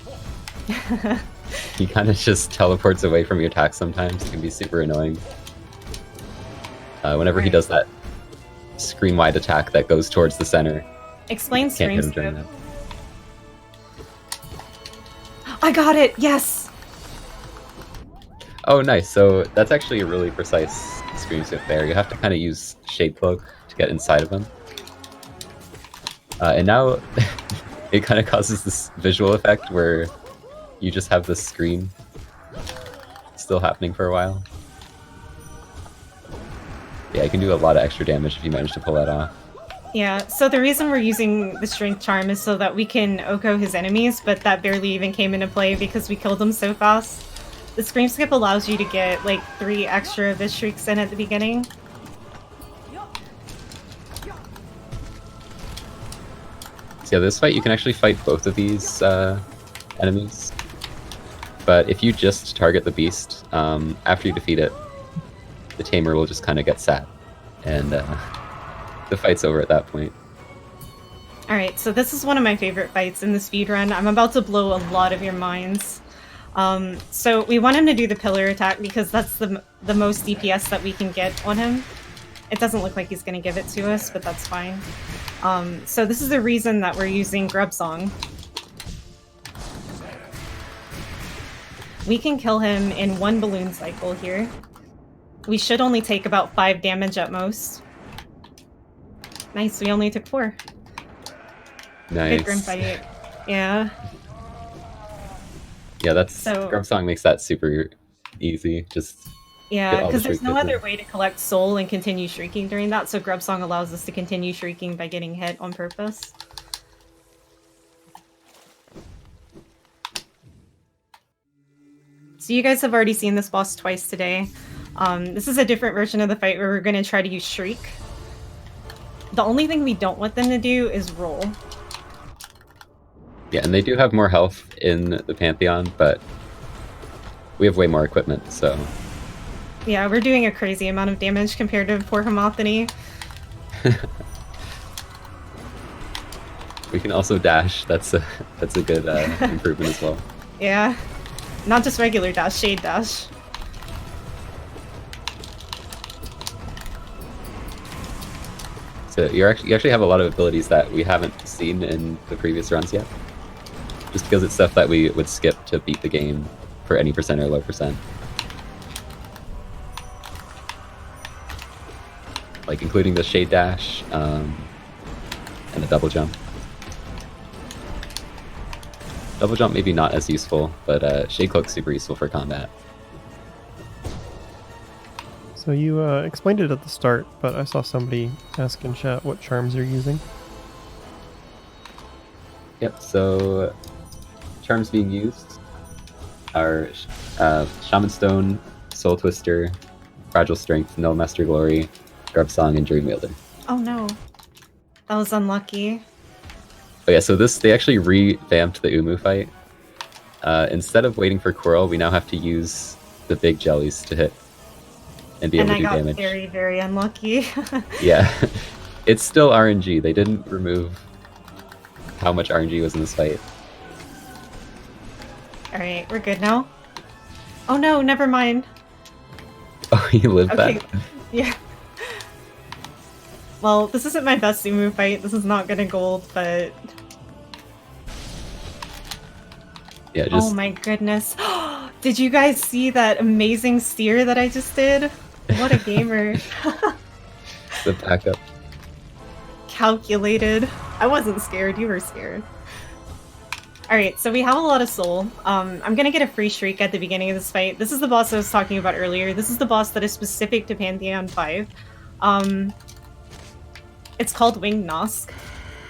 He kind of just teleports away from your attack sometimes. It can be super annoying. Whenever he does that screen-wide attack that goes towards the center. Explain Can't hit him stream during scope. that. I got it! Yes! Oh, nice. So that's actually a really precise experience it there. You have to kind of use Shade Cloak to get inside of him. And now it kind of causes this visual effect where you just have this screen still happening for a while. Yeah, you can do a lot of extra damage if you manage to pull that off. Yeah, so the reason we're using the Strength Charm is so that we can Oko his enemies, but that barely even came into play because we killed them so fast. The Scream Skip allows you to get like 3 extra Abyss Shrieks in at the beginning. So yeah, this fight you can actually fight both of these enemies. But if you just target the beast, after you defeat it, the Tamer will just kind of get sad. And the fight's over at that point. Alright, so this is one of my favorite fights in the speedrun. I'm about to blow a lot of your minds. So we want him to do the pillar attack because that's the most DPS that we can get on him. It doesn't look like he's going to give it to us, but that's fine. So this is the reason that we're using Grub Song. We can kill him in 1 balloon cycle here. We should only take about 5 damage at most. Nice, we only took 4. Nice. Good grim fight. Yeah. Yeah, that's So- Grub Song makes that super easy. Just Yeah, Get all the because there's shriek no hits in. other way to collect soul and continue shrieking during that, so Grub Song allows us to continue shrieking by getting hit on purpose. So you guys have already seen this boss twice today. This is a different version of the fight where we're going to try to use Shriek. The only thing we don't want them to do is roll. yeah, and they do have more health in the Pantheon, but we have way more equipment, so Yeah, we're doing a crazy amount of damage compared to poor Homophony. we can also dash. That's a good improvement as well. Yeah. Not just regular dash, shade dash. So you actually have a lot of abilities that we haven't seen in the previous runs yet. Just because it's stuff that we would skip to beat the game for any percent or low percent. Like including the shade dash and the double jump. Double jump maybe not as useful, but shade cloak's super useful for combat. So you explained it at the start, but I saw somebody ask in chat what charms you're using. Yep, so charms being used are Shaman Stone, Soul Twister, Fragile Strength, No Master Glory, Grub Song, and Dream Wielder. Oh no. That was unlucky. Oh yeah, so they actually revamped the Umu fight. Instead of waiting for Coral, we now have to use the big jellies to hit and be And able I to do got damage. very, very unlucky. Yeah, it's still RNG. They didn't remove how much RNG was in this fight. Alright, we're good now. Oh no, never mind. Oh, you lived Okay. that? Yeah. Well, this isn't my best Umu fight. This is not gonna gold, but... Yeah, just Oh my goodness. Did you guys see that amazing steer that I just did? What a gamer. the backup. Calculated. I wasn't scared, you were scared. Alright, so we have a lot of soul. I'm gonna get a free shriek at the beginning of this fight. This is the boss I was talking about earlier. This is the boss that is specific to Pantheon 5. It's called Winged Nosk,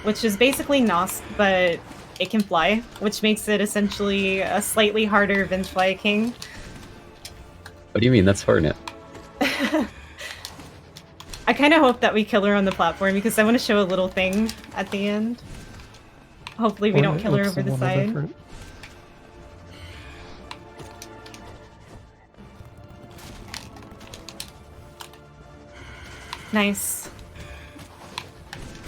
which is basically Nosk, but it can fly, which makes it essentially a slightly harder Vengefly King. What do you mean? That's Hornet. I kind of hope that we kill her on the platform because I want to show a little thing at the end. Hopefully we don't Hornet kill her looks over a the little side. different. Nice.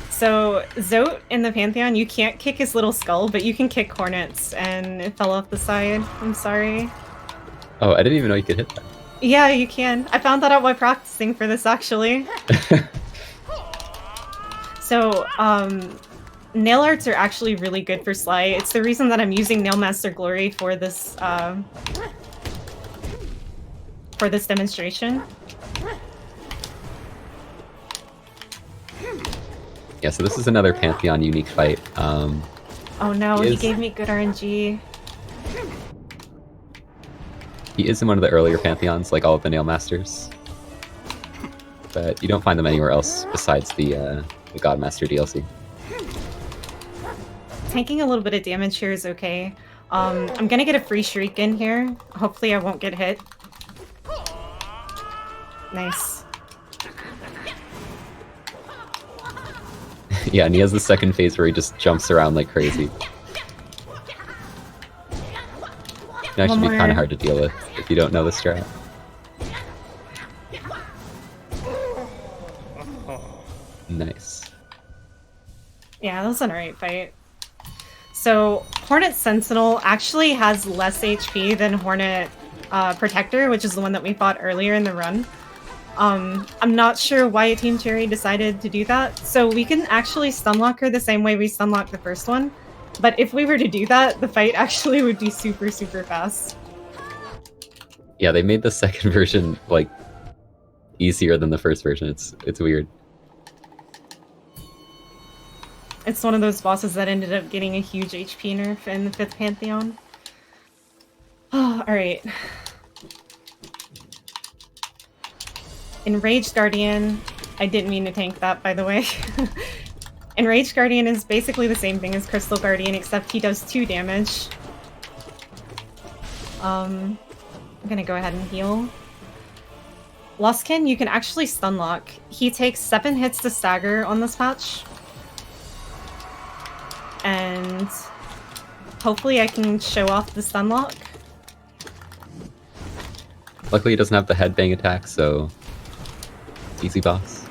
So, Zote in the Pantheon, you can't kick his little skull, but you can kick Hornets, and it fell off the side. I'm sorry. Oh, I didn't even know you could hit that. Yeah, you can. I found that out while practicing for this, actually. So, nail arts are actually really good for Sly. It's the reason that I'm using Nail Master Glory for this demonstration. Yeah, so this is another Pantheon unique fight. Oh no, He he is- gave me good RNG. He is in one of the earlier Pantheons, like all of the Nail Masters. But you don't find them anywhere else besides the Godmaster DLC. Tanking a little bit of damage here is okay. I'm gonna get a free shriek in here. Hopefully I won't get hit. Nice. Yeah, and he has the second phase where he just jumps around like crazy. It can actually be kind more. of hard to deal with if you don't know the strat. Nice. Yeah, that was an alright fight. So, Hornet Sentinel actually has less HP than Hornet Protector, which is the one that we fought earlier in the run. I'm not sure why Team Cherry decided to do that. So we can actually stunlock her the same way we stunlocked the first one. But if we were to do that, the fight actually would be super, super fast. Yeah, they made the second version like easier than the first version. It's weird. It's one of those bosses that ended up getting a huge HP nerf in the 5th Pantheon. Oh, alright. Enraged Guardian. I didn't mean to tank that, by the way. Enraged Guardian is basically the same thing as Crystal Guardian, except he does 2 damage. I'm gonna go ahead and heal. Lostkin, you can actually stunlock. He takes 7 hits to stagger on this patch. And hopefully I can show off the stunlock. Luckily, he doesn't have the headbang attack, so easy boss.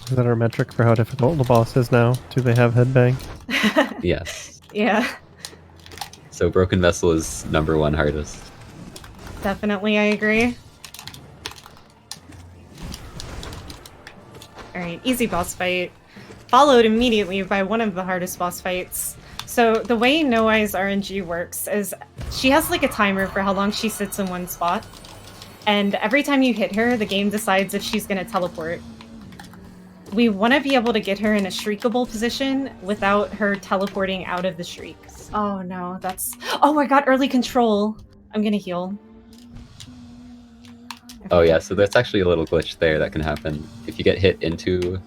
Is that our metric for how difficult the boss is now? Do they have headbang? Yes. Yeah, So Broken Vessel is #1 hardest. definitely I agree. Alright, easy boss fight. Followed immediately by one of the hardest boss fights. So the way No Eye's RNG works is she has like a timer for how long she sits in one spot. And every time you hit her, the game decides if she's gonna teleport. We want to be able to get her in a shriekable position without her teleporting out of the shrieks. Oh no, that's... Oh, I got early control! I'm gonna heal. Oh yeah, so that's actually a little glitch there that can happen. If you get hit into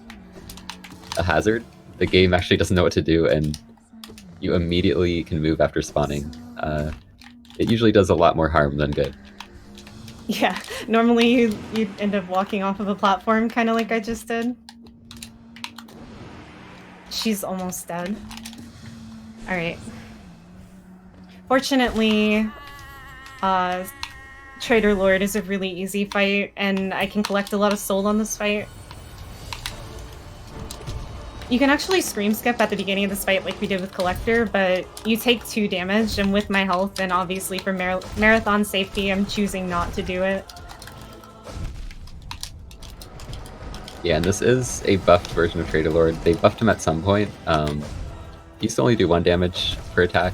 a hazard, the game actually doesn't know what to do, and you immediately can move after spawning. It usually does a lot more harm than good. Yeah, normally you'd end up walking off of a platform, kind of like I just did. She's almost dead. Alright. Fortunately, Trader Lord is a really easy fight, and I can collect a lot of soul on this fight. You can actually scream skip at the beginning of this fight like we did with Collector, but you take 2 damage, and with my health, and obviously for marathon safety, I'm choosing not to do it. Yeah, and this is a buffed version of Trader Lord. They buffed him at some point. He used to only do 1 damage per attack.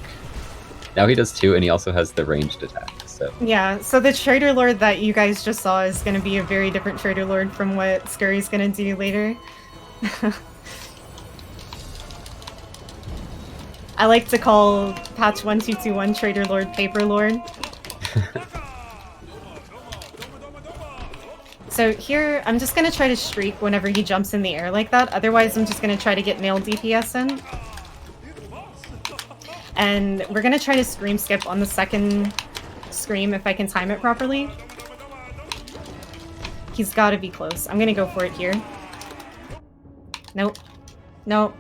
Now he does 2, and he also has the ranged attack, so... Yeah, so the Trader Lord that you guys just saw is going to be a very different Trader Lord from what Scurry's going to do later. I like to call patch 1221 Trader Lord Paper Lord. So here, I'm just going to try to shriek whenever he jumps in the air like that. Otherwise, I'm just going to try to get nail DPS in. And we're going to try to scream skip on the second scream if I can time it properly. He's got to be close. I'm going to go for it here. Nope. Nope.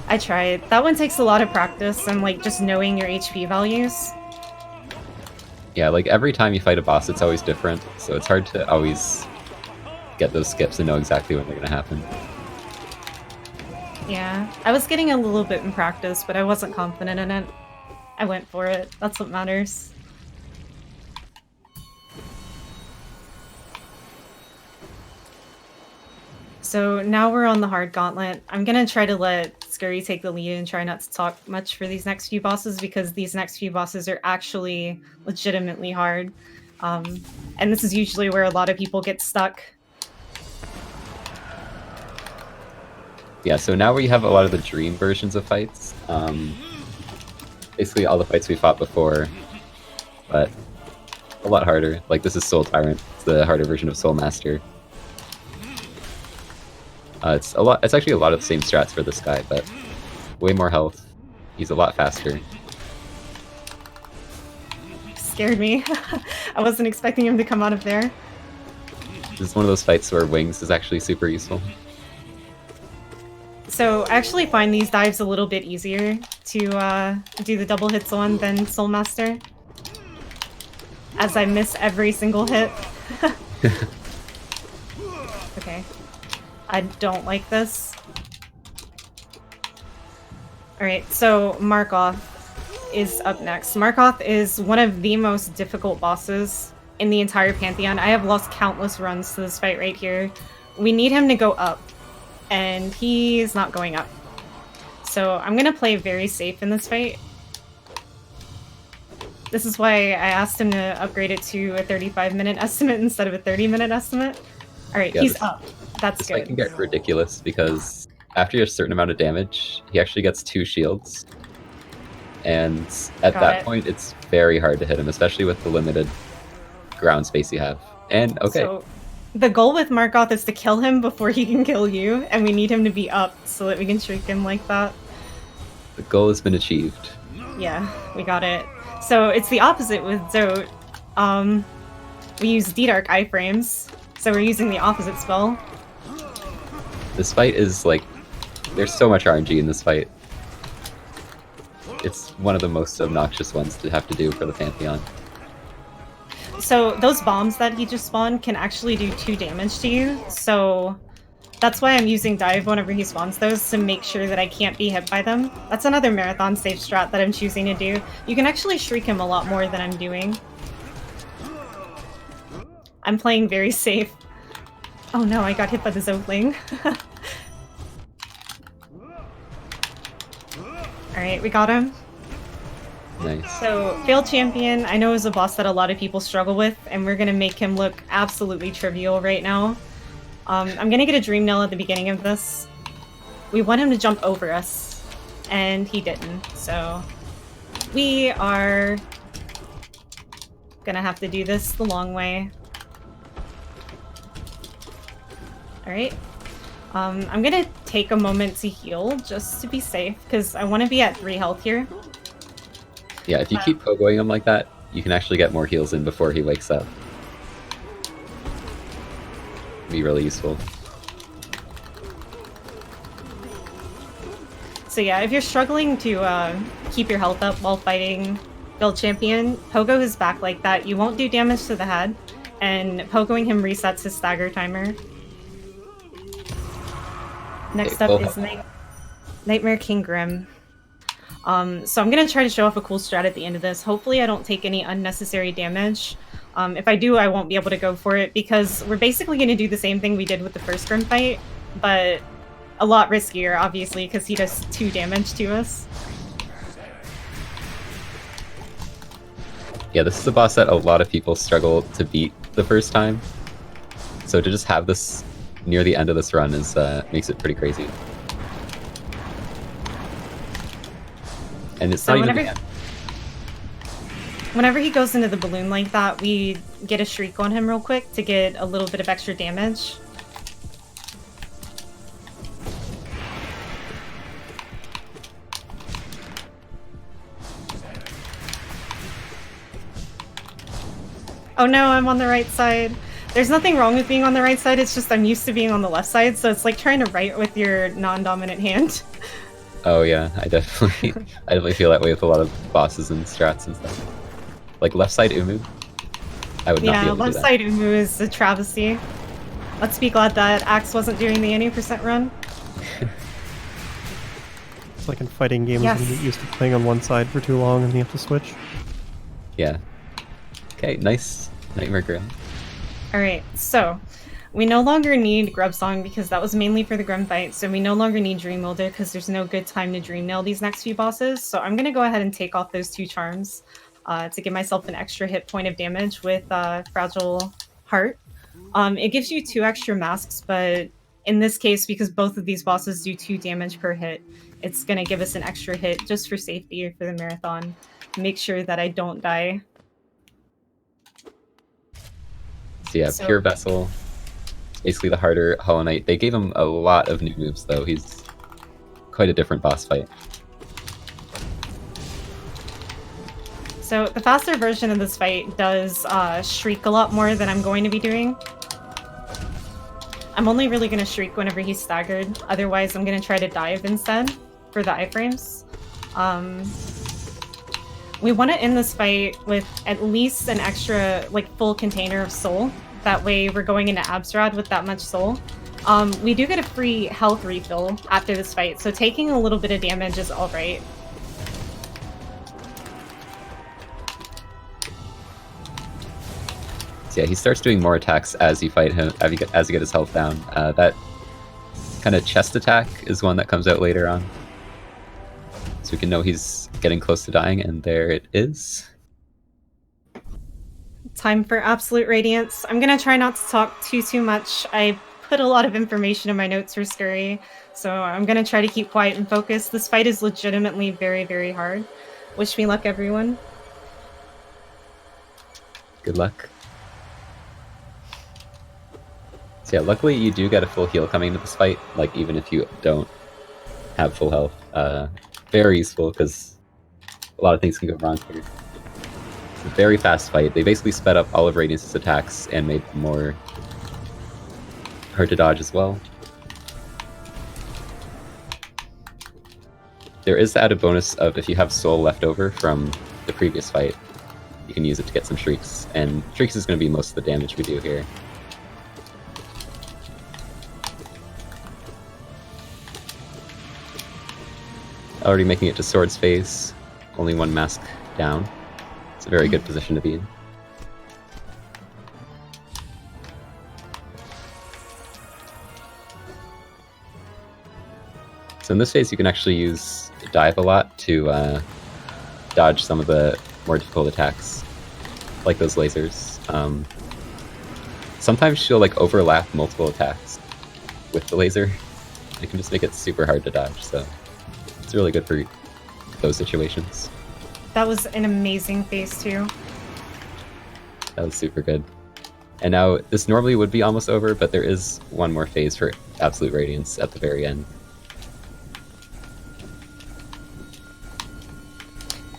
I tried. That one takes a lot of practice and like just knowing your HP values. Yeah, like every time you fight a boss, it's always different, so it's hard to always get those skips and know exactly when they're gonna happen. Yeah, I was getting a little bit in practice, but I wasn't confident in it. I went for it. That's what matters. So now we're on the hard gauntlet. I'm gonna try to let Scurry take the lead and try not to talk much for these next few bosses because these next few bosses are actually legitimately hard. And this is usually where a lot of people get stuck. Yeah, so now we have a lot of the dream versions of fights. Basically all the fights we fought before, but a lot harder. Like this is Soul Tyrant. It's the harder version of Soul Master. It's actually a lot of the same strats for this guy, but way more health. He's a lot faster. Scared me. I wasn't expecting him to come out of there. This is one of those fights where wings is actually super useful. So I actually find these dives a little bit easier to do the double hits on than Soul Master, as I miss every single hit. Okay. I don't like this. Alright, so Markoth is up next. Markoth is one of the most difficult bosses in the entire Pantheon. I have lost countless runs to this fight right here. We need him to go up, and he's not going up. So I'm gonna play very safe in this fight. This is why I asked him to upgrade it to a 35-minute estimate instead of a 30-minute estimate. Alright, Yeah, he's up. That's This good. fight can get ridiculous because after a certain amount of damage, he actually gets 2 shields. And at Got that it. point, it's very hard to hit him, especially with the limited ground space you have. And okay, So the goal with Markoth is to kill him before he can kill you, and we need him to be up so that we can shriek him like that. the goal has been achieved. Yeah, we got it. So it's the opposite with Zote. We use D-Dark iframes, so we're using the opposite spell. This fight is like, there's so much RNG in this fight. It's one of the most obnoxious ones to have to do for the Pantheon. So those bombs that he just spawned can actually do 2 damage to you, so that's why I'm using dive whenever he spawns those, to make sure that I can't be hit by them. That's another marathon stage strat that I'm choosing to do. You can actually shriek him a lot more than I'm doing. I'm playing very safe. Oh no, I got hit by the Zotling. Alright, we got him. Nice. So, Failed Champion, I know is a boss that a lot of people struggle with, and we're gonna make him look absolutely trivial right now. I'm gonna get a Dream Nail at the beginning of this. We want him to jump over us, and he didn't, so we are gonna have to do this the long way. Alright. I'm gonna take a moment to heal, just to be safe, because I want to be at 3 health here. Yeah, if you keep pogoing him like that, you can actually get more heals in before he wakes up. Be really useful. So yeah, if you're struggling to keep your health up while fighting Failed Champion, pogo his back like that, you won't do damage to the head, and pogoing him resets his stagger timer. Next up is Nightmare King Grim. So I'm gonna try to show off a cool strat at the end of this. Hopefully I don't take any unnecessary damage. If I do, I won't be able to go for it, because we're basically gonna do the same thing we did with the first Grim fight, but a lot riskier, obviously, because he does 2 damage to us. Yeah, this is a boss that a lot of people struggle to beat the first time. So to just have this near the end of this run is makes it pretty crazy. And it's So not even the end. Whenever he goes into the balloon like that, we get a shriek on him real quick to get a little bit of extra damage. Oh no, I'm on the right side. There's nothing wrong with being on the right side, it's just I'm used to being on the left side, so it's like trying to write with your non-dominant hand. Oh yeah, I definitely feel that way with a lot of bosses and strats and stuff. Like left side Umu, I would not be Yeah, able to do left that. side Umu is a travesty. Let's be glad that Axe wasn't doing the any percent run. It's like in fighting games Yes. when you get used to playing on one side for too long and you have to switch. Yeah. Okay, nice. Nightmare Grim. Alright, so we no longer need Grub Song because that was mainly for the Grim fight, so we no longer need Dream Wielder because there's no good time to Dream Nail these next few bosses, so I'm gonna go ahead and take off those 2 charms to give myself an extra hit point of damage with Fragile Heart. It gives you 2 extra masks, but in this case, because both of these bosses do 2 damage per hit, it's going to give us an extra hit just for safety for the marathon. Make sure that I don't die. So yeah, Pure Vessel, basically the harder Hollow Knight. They gave him a lot of new moves, though. He's quite a different boss fight. So the faster version of this fight does shriek a lot more than I'm going to be doing. I'm only really going to shriek whenever he's staggered. Otherwise, I'm going to try to dive instead for the iframes. We want to end this fight with at least an extra, like, full container of soul. That way we're going into Absrad with that much soul. We do get a free health refill after this fight, so taking a little bit of damage is alright. So yeah, he starts doing more attacks as you fight him, as you get his health down. That kind of chest attack is one that comes out later on. So we can know he's getting close to dying, and there it is. Time for Absolute Radiance. I'm gonna try not to talk too much. I put a lot of information in my notes for Scurry, so I'm gonna try to keep quiet and focus. This fight is legitimately very, very hard. Wish me luck, everyone. Good luck. So yeah, luckily you do get a full heal coming into this fight, like even if you don't have full health. Very useful, because a lot of things can go wrong here. It's a very fast fight. They basically sped up all of Radiance's attacks and made them more hard to dodge as well. There is the added bonus of if you have soul left over from the previous fight, you can use it to get some Shrieks, and Shrieks is going to be most of the damage we do here. Already making it to Sword's Phase, only 1 mask down. It's a very good position to be in. So in this phase you can actually use Dive a lot to dodge some of the more difficult attacks, like those lasers. Sometimes she'll like overlap multiple attacks with the laser. It can just make it super hard to dodge, so it's really good for those situations. That was an amazing phase 2. That was super good. And now, this normally would be almost over, but there is one more phase for Absolute Radiance at the very end.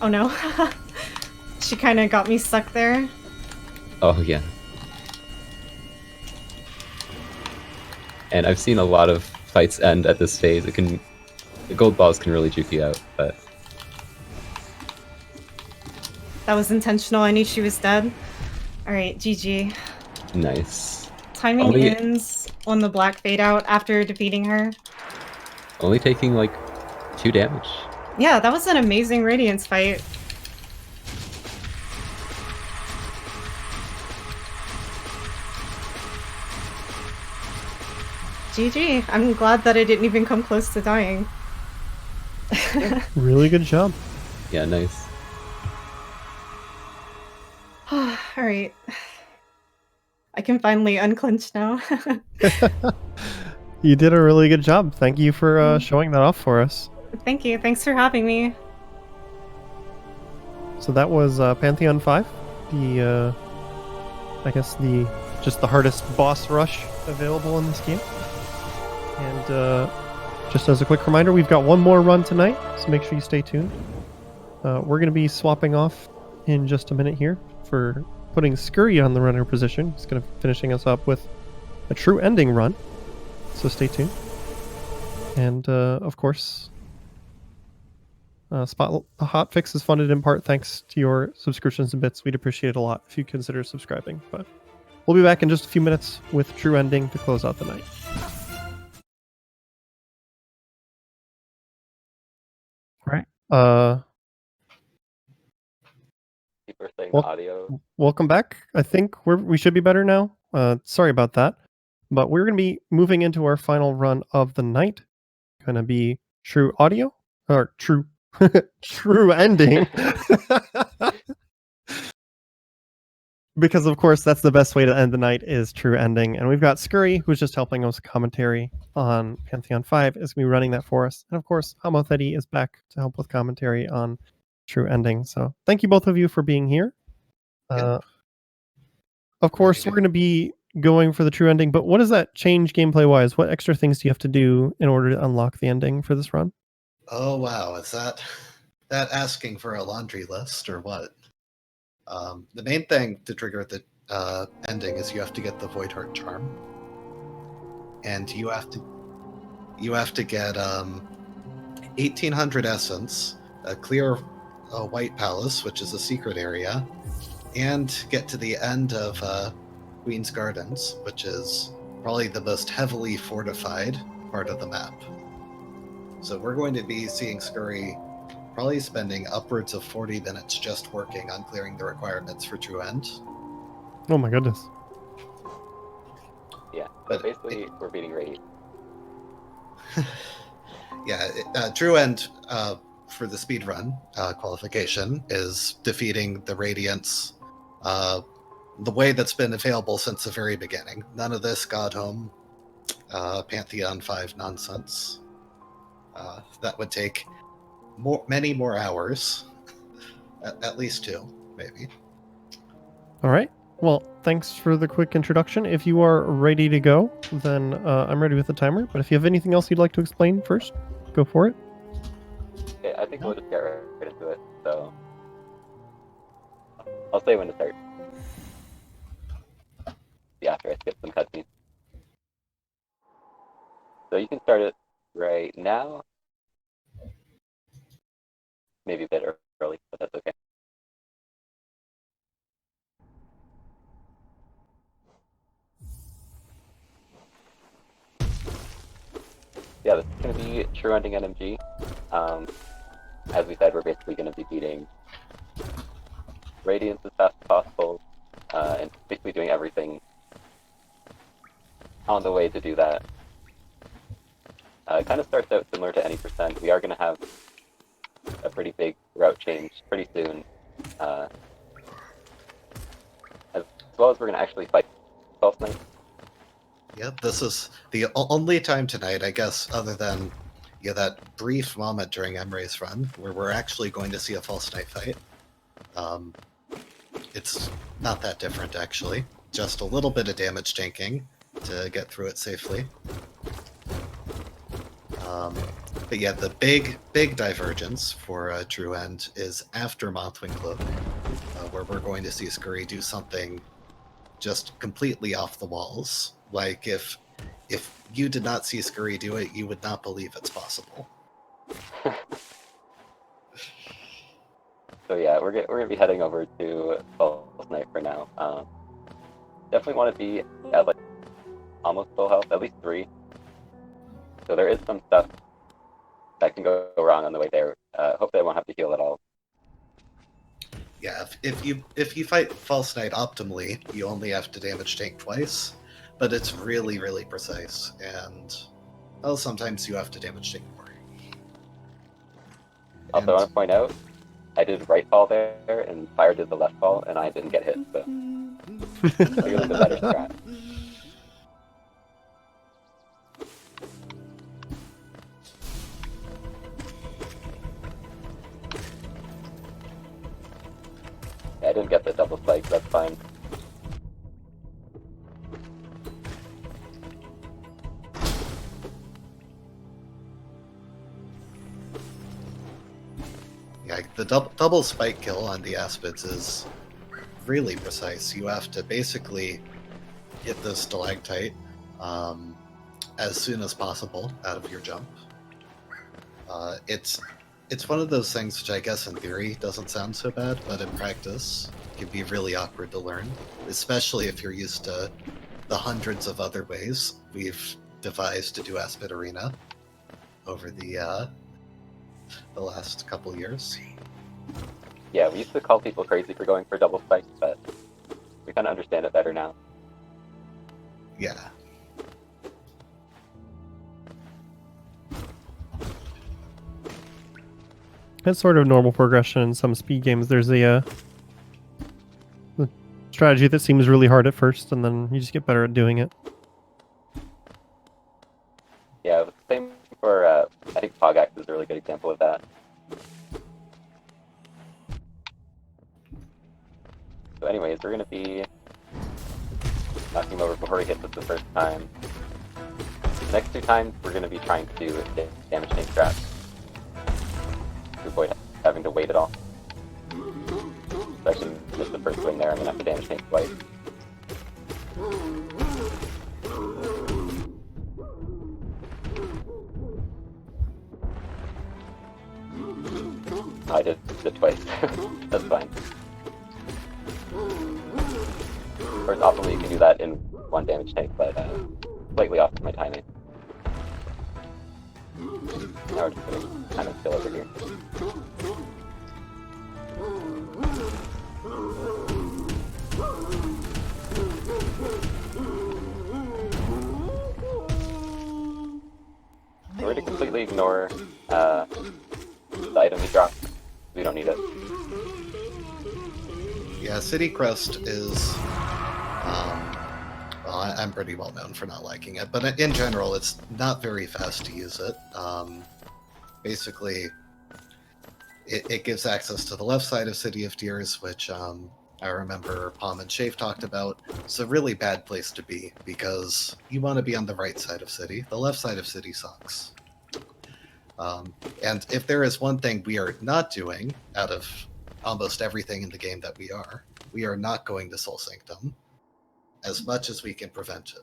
Oh no. She kind of got me stuck there. Oh yeah. And I've seen a lot of fights end at this phase. The gold balls can really juke you out, but... That was intentional. I knew she was dead. Alright, GG. Nice. Timing ends on the black fade out after defeating her. Only taking like 2 damage. Yeah, that was an amazing Radiance fight. GG. I'm glad that I didn't even come close to dying. Really good job. Yeah, nice. Alright. I can finally unclench now. You did a really good job. Thank you for showing that off for us. Thank you. Thanks for having me. So that was Pantheon 5. The I guess just the hardest boss rush available in this game. And just as a quick reminder, we've got one more run tonight, so make sure you stay tuned. We're going to be swapping off in just a minute here for putting Scurry on the runner position. He's going to finishing us up with a true ending run, so stay tuned. And of course, the hotfix is funded in part thanks to your subscriptions and bits. We'd appreciate it a lot if you consider subscribing. But we'll be back in just a few minutes with True Ending to close out the night. Right. People are saying Well, audio. Welcome back. I think we should be better now. Sorry about that. But we're going to be moving into our final run of the night. Going to be True Audio or True True Ending. because of course that's the best way to end the night is true ending. And we've got Scurry, who's just helping us commentary on Pantheon 5, is going to be running that for us. And of course, Hamotheti is back to help with commentary on true ending. So thank you both of you for being here. Of course, we're going to be going for the true ending, but what does that change gameplay wise? What extra things do you have to do in order to unlock the ending for this run? Oh wow, is that asking for a laundry list or what? The main thing to trigger the ending is you have to get the Void Heart Charm, and you have to get 1800 essence, a clear white palace, which is a secret area, and get to the end of Queen's Gardens, which is probably the most heavily fortified part of the map. So we're going to be seeing Scurry probably spending upwards of 40 minutes just working on clearing the requirements for True End. Oh my goodness. Yeah, But basically we're beating Radiant. Yeah, True End for the speedrun qualification is defeating the Radiants the way that's been available since the very beginning. None of this Godhome Pantheon 5 nonsense. That would take many more hours. At least 2, maybe. All right. Well, thanks for the quick introduction. If you are ready to go, then I'm ready with the timer. But if you have anything else you'd like to explain first, go for it. Okay, I think we'll just get right into it. So I'll say when to start. Yeah, after I skip some cutscenes. So you can start it right now. Maybe a bit early, but that's okay. Yeah, this is going to be True Ending NMG. As we said, we're basically going to be beating Radiance as fast as possible, and basically doing everything on the way to do that. It kind of starts out similar to any percent. We are going to have a pretty big route change pretty soon, as well as we're going to actually fight False Knight. Yep, this is the only time tonight, I guess, other than that brief moment during Emre's run, where we're actually going to see a False Knight fight. It's not that different, actually. Just a little bit of damage tanking to get through it safely. But yeah, the big divergence for True End is after Mothwing Cloak, where we're going to see Scurry do something just completely off the walls. Like, if you did not see Scurry do it, you would not believe it's possible. So yeah, we're gonna be heading over to False Knight for now. Definitely want to be at like almost full health, at least 3. So there is some stuff that can go wrong on the way there. Hopefully I won't have to heal at all. Yeah, if you fight False Knight optimally, you only have to damage tank twice, but it's really, really precise, and well, sometimes you have to damage tank more. Also, I want to point out, I did right fall there, and Fire did the left fall, and I didn't get hit, so I'll give it the better strat. Yeah, I didn't get the double spike, that's fine. Yeah, the double spike kill on the Aspids is really precise. You have to basically hit the stalactite as soon as possible out of your jump. It's one of those things which I guess in theory doesn't sound so bad, but in practice can be really awkward to learn, especially if you're used to the hundreds of other ways we've devised to do Aspid Arena over the last couple years. Yeah, we used to call people crazy for going for double spikes, but we kind of understand it better now. Yeah. It's sort of normal progression in some speed games. There's the strategy that seems really hard at first, and then you just get better at doing it. Yeah, same for, I think Pogax is a really good example of that. So anyways, we're going to be knocking him over before he hits us the first time. The next 2 times, we're going to be trying to do damage tank traps to avoid having to wait at all. So actually, just the first swing there, I'm going to have to damage tank twice. Oh, I did it twice. That's fine. Of course, optimally you can do that in 1 damage tank, but slightly off my timing. Now we're just gonna kind of kill over here. So we're going to completely ignore the item he dropped. We don't need it. Yeah, City Crest is... well, I'm pretty well known for not liking it, but in general, it's not very fast to use it. Basically, it gives access to the left side of City of Tears, which I remember Palm and Shave talked about. It's a really bad place to be, because you want to be on the right side of City. The left side of City sucks. And if there is one thing we are not doing out of almost everything in the game that we are not going to Soul Sanctum as much as we can prevent it.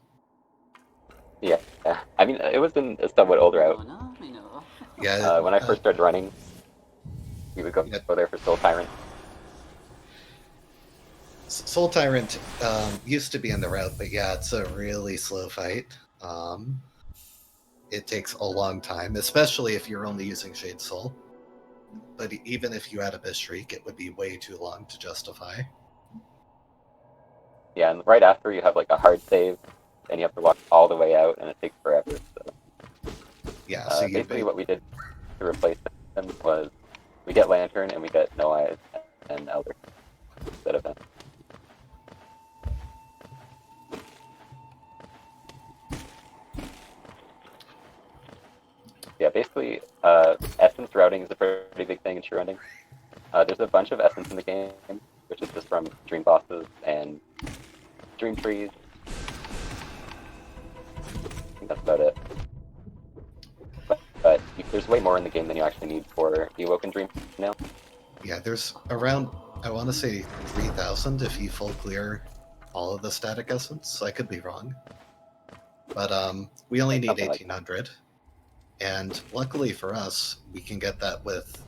Yeah. I mean, it was in a somewhat older route. Yeah. When I first started running, we would go there for Soul Tyrant. Soul Tyrant used to be in the route, but yeah, it's a really slow fight. It takes a long time, especially if you're only using Shade Soul. But even if you had a Bishriek, it would be way too long to justify. Yeah, and right after you have like a hard save, and you have to walk all the way out, and it takes forever. So, yeah, so basically what we did to replace them was we get Lantern and we get No Eyes and Elder instead of them. Yeah, basically, essence routing is a pretty big thing in true ending. There's a bunch of essence in the game, which is just from dream bosses and dream trees. I think that's about it. But there's way more in the game than you actually need for the Awoken Dream now. Yeah, there's around, I want to say 3,000 if you full clear all of the static essence. I could be wrong. But we only need 1,800. And luckily for us, we can get that with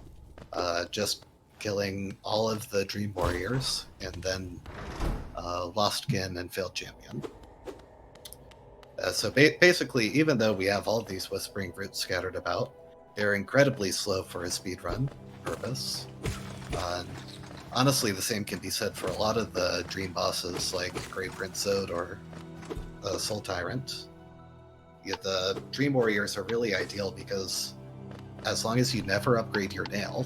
just killing all of the Dream Warriors and then Lostkin and Failed Champion. So basically, even though we have all of these Whispering Roots scattered about, they're incredibly slow for a speedrun purpose. Honestly, the same can be said for a lot of the Dream bosses like Great Prince Zod or Soul Tyrant. Yeah, the Dream Warriors are really ideal because as long as you never upgrade your nail,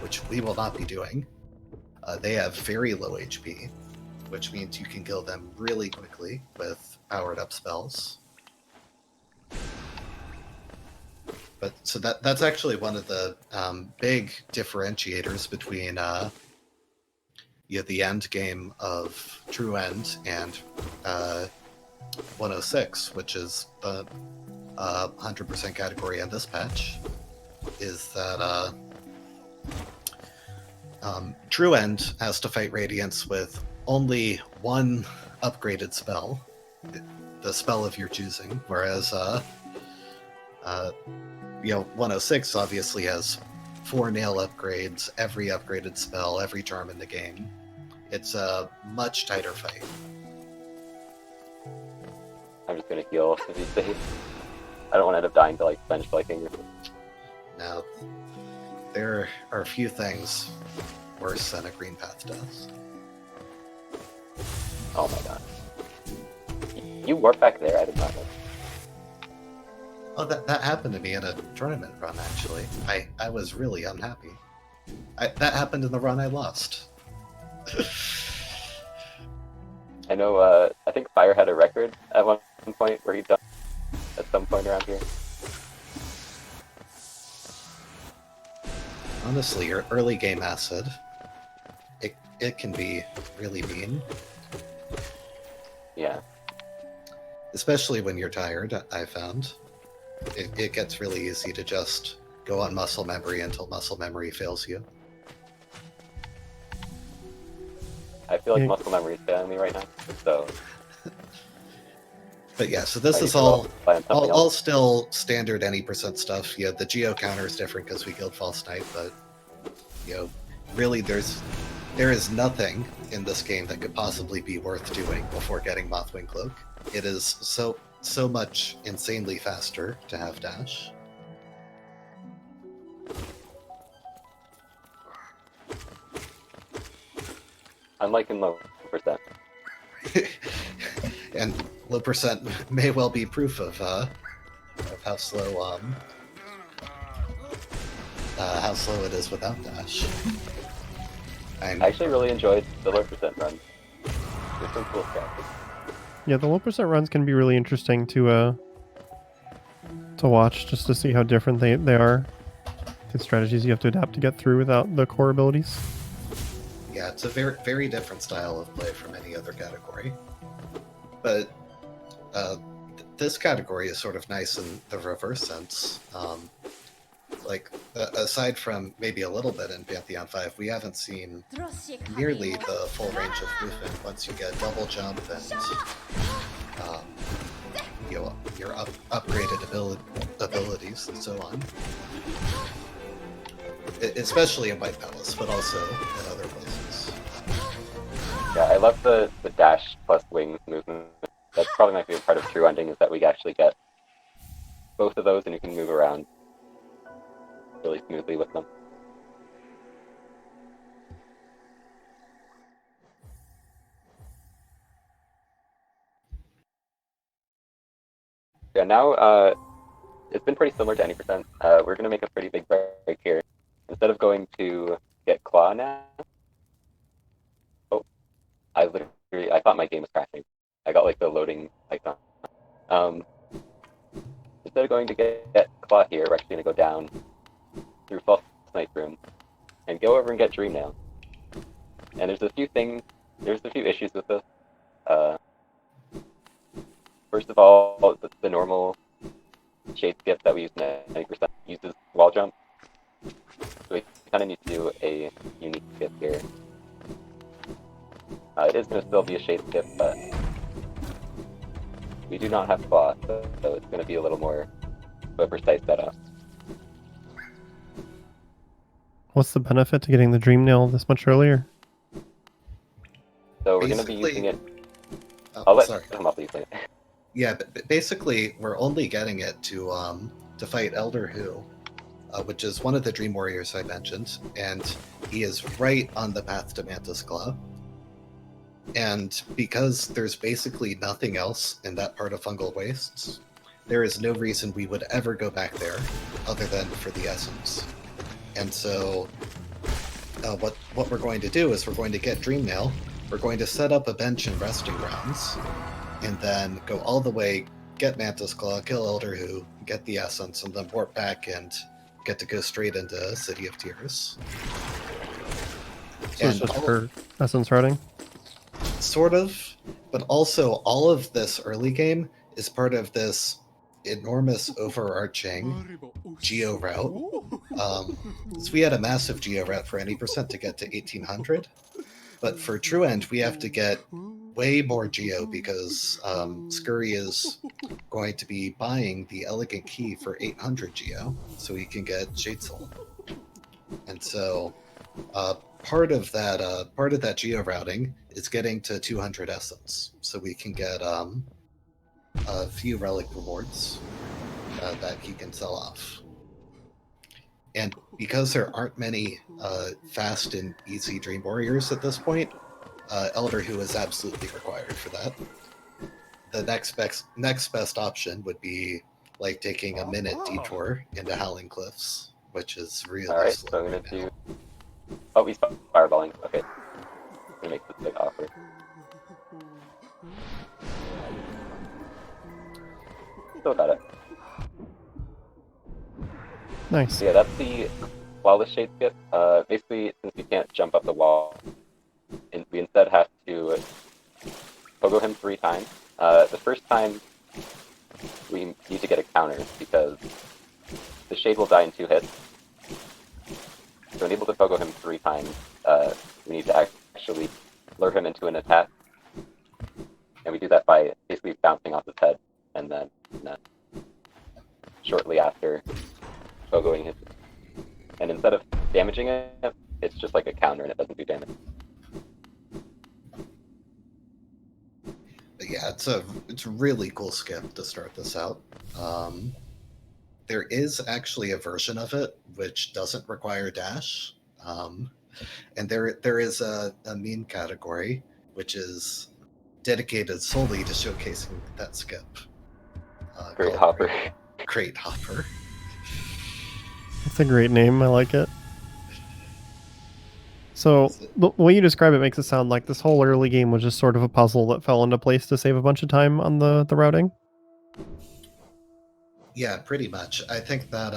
which we will not be doing, they have very low HP, which means you can kill them really quickly with powered up spells. But so that's actually one of the big differentiators between the end game of True End and 106, which is the 100% category in this patch, is that True End has to fight Radiance with only one upgraded spell, the spell of your choosing, whereas 106 obviously has 4 nail upgrades, every upgraded spell, every charm in the game. It's a much tighter fight. I'm just gonna heal if he's safe. I don't want to end up dying to like bench flanking or something. Now, there are a few things worse than a green path does. Oh my god. You warp back there, I did not know. Oh, that happened to me in a tournament run, actually. I was really unhappy. That happened in the run I lost. I know, I think Fire had a record at one point where he dunked at some point around here. Honestly, your early game acid, it can be really mean. Yeah. Especially when you're tired, I found. It gets really easy to just go on muscle memory until muscle memory fails you. I feel like Yeah. muscle memory is failing me right now, so... But yeah, so this I is need to all play on something all else. still standard any percent stuff. Yeah, the geo counter is different because we killed False Knight, but really there is nothing in this game that could possibly be worth doing before getting Mothwing Cloak. It is so much insanely faster to have dash. Unlike in low percent. And low percent may well be proof of how slow it is without dash. I actually really enjoyed the low percent run. There's some cool strategies. Yeah, the low percent runs can be really interesting to watch, just to see how different they are. The strategies you have to adapt to get through without the core abilities. Yeah, it's a very, very different style of play from any other category. But this category is sort of nice in the reverse sense. Aside from maybe a little bit in Pantheon 5, we haven't seen nearly the full range of movement once you get double jump and your upgraded abilities and so on. Especially in White Palace, but also in other places. Yeah, I love the dash plus wings movement. That's probably my favorite part of True Ending, is that we actually get both of those and you can move around really smoothly with them. Yeah, now it's been pretty similar to any percent. We're going to make a pretty big break here. Instead of going to get Claw now... Oh, I thought my game was crashing. I got like the loading icon. Instead of going to get Claw here, we're actually going to go down through False Knight's room and go over and get Dream Nail. And there's a few issues with this. First of all, the normal shade skip that we use in 90% uses wall jump. So we kind of need to do a unique skip here. It is going to still be a shade skip, but we do not have Claw, so it's going to be a little more of a precise setup. What's the benefit to getting the Dream Nail this much earlier? So we're going to be using it... Oh, I'll let sorry. him off using it. Yeah, but basically, we're only getting it to fight Elder Who, which is one of the Dream Warriors I mentioned, and he is right on the path to Mantis Claw. And because there's basically nothing else in that part of Fungal Wastes, there is no reason we would ever go back there other than for the essence. And so what we're going to do is we're going to get Dream Nail, we're going to set up a bench and resting grounds, and then go all the way, get Mantis Claw, kill Elder Who, get the essence, and then warp back and get to go straight into City of Tears. So it's just for essence routing? Sort of, but also all of this early game is part of this enormous overarching geo route. So we had a massive geo route for any percent to get to 1800, but for True End we have to get way more geo because Scurry is going to be buying the Elegant Key for 800 geo so he can get Shade Soul. And so part of that geo routing is getting to 200 essence, so we can get a few relic rewards that he can sell off. And because there aren't many fast and easy Dream Warriors at this point, Elder Who is absolutely required for that. The next best option would be like taking a minute detour into Howling Cliffs, which is really Alright, slow so I'm right going now. to do... Oh, he's fireballing. Okay. I'm going to make this big offer. Still got it. Nice. So yeah, that's the flawless shade skip. Basically, since you can't jump up the wall, and we instead have to pogo him 3 times. The first time, we need to get a counter, because the shade will die in 2 hits. So enable to pogo him 3 times, we need to actually lure him into an attack. And we do that by basically bouncing off his head, and then shortly after pogoing him. And instead of damaging it, it's just like a counter and it doesn't do damage. But yeah, it's a really cool skip to start this out. There is actually a version of it which doesn't require dash, and there is a meme category which is dedicated solely to showcasing that skip. Great called Hopper. Crate Hopper. That's a great name. I like it. So the way you describe it makes it sound like this whole early game was just sort of a puzzle that fell into place to save a bunch of time on the routing. Yeah, pretty much. I think that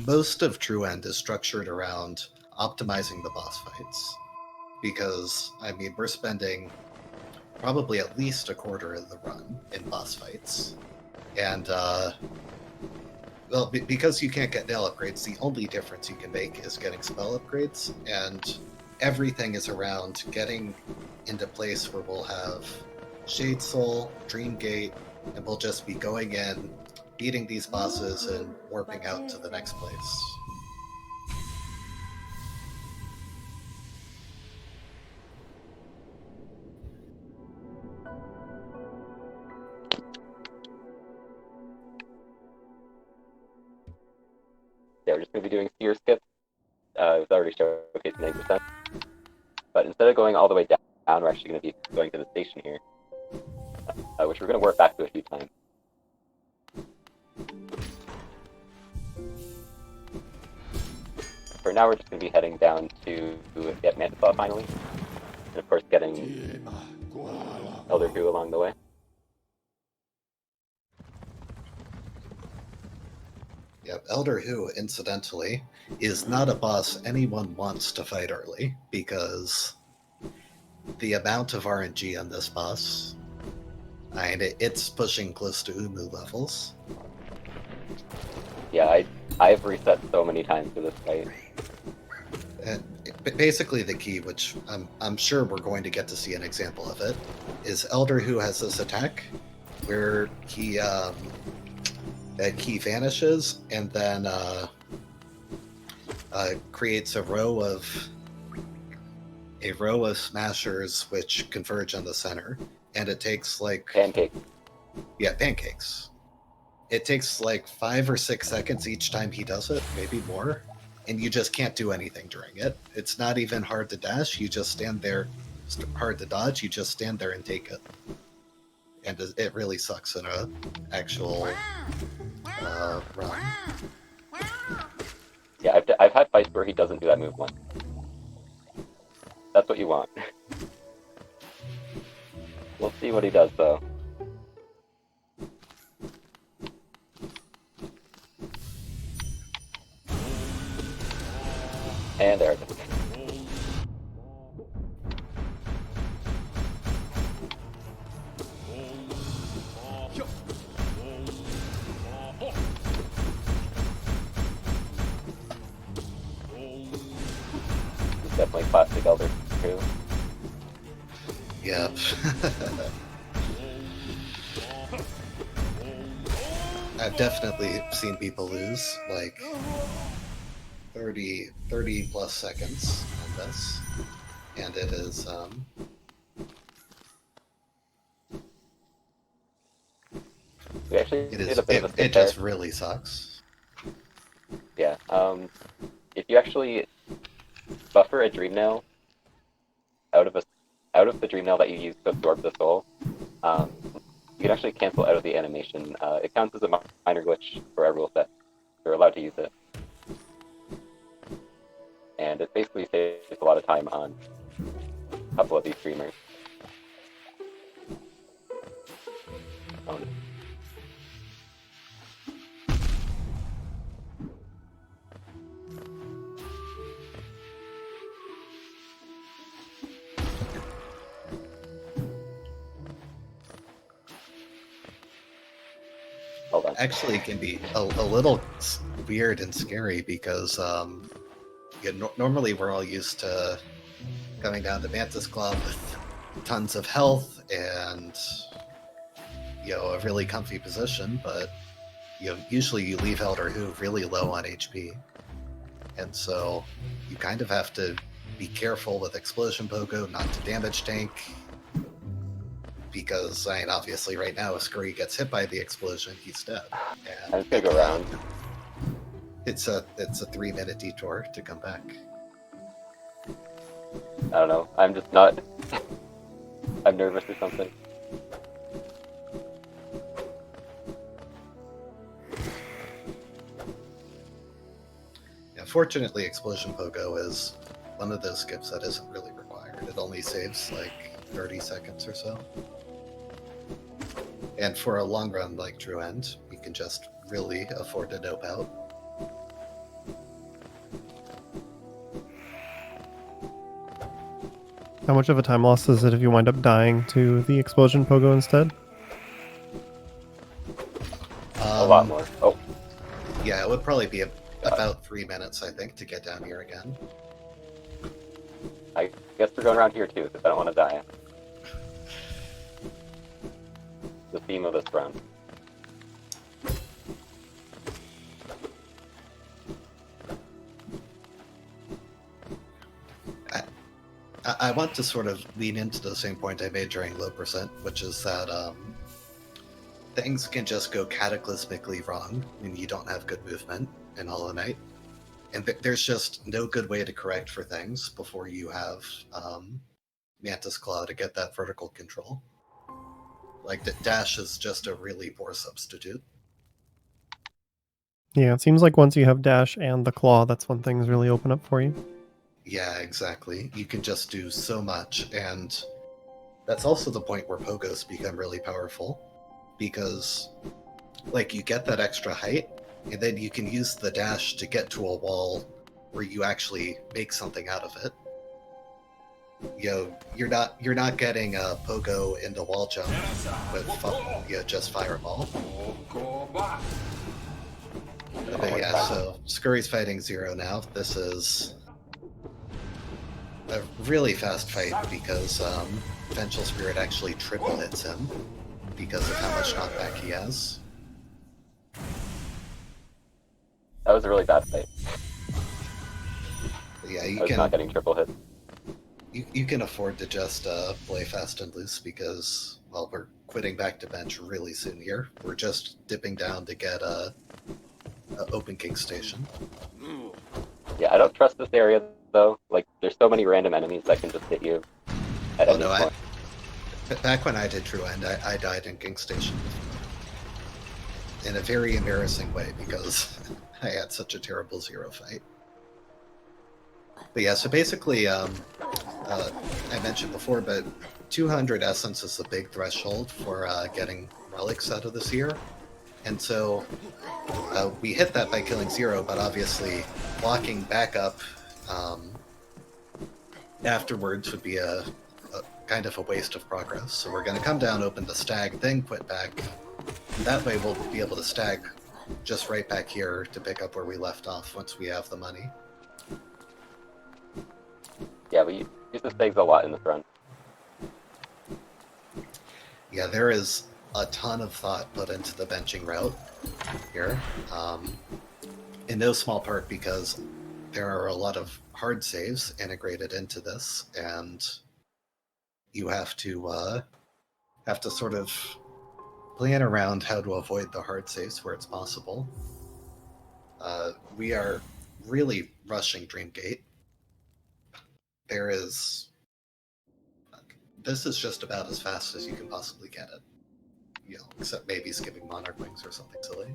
most of True End is structured around optimizing the boss fights, because I mean we're spending probably at least a quarter of the run in boss fights, and because you can't get nail upgrades, the only difference you can make is getting spell upgrades, and everything is around getting into place where we'll have Shade Soul, Dream Gate, and we'll just be going in, beating these bosses, and warping out to the next place. Yeah, we're just going to be doing Seer skip. It's already showcased 90%. But instead of going all the way down, we're actually going to be going to the station here, which we're going to warp back to a few times. For now, we're just going to be heading down to get Mantisaw finally, and of course getting Elder Who along the way. Yep, Elder Who, incidentally, is not a boss anyone wants to fight early, because the amount of RNG on this boss, and it's pushing close to Umu levels. Yeah, I've reset so many times for this fight. And basically the key, which I'm sure we're going to get to see an example of it, is Elder Who has this attack where he vanishes and then creates a row of smashers which converge on the center, and it takes like Pancake. Yeah, pancakes. It takes like 5 or 6 seconds each time he does it, maybe more, and you just can't do anything during it. It's not even hard to dash. You just stand there. It's hard to dodge. You just stand there and take it. And it really sucks in a actual run. Yeah, I've had fights where he doesn't do that move once. That's what you want. We'll see what he does, though. And there it is. It's definitely classic Elder Who. Yep. I've definitely seen people lose like 30 plus seconds on this, and it is We actually it did is a bit of a skip it just there. really sucks. Yeah. If you actually buffer a dream nail out of the dream nail that you use to absorb the soul, you can actually cancel out of the animation. It counts as a minor glitch for our rule set. You're allowed to use it, and it basically saves a lot of time on a couple of these streamers. Oh, hold on. Actually, it can be a little weird and scary because normally we're all used to coming down to Mantis Club with tons of health and a really comfy position, but usually you leave Elder Who really low on HP, and so you kind of have to be careful with Explosion Pogo not to damage tank, because obviously right now if Scurry gets hit by the explosion, he's dead. And I'm just gonna go around. it's a 3-minute detour to come back. I don't know. I'm just not. I'm nervous or something. Yeah, fortunately, Explosion Pogo is one of those skips that isn't really required. It only saves like 30 seconds or so. And for a long run like True End, you can just really afford to dope out. How much of a time loss is it if you wind up dying to the explosion pogo instead? A lot more. Oh, Yeah, it would probably be about 3 minutes, I think, to get down here again. I guess we're going around here too, because I don't want to die. The theme of this round. I want to sort of lean into the same point I made during low percent, which is that things can just go cataclysmically wrong when you don't have good movement in Hollow Knight. And there's just no good way to correct for things before you have Mantis Claw to get that vertical control. Like, the dash is just a really poor substitute. Yeah, it seems like once you have dash and the claw, that's when things really open up for you. Yeah, exactly. You can just do so much, and that's also the point where pogos become really powerful, because, like, you get that extra height, and then you can use the dash to get to a wall where you actually make something out of it. You're not getting a pogo into wall jump with just fireball. But yeah, so Scurry's fighting Zero now. This is a really fast fight because Vengeful Spirit actually triple hits him because of how much knockback he has. That was a really bad fight. But yeah, I was not getting triple hit. you can afford to just play fast and loose because, well, we're quitting back to bench really soon here. We're just dipping down to get a Open King Station. Yeah, I don't trust this area though. Like, there's so many random enemies that can just hit you at any point. Back when I did True End, I died in King Station in a very embarrassing way because I had such a terrible Zero fight. But yeah, so basically, I mentioned before, but 200 essence is the big threshold for getting relics out of this year. And so we hit that by killing Zero, but obviously blocking back up afterwards would be a kind of a waste of progress. So we're going to come down, open the stag, then quit back. And that way we'll be able to stag just right back here to pick up where we left off once we have the money. Yeah, we use the stags a lot in the front. Yeah, there is a ton of thought put into the benching route here. In no small part because there are a lot of hard saves integrated into this, and you have to sort of plan around how to avoid the hard saves where it's possible. We are really rushing Dreamgate. This is just about as fast as you can possibly get it. Except maybe skipping Monarch Wings or something silly.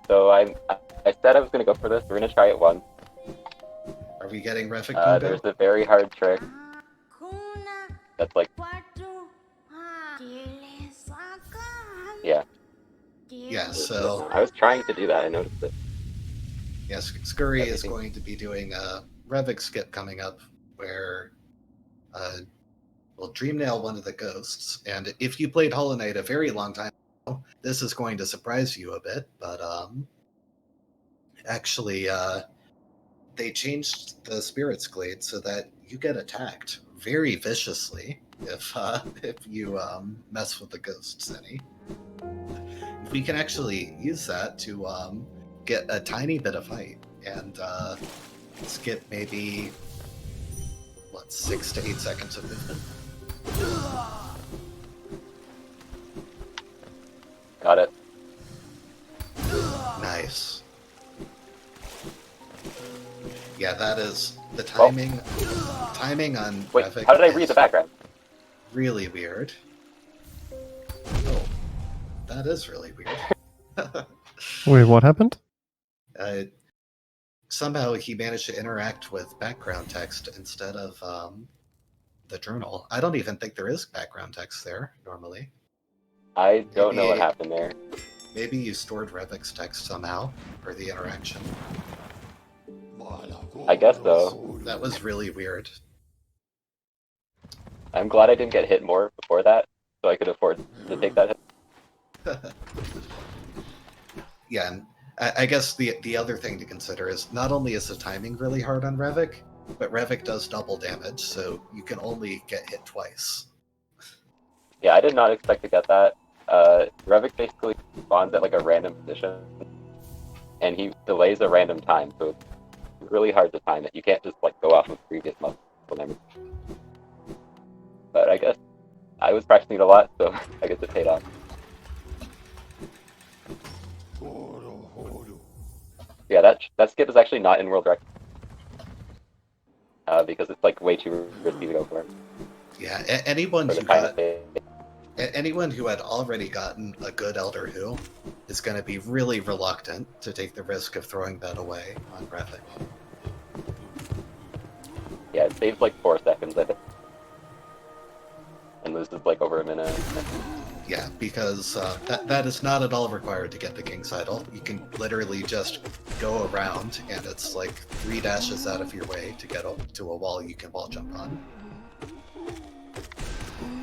So I said I was going to go for this. We're going to try it once. Are we getting Refic Pogo? There's a very hard trick that's like Yeah. Yeah, so I was trying to do that. I noticed it. yes, Scurry is Everything. going to be doing a Revik skip coming up where Dreamnail one of the ghosts. And if you played Hollow Knight a very long time ago, this is going to surprise you a bit, but actually they changed the Spirit's Glade so that you get attacked very viciously if you mess with the ghosts any. We can actually use that to get a tiny bit of fight and skip maybe 6 to 8 seconds of movement. Got it. Nice. Yeah, that is the timing. Timing on Wait, Revik how did I is read the background? really weird. Oh, that is really weird. Wait, what happened? Somehow he managed to interact with background text instead of the journal. I don't even think there is background text there normally. I don't know what Maybe- happened there. Maybe you stored Revik's text somehow for the interaction. I guess so. That was really weird. I'm glad I didn't get hit more before that, so I could afford to take that hit. Yeah, and I guess the other thing to consider is not only is the timing really hard on Revik, but Revik does double damage, so you can only get hit twice. Yeah, I did not expect to get that. Revik basically spawns at like a random position, and he delays a random time, so it's really hard to time it. You can't just like go off of previous muscle memory. But I guess I was practicing it a lot, so I guess it paid off. Yeah, that skip is actually not in world record. Because it's like way too risky to go for. Yeah, anyone For the who kind got of thing. anyone who had already gotten a good Elder Who is going to be really reluctant to take the risk of throwing that away on Revik. Yeah, it saves like 4 seconds, I think. And loses like over a minute. Yeah, because that is not at all required to get the King's Idol. You can literally just go around, and it's like 3 dashes out of your way to get to a wall you can wall jump on.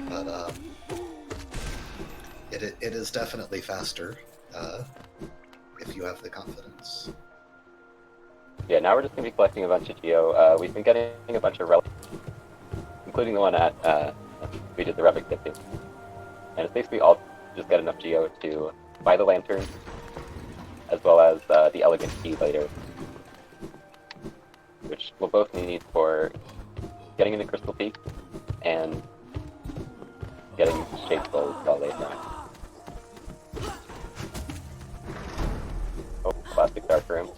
But it is definitely faster if you have the confidence. Yeah, now we're just going to be collecting a bunch of Geo. We've been getting a bunch of relics, including the one at we did the Revik tip. And it's basically all just get enough Geo to buy the lantern, as well as the elegant key later, which we'll both need for getting into Crystal Peak and getting Shade Souls later. Oh, classic Dark Room.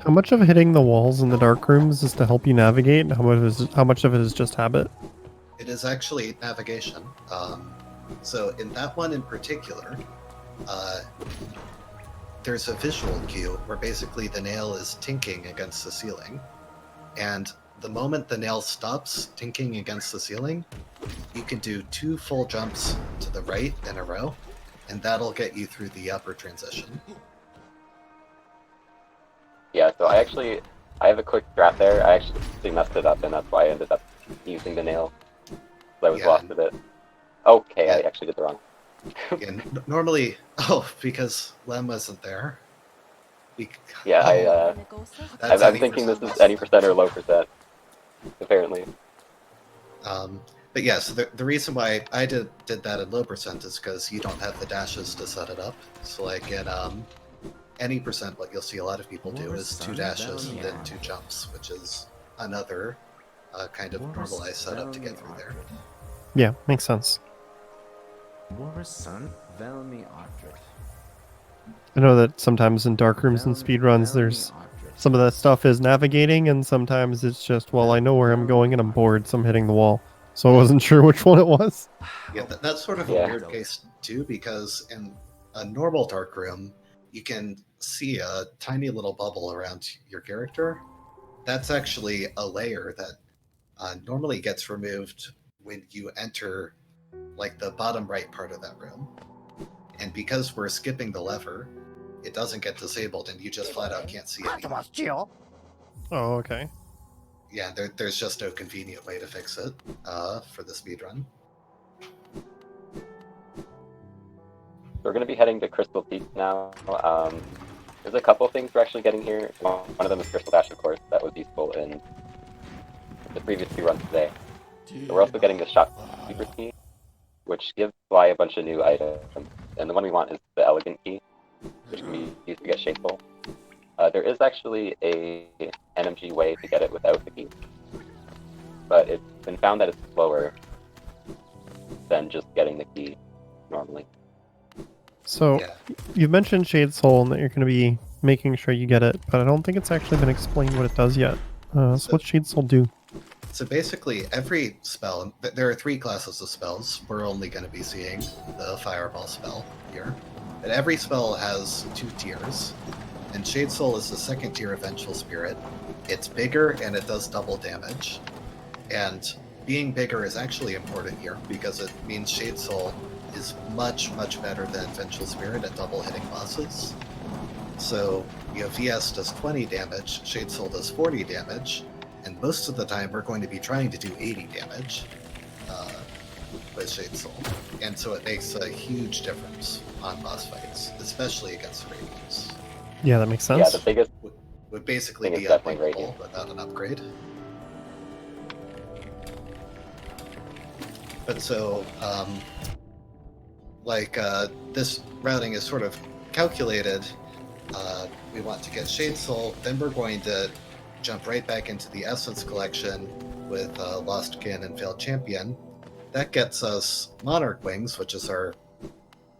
How much of hitting the walls in the dark rooms is to help you navigate, and how much of it is just habit? It is actually navigation. So in that one in particular, there's a visual cue where basically the nail is tinking against the ceiling, and the moment the nail stops tinking against the ceiling, you can do 2 full jumps to the right in a row, and that'll get you through the upper transition. Yeah, so I have a quick draft there. I actually messed it up, and that's why I ended up using the nail. So I was Yeah. lost a bit. Okay, Yeah. I actually did the wrong. And normally, because Lem wasn't there. Yeah, That's I'm 80% thinking this is less. any percent or low percent, apparently. But yeah, so the reason why I did that at low percent is because you don't have the dashes to set it up. So like at any percent, what you'll see a lot of people do is 2 dashes and then 2 jumps, which is another kind of normalized setup to get through there. Yeah, makes sense. I know that sometimes in dark rooms and speedruns, there's some of that stuff is navigating, and sometimes it's just, well, I know where I'm going and I'm bored, so I'm hitting the wall. So I wasn't sure which one it was. Yeah, that's sort of a Yeah. weird case too, because in a normal dark room, you can see a tiny little bubble around your character, that's actually a layer that normally gets removed when you enter like the bottom right part of that room. And because we're skipping the lever, it doesn't get disabled and you just flat out can't see it. Oh, okay. Yeah, there's just no convenient way to fix it for the speedrun. We're going to be heading to Crystal Peak now. There's a couple things we're actually getting here. One of them is Crystal Dash, of course. That was useful in the previous 2 runs today. But we're also getting the Shopkeeper key, which gives Fly a bunch of new items. And the one we want is the Elegant key, which can be used to get Shade Soul. There is actually a NMG way to get it without the key, but it's been found that it's slower than just getting the key normally. So Yeah. you've mentioned Shade Soul and that you're going to be making sure you get it, but I don't think it's actually been explained what it does yet. So what's Shade Soul do? So basically, every spell, there are 3 classes of spells. We're only going to be seeing the Fireball spell here. And every spell has 2 tiers. And Shade Soul is the 2nd tier of Vengeful Spirit. It's bigger and it does double damage. And being bigger is actually important here because it means Shade Soul is much, much better than Vengeful Spirit at double hitting bosses. So, VS does 20 damage, Shade Soul does 40 damage, and most of the time we're going to be trying to do 80 damage with Shade Soul. And so it makes a huge difference on boss fights, especially against Radiance. Yeah, that makes sense. Yeah, the biggest Would basically thing is be definitely unbeatable Radiant. without an upgrade. But so, this routing is sort of calculated. We want to get Shade Soul, then we're going to jump right back into the Essence Collection with Lost Kin and Failed Champion. That gets us Monarch Wings, which is our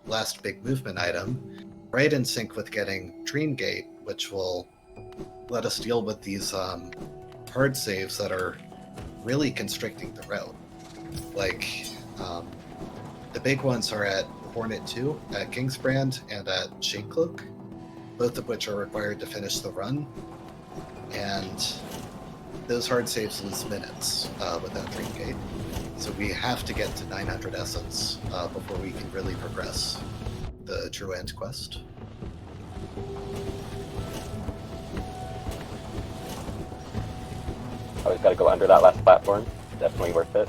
last big movement item, right in sync with getting Dream Gate, which will let us deal with these hard saves that are really constricting the route. Like, the big ones are at Hornet 2, at Kingsbrand, and at Shadecloak, both of which are required to finish the run. And those hard saves lose minutes without Dream Gate. So we have to get to 900 Essence before we can really progress the True End quest. Always got to go under that last platform. Definitely worth it.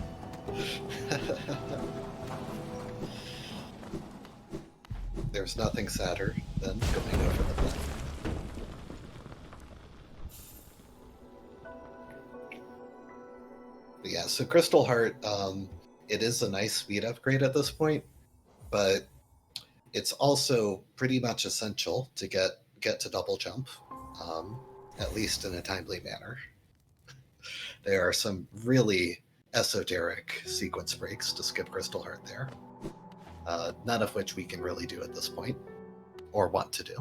There's nothing sadder than going over the platform. But yeah, so Crystal Heart, it is a nice speed upgrade at this point, but it's also pretty much essential to get to double jump, at least in a timely manner. There are some really esoteric sequence breaks to skip Crystal Heart there, none of which we can really do at this point, or want to do.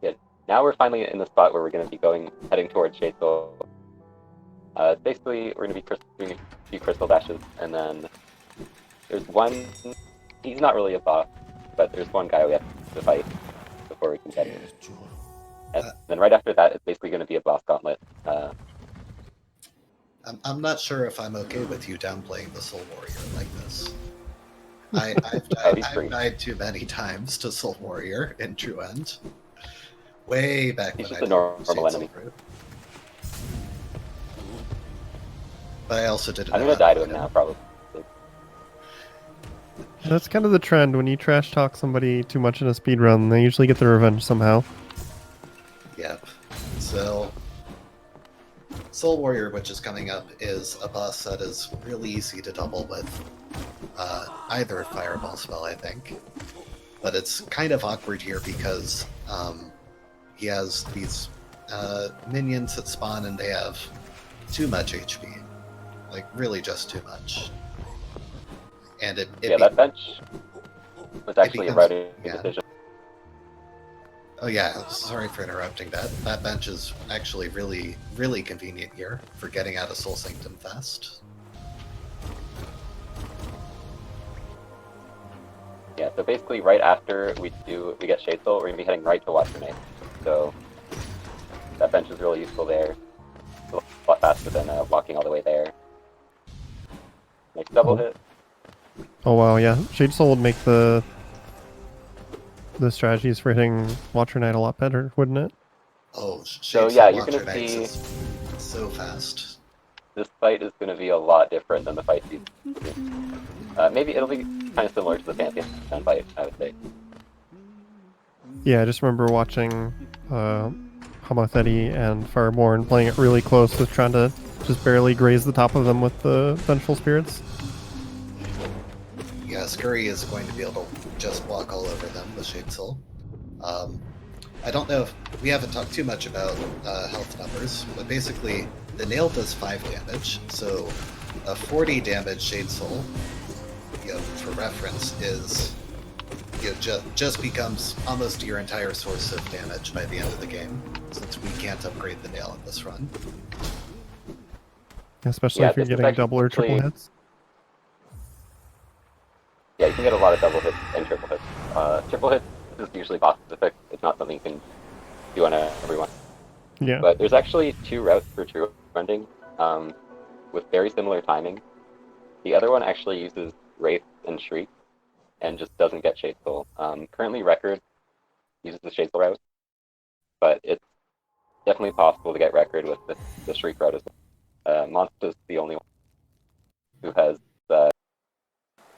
Good. Now we're finally in the spot where we're going to be heading towards Shade Soul. Basically, we're going to be doing a few crystal dashes, and then there's one. He's not really a boss, but there's one guy we have to fight before we can get him. And then right after that, it's basically going to be a boss gauntlet. I'm not sure if I'm okay with you downplaying the Soul Warrior like this. I've died too many times to Soul Warrior in True End. Way back He's when just I a did normal enemy. Fruit. But I also did. I'm going to die to him now, probably. That's kind of the trend. When you trash talk somebody too much in a speedrun, they usually get their revenge somehow. Yep. So, Soul Warrior, which is coming up, is a boss that is really easy to double with either Fireball spell, I think. But it's kind of awkward here because he has these minions that spawn and they have too much HP. Like, really just too much. And that bench was actually a routing decision. Oh yeah, sorry for interrupting that. That bench is actually really, really convenient here for getting out of Soul Sanctum fast. Yeah, so basically right after we get Shade Soul, we're gonna be heading right to Watcher Knight. So that bench is really useful there. It's a lot faster than walking all the way there. Nice double hit. Oh wow, yeah. Shade Soul would make the strategies for hitting Watcher Knight a lot better, wouldn't it? Oh, So Shades yeah, of you're Watcher gonna Knights see is so fast. this fight is gonna be a lot different than the fight you've seen. Maybe it'll be kind of similar to the Pantheon fight, I would say. Yeah, I just remember watching Hamatheti and Fireborn playing it really close with trying to just barely graze the top of them with the Vengeful Spirits. Yeah, Scurry is going to be able to just walk all over them with Shade Soul. I don't know if we haven't talked too much about health numbers, but basically the nail does 5 damage, so a 40 damage Shade Soul, for reference, is just becomes almost your entire source of damage by the end of the game, since we can't upgrade the nail in this run. Especially Yeah, if you're this is getting double or triple actually- hits. Yeah, you can get a lot of double hits and triple hits. Triple hits is usually boss specific. It's not something you can do on everyone. Yeah. But there's actually 2 routes for true ending, with very similar timing. The other one actually uses Wraith and Shriek, and just doesn't get Shade Soul. Currently, Record uses the Shade Soul route, but it's definitely possible to get Record with the Shriek route as well. Monster's the only one who has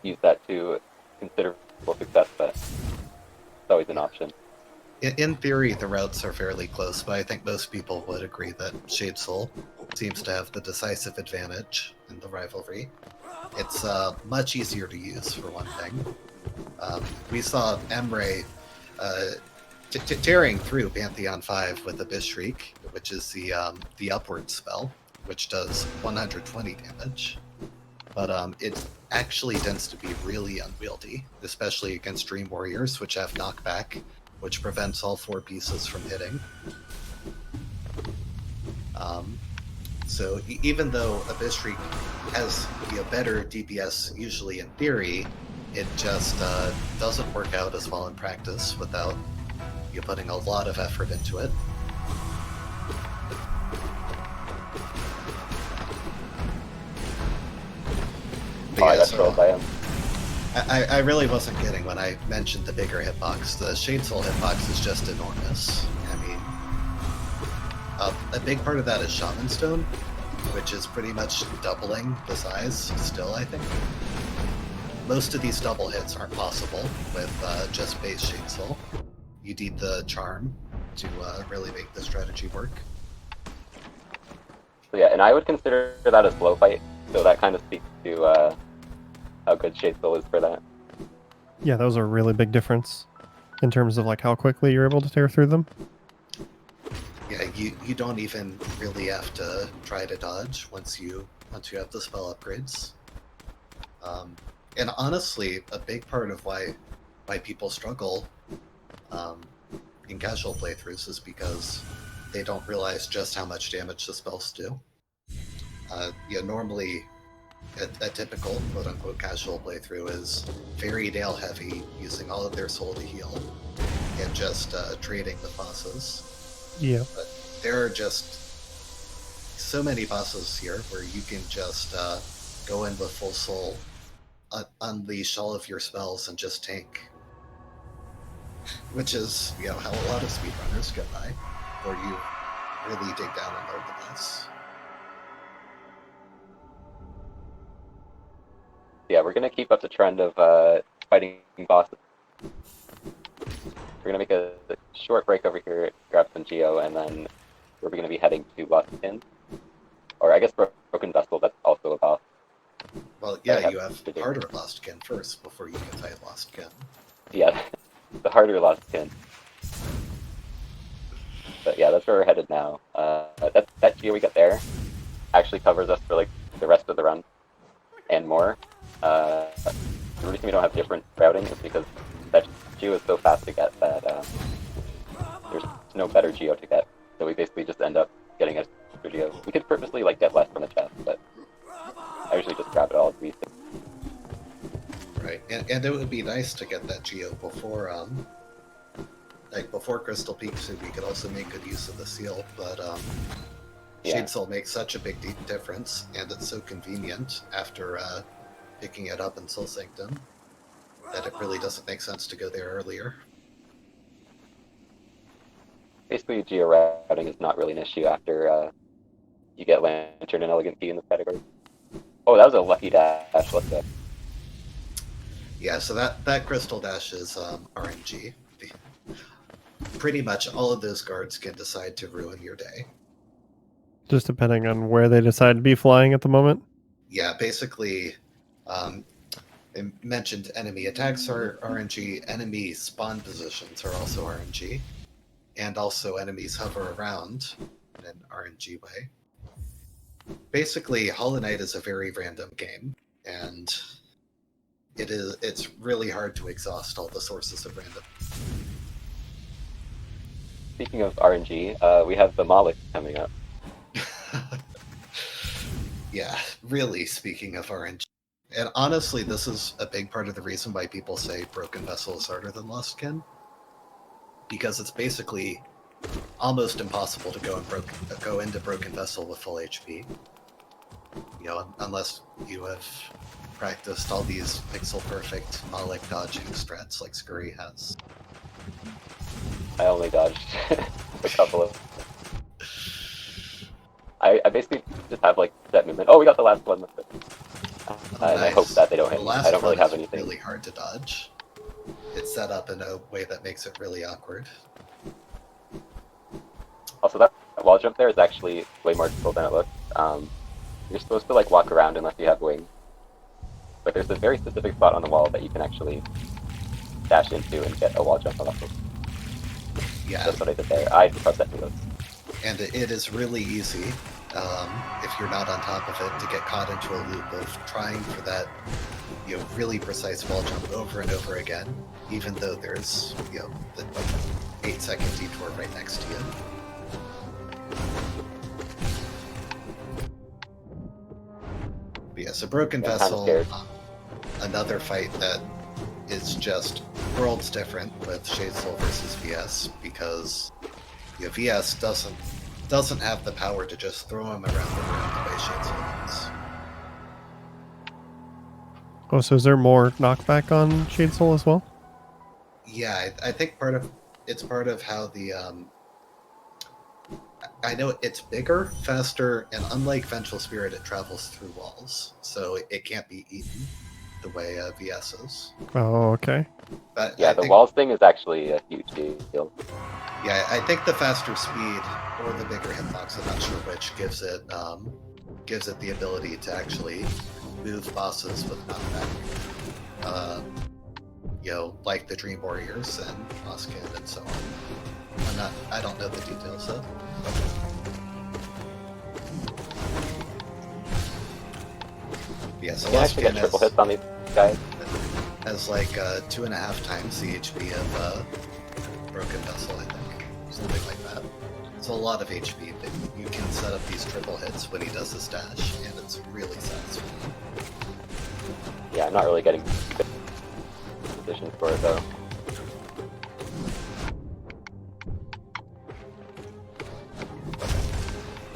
used that to considerable success, but it's always an option. In theory, the routes are fairly close, but I think most people would agree that Shade Soul seems to have the decisive advantage in the rivalry. It's much easier to use, for one thing. We saw Emre tearing through Pantheon 5 with Abyss Shriek, which is the upward spell, which does 120 damage. But it actually tends to be really unwieldy, especially against Dream Warriors, which have knockback, which prevents all 4 pieces from hitting. So even though Abyss Shriek has better DPS usually in theory, it just doesn't work out as well in practice without you putting a lot of effort into it. But yeah, that's so, rolled by him. I really wasn't kidding when I mentioned the bigger hitbox. The Shade Soul hitbox is just enormous. I mean, a big part of that is Shaman Stone, which is pretty much doubling the size still, I think. Most of these double hits aren't possible with just base Shade Soul. You need the charm to really make the strategy work. So yeah, and I would consider that a slow fight, so that kind of speaks to how good Shade Soul is for that. Yeah, that was a really big difference in terms of like how quickly you're able to tear through them. Yeah, you don't even really have to try to dodge once you have the spell upgrades. And honestly, a big part of why people struggle in casual playthroughs is because they don't realize just how much damage the spells do. Normally, a typical quote-unquote casual playthrough is very nail heavy, using all of their soul to heal, and just trading with bosses. Yeah. But there are just so many bosses here where you can just go in with full soul, unleash all of your spells, and just tank. Which is, how a lot of speedrunners get by, where you really dig down and learn the boss. Yeah, we're gonna keep up the trend of fighting bosses. We're gonna make a short break over here, grab some Geo, and then we're gonna be heading to Boston. Or I guess Broken Vessel, that's also a boss. Well, yeah, have you have to do. harder Lost Kin first before you can fight Lost Kin. Yeah, the harder Lost Kin. But yeah, that's where we're headed now. That Geo we get there actually covers us for like the rest of the run and more. The reason we don't have different routing is because that Geo is so fast to get that there's no better Geo to get. So we basically just end up getting a super Geo. We could purposely like get less from the chest, but I usually just grab it all at least. Right, and it would be nice to get that geo before before Crystal Peak, so we could also make good use of the seal. But Shade Soul makes such a big difference, and it's so convenient after picking it up in Soul Sanctum that it really doesn't make sense to go there earlier. Basically, geo-routing is not really an issue after you get Lantern and Elegant Key in this category. Oh, that was a lucky dash. Let's go. Yeah, so that Crystal Dash is RNG. Pretty much all of those guards can decide to ruin your day. Just depending on where they decide to be flying at the moment. Yeah, basically, I mentioned enemy attacks are RNG, enemy spawn positions are also RNG, and also enemies hover around in an RNG way. Basically, Hollow Knight is a very random game, and it's really hard to exhaust all the sources of random. Speaking of RNG, we have the Malik coming up. Yeah, really, speaking of RNG. And honestly, this is a big part of the reason why people say Broken Vessel is harder than Lost Kin. Because it's basically almost impossible to go into Broken Vessel with full HP. You know, unless you have practiced all these pixel-perfect Malik dodging strats like Scurry has. I only dodged a couple of... I basically just have like set movement. Oh, we got the last one. And I hope that they don't hit me. I don't really have anything. It's really hard to dodge. It's set up in a way that makes it really awkward. Also, that wall jump there is actually way more difficult than it looks. You're supposed to like walk around unless you have wings. But there's a very specific spot on the wall that you can actually dash into and get a wall jump off of. Yeah. That's what I did there. I pressed that those. And it is really easy, if you're not on top of it, to get caught into a loop of trying for that, really precise wall jump over and over again, even though there's, the 8-second detour right next to you. But yeah, so Broken Vessel, another fight that is just worlds different with Shade Soul versus VS, because VS doesn't have the power to just throw him around the room the way Shade Soul does. Oh, so is there more knockback on Shade Soul as well? Yeah, I think part of how the I know it's bigger, faster, and unlike Vengeful Spirit, it travels through walls, so it can't be eaten the way VS is. Oh, okay. But yeah, the walls thing is actually a huge deal. Yeah, I think the faster speed or the bigger hitbox, I'm not sure which, gives it the ability to actually move bosses with knockback. Like the Dream Warriors and Oskin and so on. I don't know the details though. Yeah, so Oskin has triple hits on these guys. Has like 2.5 times the HP of Broken Vessel, I think. Something like that. It's a lot of HP, but you can set up these triple hits when he does his dash, and it's really satisfying. Yeah, I'm not really getting good position for it though.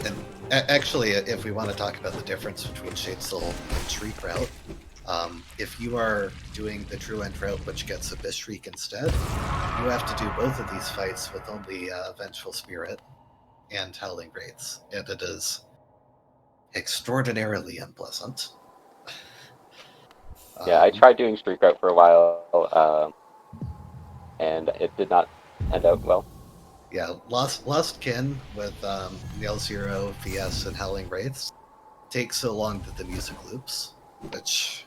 And actually, if we want to talk about the difference between Shade Soul and Shriek Route, if you are doing the True End route, which gets Abyss Shriek instead, you have to do both of these fights with only Vengeful Spirit and Howling Wraiths, and it is extraordinarily unpleasant. Yeah, I tried doing Streak Route for a while, and it did not end out well. Yeah, Lost Kin with Nail Zero, VS, and Howling Wraiths takes so long that the music loops, which...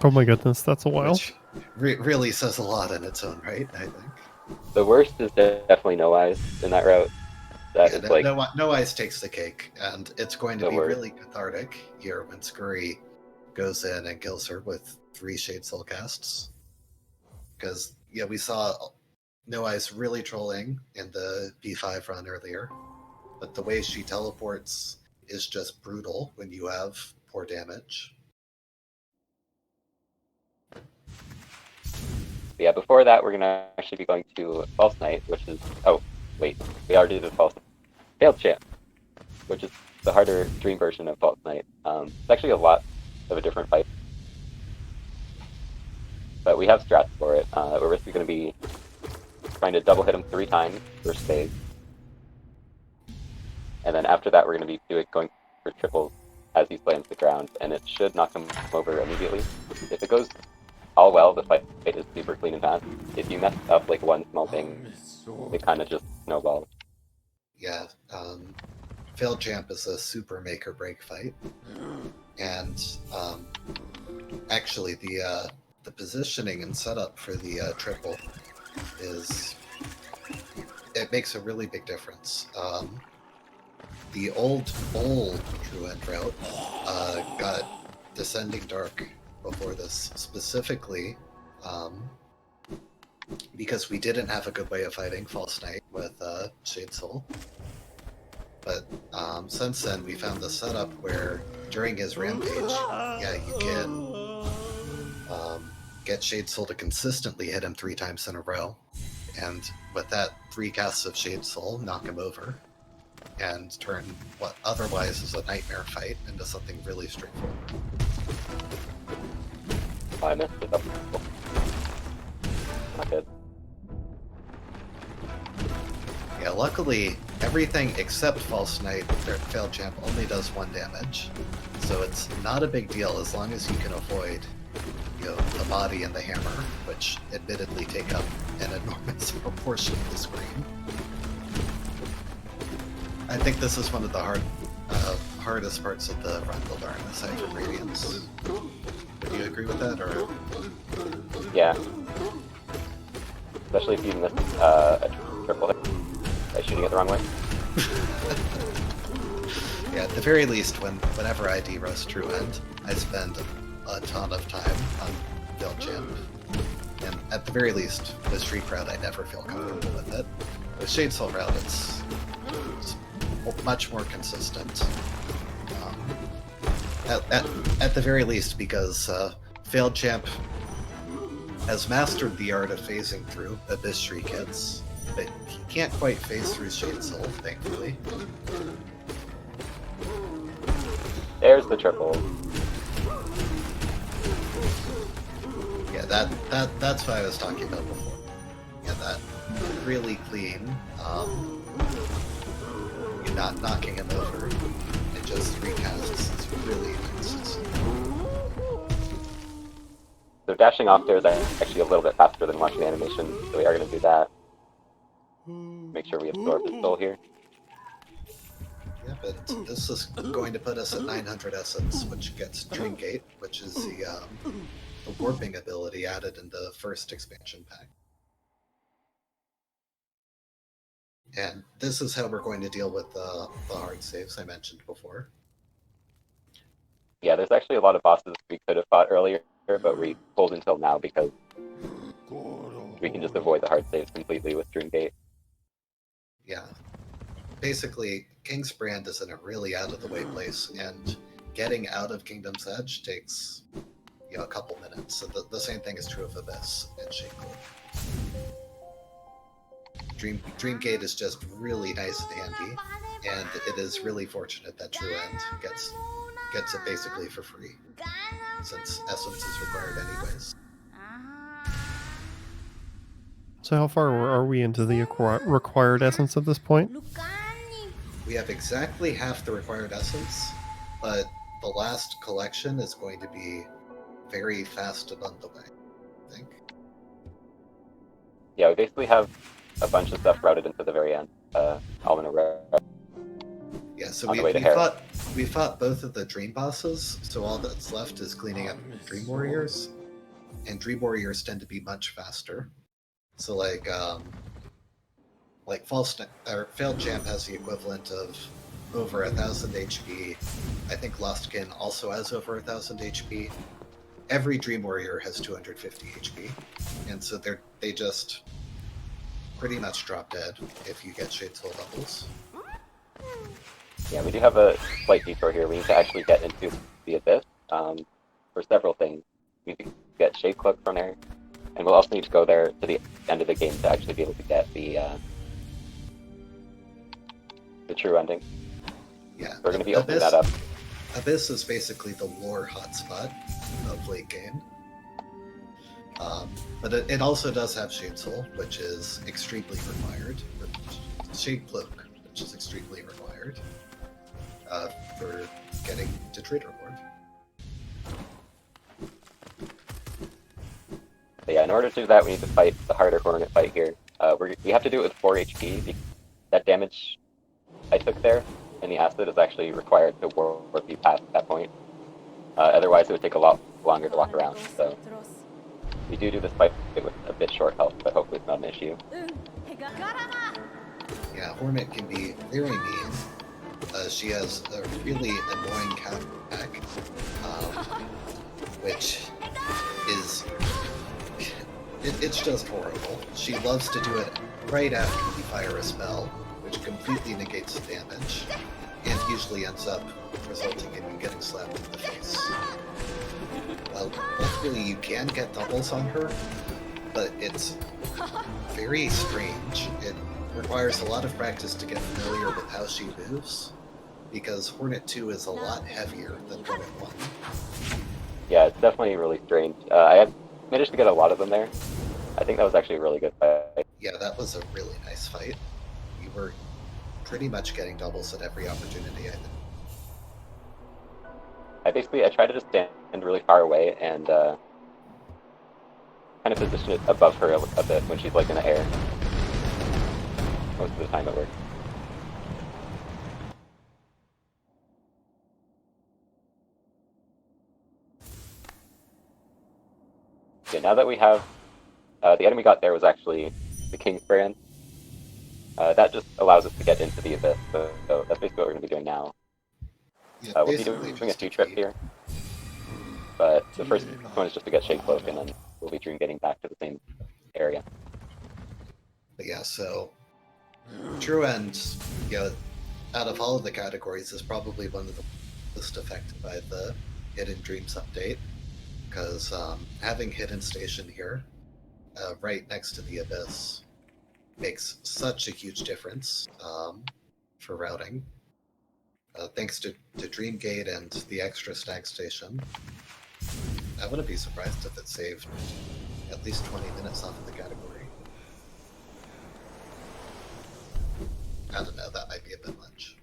Oh my goodness, that's a while. Really says a lot in its own right, I think. The worst is definitely No Eyes in that route. No Eyes takes the cake, and it's going to be really cathartic here when Scurry goes in and kills her with 3 Shade Soul casts. Because, we saw No Eyes really trolling in the P5 run earlier, but the way she teleports is just brutal when you have poor damage. But yeah, before that, we're gonna actually be going to False Knight, which is we already did Failed Champ, which is the harder dream version of False Knight. It's actually a lot of a different fight, but we have strats for it. We're basically going to be trying to double hit him 3 times first phase, and then after that, we're going to be going for triples as he slams the ground, and it should knock him over immediately. If it goes all well, the fight is super clean and fast. If you mess up like one small thing, it kind of just snowballs. Yeah, Failed Champ is a super make or break fight, and actually the positioning and setup for the triple it makes a really big difference. The old Truant route got Descending Dark before this, specifically because we didn't have a good way of fighting False Knight with Shade Soul. But since then, we found the setup where during his rampage, you can get Shade Soul to consistently hit him 3 times in a row, and with that 3 casts of Shade Soul, knock him over, and turn what otherwise is a nightmare fight into something really straightforward. I missed it up. Not good. Yeah, luckily, everything except False Knight, their Failed Champ, only does 1 damage. So it's not a big deal as long as you can avoid, the body and the hammer, which admittedly take up an enormous proportion of the screen. I think this is one of the hardest parts of the run to learn, aside from Radiance. Would you agree with that, or? Yeah. Especially if you miss a triple hit by shooting it the wrong way. Yeah, at the very least, whenever I de-roast Truant, I spend a ton of time on Failed Champ. And at the very least, with Street Route, I never feel comfortable with it. With Shade Soul Route, it's much more consistent. At the very least, because Failed Champ has mastered the art of phasing through Abyss Shriek hits, but he can't quite phase through Shade Soul, thankfully. There's the triple. Yeah, that's what I was talking about before. Yeah, that really clean, you're not knocking him over in just 3 casts. It's really inconsistent. So dashing off there is actually a little bit faster than watching the animation, so we are going to do that. Make sure we absorb his soul here. Yeah, but this is going to put us at 900 Essence, which gets Dream Gate, which is the warping ability added in the first expansion pack. And this is how we're going to deal with the hard saves I mentioned before. Yeah, there's actually a lot of bosses we could have fought earlier, but we pulled until now because we can just avoid the hard saves completely with Dream Gate. Yeah. Basically, King's Brand is in a really out-of-the-way place, and getting out of Kingdom's Edge takes, a couple minutes. So the same thing is true of Abyss and Shakehold. Dreamgate is just really nice and handy, and it is really fortunate that True End gets it basically for free, since Essence is required anyways. So how far are we into the required essence at this point? We have exactly half the required essence, but the last collection is going to be very fast and on the way, I think. Yeah, we basically have a bunch of stuff routed into the very end. All in a row. Yeah, so On the we way to fought both of the Dream bosses, so all that's left is cleaning up Dream Warriors, and Dream Warriors tend to be much faster. So like Failed Champ has the equivalent of over 1,000 HP. I think Lostkin also has over 1,000 HP. Every Dream Warrior has 250 HP, and so they just pretty much drop dead if you get Shade Soul doubles. Yeah, we do have a slight detour here. We need to actually get into the Abyss for several things. We need to get Shade Cloak from there. And we'll also need to go there to the end of the game to actually be able to get the true ending. Yeah, We're going to be opening that up. Abyss is basically the lore hotspot of late game. But it also does have Shade Soul, which is extremely required. Shade Cloak, which is extremely required for getting to Traitor Lord. But yeah, in order to do that, we need to fight the harder Hornet fight here. We have to do it with 4 HP. Because that damage I took there, and the acid is actually required to warp you past that point. Otherwise, it would take a lot longer to walk around. So we do this fight with a bit short health, but hopefully it's not an issue. Yeah, Hornet can be very mean. She has a really annoying counter attack, which is... It's just horrible. She loves to do it right after you fire a spell, which completely negates the damage, and usually ends up resulting in you getting slapped in the face. Hopefully you can get doubles on her, but it's very strange. It requires a lot of practice to get familiar with how she moves, because Hornet 2 is a lot heavier than Hornet 1. Yeah, it's definitely really strange. I have managed to get a lot of them there. I think that was actually a really good fight. Yeah, that was a really nice fight. You were pretty much getting doubles at every opportunity, I think. I tried to just stand really far away and kind of position it above her a bit when she's like in the air. Most of the time it worked. Okay, now that we have the item we got there was actually the King's Brand. That just allows us to get into the Abyss, so that's basically what we're going to be doing now. Yeah, we'll be doing a 2-trip here, but the first one is just to get Shade Cloak, and then we'll be getting back to the same area. But yeah, so True End, out of all of the categories, is probably one of the most affected by the Hidden Dreams update, because having Hidden Station here, right next to the Abyss, makes such a huge difference for routing. Thanks to Dreamgate and the extra Stag Station, I wouldn't be surprised if it saved at least 20 minutes off of the category. I don't know, that might be a bit much.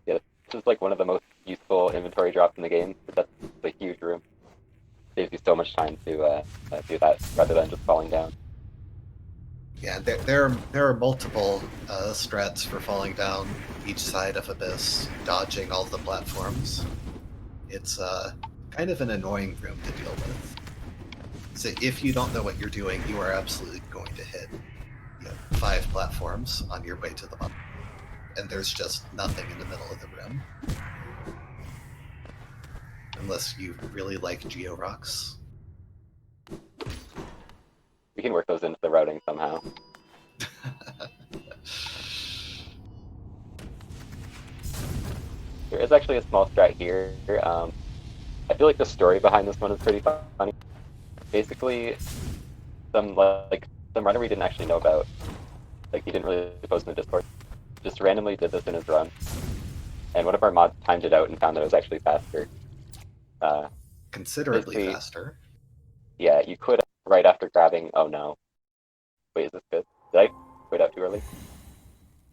Yeah, this is like one of the most useful inventory drops in the game. That's a huge room. Saves you so much time to do that rather than just falling down. Yeah, there are multiple strats for falling down each side of Abyss, dodging all the platforms. It's kind of an annoying room to deal with. So if you don't know what you're doing, you are absolutely going to hit 5 platforms on your way to the bottom. And there's just nothing in the middle of the room. Unless you really like Geo-Rocks. We can work those into the routing somehow. There is actually a small strat here. I feel like the story behind this one is pretty funny. Basically, some runner we didn't actually know about, like he didn't really post in the Discord, just randomly did this in his run, and one of our mods timed it out and found that it was actually faster. Considerably faster. Yeah, you quit right after grabbing. Oh no. Wait, is this good? Did I quit out too early?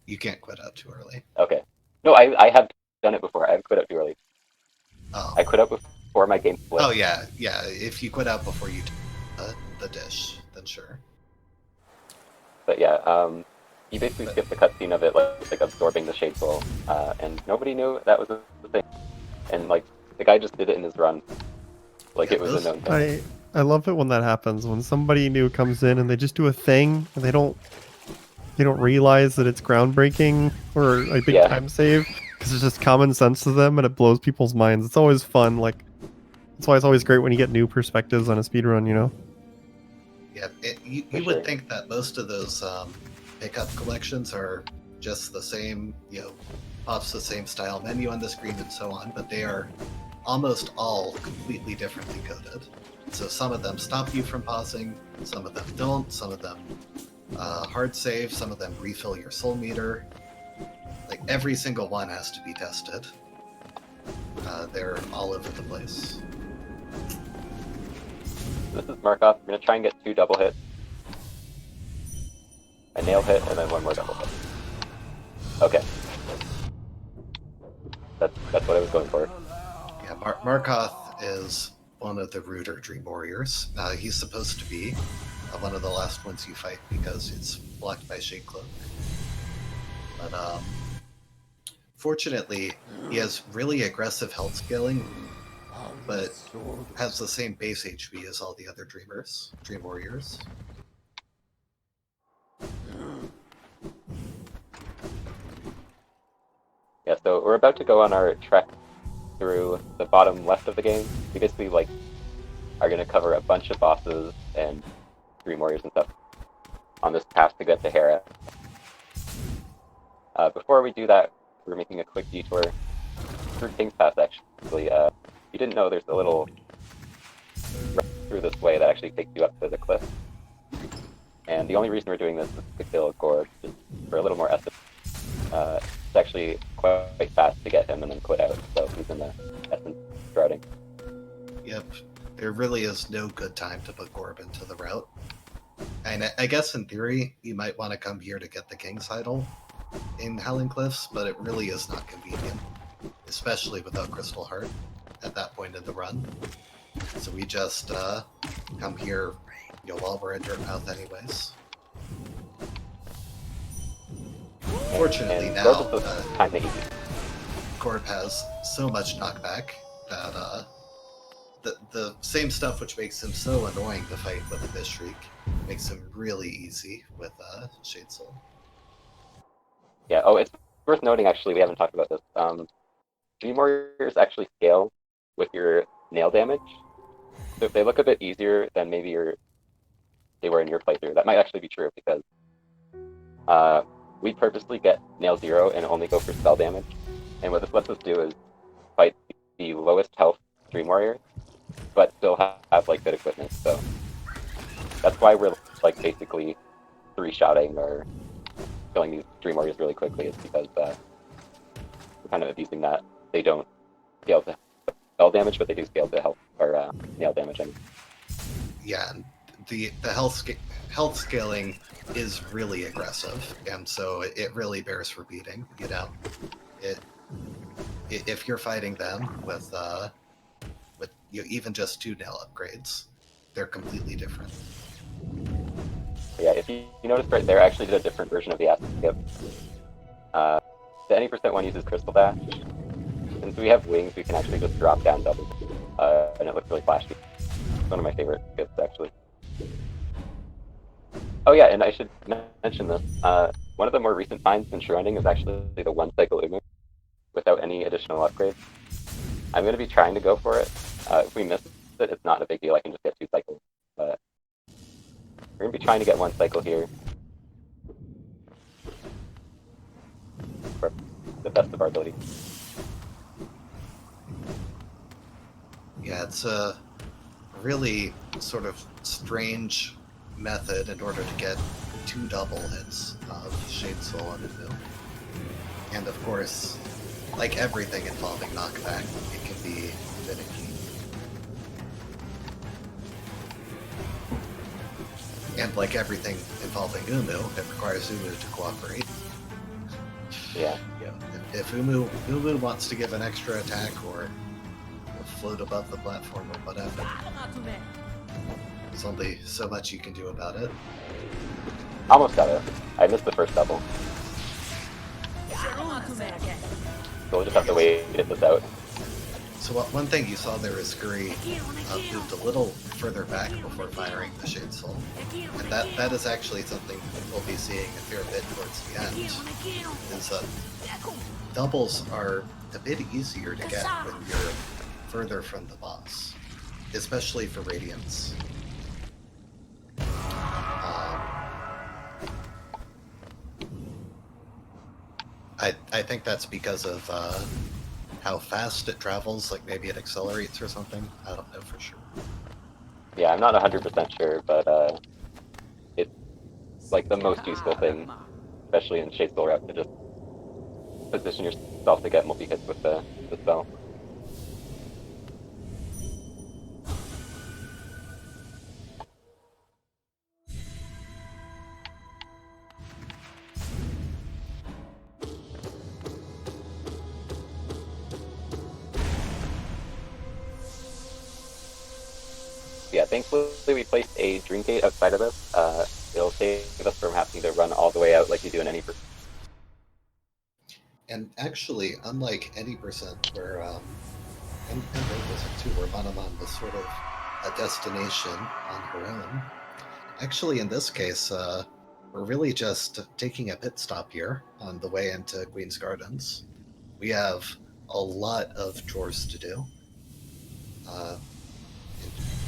You can't quit out too early. Okay. No, I have done it before. I've quit out too early. Oh. I quit out before my game split. Oh yeah. If you quit out before you the dish, then sure. But yeah, you basically skip the cutscene of it, like absorbing the Shade Soul, and nobody knew that was the thing. And like the guy just did it in his run, like it was a known thing. I love it when that happens, when somebody new comes in and they just do a thing and they don't realize that it's groundbreaking or a big time save, because it's just common sense to them and it blows people's minds. It's always fun. Like that's why it's always great when you get new perspectives on a speedrun, you know? Yeah, you would think that most of those pickup collections are just the same, pops the same style menu on the screen and so on, but they are almost all completely differently coded. So some of them stop you from pausing, some of them don't, some of them hard save, some of them refill your soul meter. Like every single one has to be tested. They're all over the place. This is Markov. I'm going to try and get 2 double hits. A nail hit, and then 1 more double hit. Okay. That's what I was going for. Yeah, Markoth is one of the ruder Dream Warriors. He's supposed to be one of the last ones you fight because it's blocked by Shade Cloak. But fortunately, he has really aggressive health scaling, but has the same base HP as all the other Dream Warriors. Yeah, so we're about to go on our trek through the bottom left of the game. We basically are going to cover a bunch of bosses and Dream Warriors and stuff on this path to get to Hera. Before we do that, we're making a quick detour through King's Pass, actually. You didn't know there's a little route through this way that actually takes you up to the cliff. And the only reason we're doing this is to kill Gorb, just for a little more essence. It's actually quite fast to get him and then quit out, so he's in the essence routing. Yep, there really is no good time to put Gorb into the route. And I guess in theory, you might want to come here to get the King's Idol in Howling Cliffs, but it really is not convenient, especially without Crystal Heart at that point in the run. So we just come here while we're in Dirtmouth anyways. Fortunately And now, Gorb Gorb has so much knockback that the same stuff which makes him so annoying to fight with Abyss Shriek makes him really easy with Shade Soul. Yeah, oh, it's worth noting, actually, we haven't talked about this. Dream Warriors actually scale with your nail damage. So if they look a bit easier than maybe they were in your playthrough, that might actually be true, because we purposely get nail 0 and only go for spell damage. And what this lets us do is fight the lowest health Dream Warrior, but still have good equipment. So that's why we're basically 3-shotting or killing these Dream Warriors really quickly, is because we're kind of abusing that. They don't scale to spell damage, but they do scale to health or nail damage. Yeah, and the health scaling is really aggressive, and so it really bears repeating. If you're fighting them with even just 2 nail upgrades, they're completely different. Yeah, if you notice right there, I actually did a different version of the acid skip. The any percent one uses Crystal Dash. Since we have wings, we can actually just drop down double, and it looks really flashy. It's one of my favorite skips, actually. Oh yeah, and I should mention this. One of the more recent finds in Shrouding is actually the 1-cycle Umu, without any additional upgrades. I'm going to be trying to go for it. If we miss it, it's not a big deal. I can just get 2 cycles. But we're going to be trying to get 1 cycle here. For the best of our ability. Yeah, it's a really sort of strange method in order to get 2 double hits of Shade Soul and Umu. And of course, like everything involving knockback, it can be finicky. And like everything involving Umu, it requires Umu to cooperate. Yeah. If Umu wants to give an extra attack or float above the platform or whatever, there's only so much you can do about it. Almost got it. I missed the first double. So we'll just have to wait to get this out. So one thing you saw there is Scurry moved a little further back before firing the Shade Soul. And that is actually something we'll be seeing a fair bit towards the end. Is doubles are a bit easier to get when you're further from the boss, especially for Radiance. I think that's because of how fast it travels, like maybe it accelerates or something. I don't know for sure. Yeah, I'm not 100% sure, but it's like the most useful thing, especially in Shade Soul Route, to just position yourself to get multi-hits with the spell. Yeah, thankfully we placed a Dream Gate outside of this. It'll save us from having to run all the way out like you do in any. And actually, unlike any percent, where and Robo's too, where Manamon was sort of a destination on her own. Actually, in this case, we're really just taking a pit stop here on the way into Queen's Gardens. We have a lot of chores to do.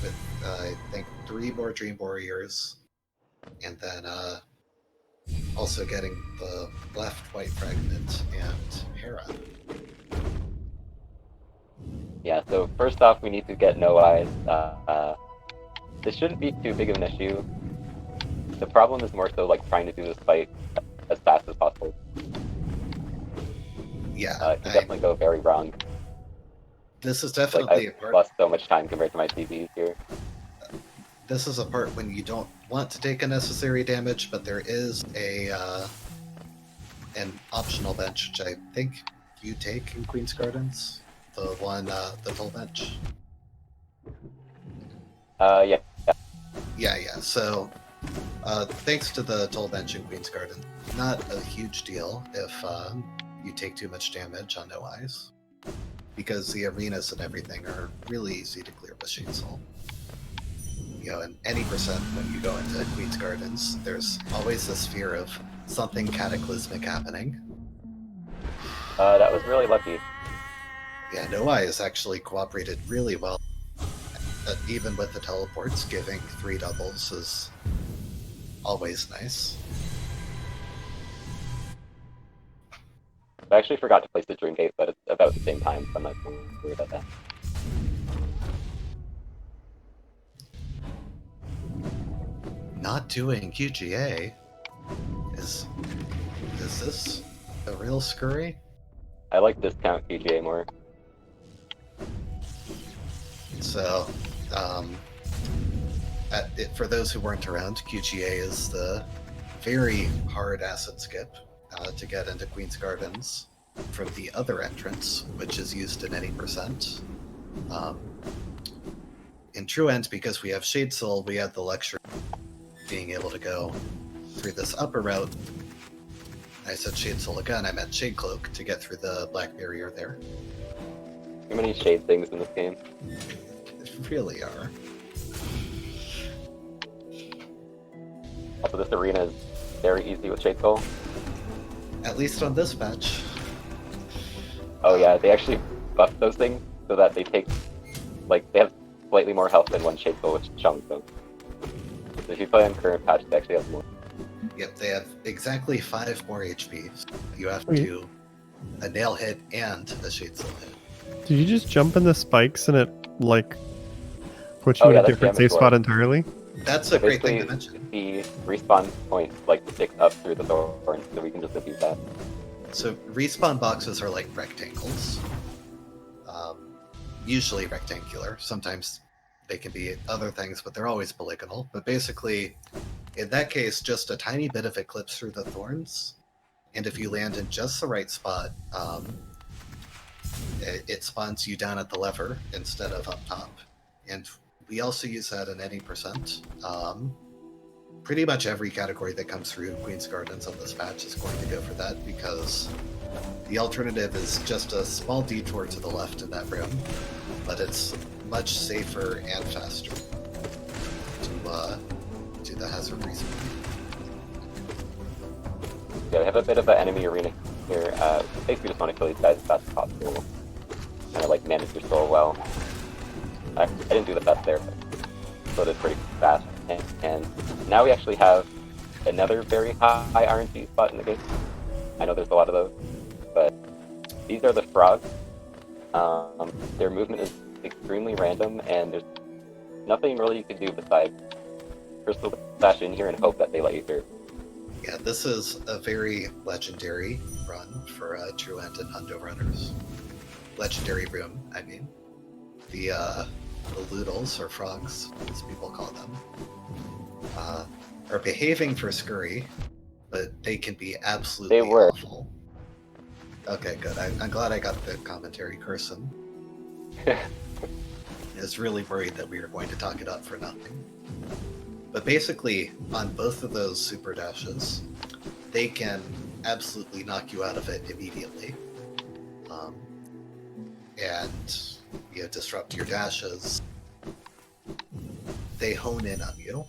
With I think 3 more Dream Warriors, and then also getting the left white fragment and Hera. Yeah, so first off, we need to get No Eyes. This shouldn't be too big of an issue. The problem is more so like trying to do this fight as fast as possible. Yeah, It can definitely go very wrong. This is Like, definitely a I've part. lost so much time compared to my TVs here. This is a part when you don't want to take unnecessary damage, but there is a an optional bench, which I think you take in Queen's Gardens. The one, the toll bench. Yeah. Yeah. So, thanks to the toll bench in Queen's Garden, not a huge deal if you take too much damage on No Eyes, because the arenas and everything are really easy to clear with Shade Soul. You know, and any percent when you go into Queen's Gardens, there's always this fear of something cataclysmic happening. That was really lucky. Yeah, No Eyes actually cooperated really well. Even with the teleports, giving 3 doubles is always nice. I actually forgot to place the Dream Gate, but it's about the same time, so I'm not worried about that. Not doing QGA is this a real scurry? I like discount PGA more. So, for those who weren't around, QGA is the very hard asset skip to get into Queen's Gardens from the other entrance, which is used in any percent. In True End, because we have Shade Soul, we have the luxury of being able to go through this upper route. I said Shade Soul again, I meant Shade Cloak to get through the black barrier there. Too many shade things in this game. Really are. Also, this arena is very easy with Shade Soul. At least on this patch. Oh yeah, they actually buffed those things so that they take, like, they have slightly more health than one Shade Soul, which Shaman Stone. So if you play on current patch, they actually have more. Yep, they have exactly 5 more HP. You have to do a nail hit and a Shade Soul hit. Did you just jump in the spikes and it, like, puts you in a that's different damage safe spot load. entirely? That's a great thing to Basically, mention. the respawn point, like, sticks up through the thorns, so we can just abuse that. So respawn boxes are like rectangles. Usually rectangular. Sometimes they can be other things, but they're always polygonal. But basically, in that case, just a tiny bit of it clips through the thorns. And if you land in just the right spot, it spawns you down at the lever instead of up top. And we also use that in any percent. Pretty much every category that comes through Queen's Gardens on this patch is going to go for that, because the alternative is just a small detour to the left in that room, but it's much safer and faster to do the hazard respawn. Yeah, we have a bit of an enemy arena here. Basically just want to kill these guys as fast as possible. Kind of like manage your soul well. I didn't do the best there, but loaded pretty fast. And now we actually have another very high RNG spot in the game. I know there's a lot of those, but these are the frogs. Their movement is extremely random, and there's nothing really you can do besides crystal dash in here and hope that they let you through. Yeah, this is a very legendary run for Truant and Hundo runners. Legendary room, I mean. The Loodles, or frogs, as people call them, are behaving for Scurry, but they can be absolutely awful. Okay, good. I'm glad I got the commentary person. I was really worried that we were going to talk it up for nothing. But basically, on both of those super dashes, they can absolutely knock you out of it immediately. And disrupt your dashes. They hone in on you.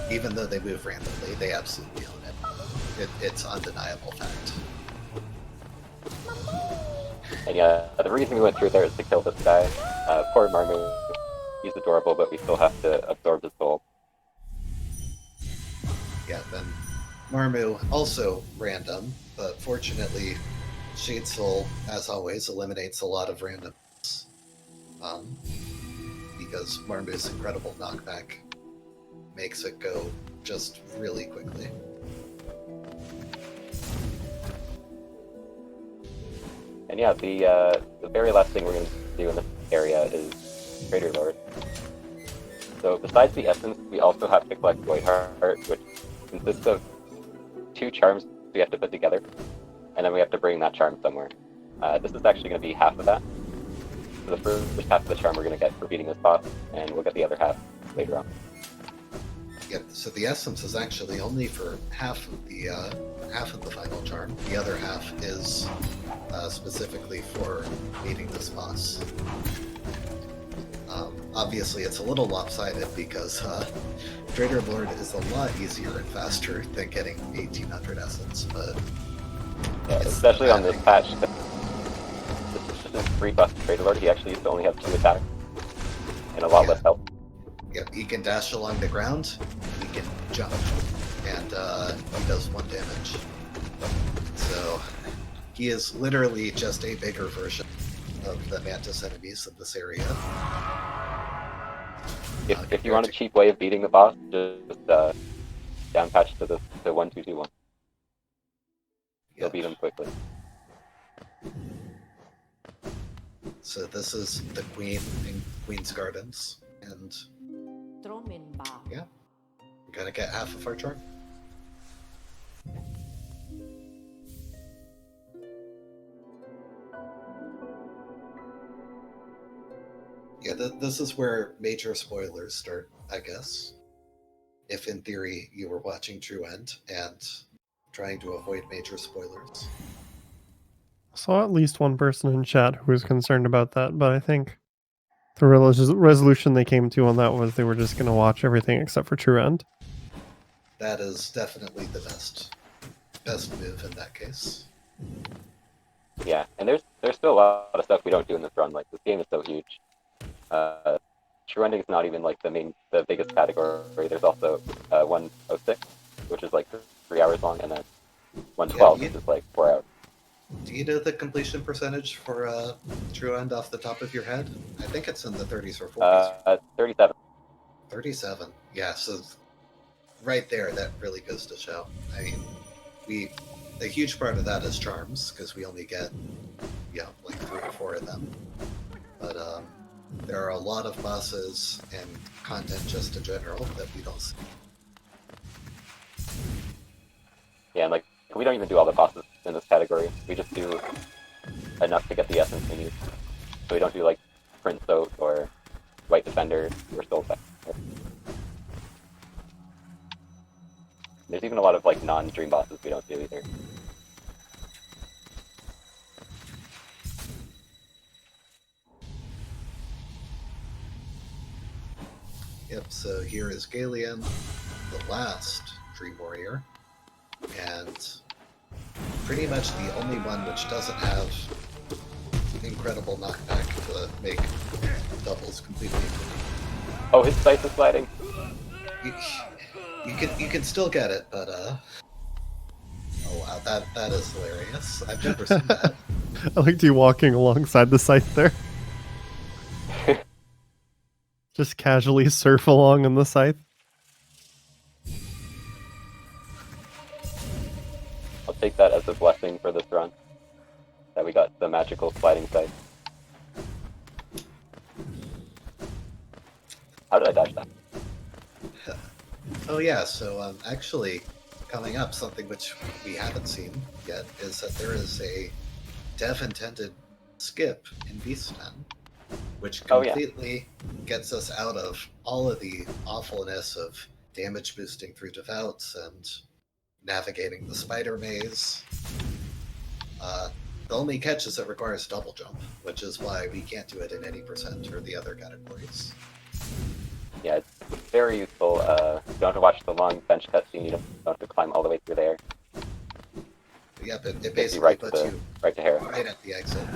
Even though they move randomly, they absolutely hone it. It's undeniable fact. And yeah, the reason we went through there is to kill this guy. Poor Marmu. He's adorable, but we still have to absorb his soul. Yeah, then Marmu, also random, but fortunately, Shade Soul, as always, eliminates a lot of randoms. Because Marmu's incredible knockback makes it go just really quickly. And yeah, the very last thing we're going to do in this area is Trader Lord. So besides the essence, we also have to collect Void Heart, which consists of 2 charms we have to put together, and then we have to bring that charm somewhere. This is actually going to be half of that. So the first half of the charm we're going to get for beating this boss, and we'll get the other half later on. Yep. So the essence is actually only for half of the final charm. The other half is specifically for beating this boss. Obviously, it's a little lopsided because Trader Lord is a lot easier and faster than getting 1800 essence, but yeah, especially on this patch. This is just a free buff to Trader Lord. He actually used to only have 2 attacks and a lot less health. Yep, he can dash along the ground, he can jump, and he does 1 damage. So he is literally just a bigger version of the Mantis enemies of this area. If you want a cheap way of beating the boss, just down patch to the 1-2-2-1. You'll beat him quickly. So this is the Queen in Queen's Gardens, and yeah, we're gonna get half of our charm. Yeah, this is where major spoilers start, I guess. If in theory you were watching True End and trying to avoid major spoilers. Saw at least one person in chat who was concerned about that, but I think the resolution they came to on that was they were just going to watch everything except for True End. That is definitely the best move in that case. Yeah, and there's still a lot of stuff we don't do in this run. Like, this game is so huge. True Ending is not even like the biggest category. There's also 106, which is like 3 hours long, and then 112, which is like 4 hours. Do you know the completion percentage for True End off the top of your head? I think it's in the 30s or 40s. 37. 37. Yeah, so right there, that really goes to show. I mean, a huge part of that is charms, because we only get, like 3 or 4 of them. But there are a lot of bosses and content just in general that we don't see. Yeah, and like, we don't even do all the bosses in this category. We just do enough to get the essence we need. So we don't do like Prince Oak or White Defender or Soul Factor. There's even a lot of like non-dream bosses we don't do either. Yep, so here is Galian, the last Dream Warrior, and pretty much the only one which doesn't have incredible knockback to make doubles completely. Oh, his sight is sliding. You can still get it, but oh wow, that is hilarious. I've never seen that. I liked you walking alongside the scythe there. Just casually surf along on the scythe. I'll take that as a blessing for this run. That we got the magical sliding scythe. How did I dodge that? Oh yeah, so actually coming up, something which we haven't seen yet is that there is a dev-intended skip in Beastmen, which Oh, yeah. completely gets us out of all of the awfulness of damage boosting through devouts and navigating the spider maze. The only catch is it requires double jump, which is why we can't do it in any percent or the other categories. Yeah, it's very useful. You don't have to watch the long bench cutscene. You don't have to climb all the way through there. Yep, it Gets you basically right to puts the you right to Hera. right at the exit.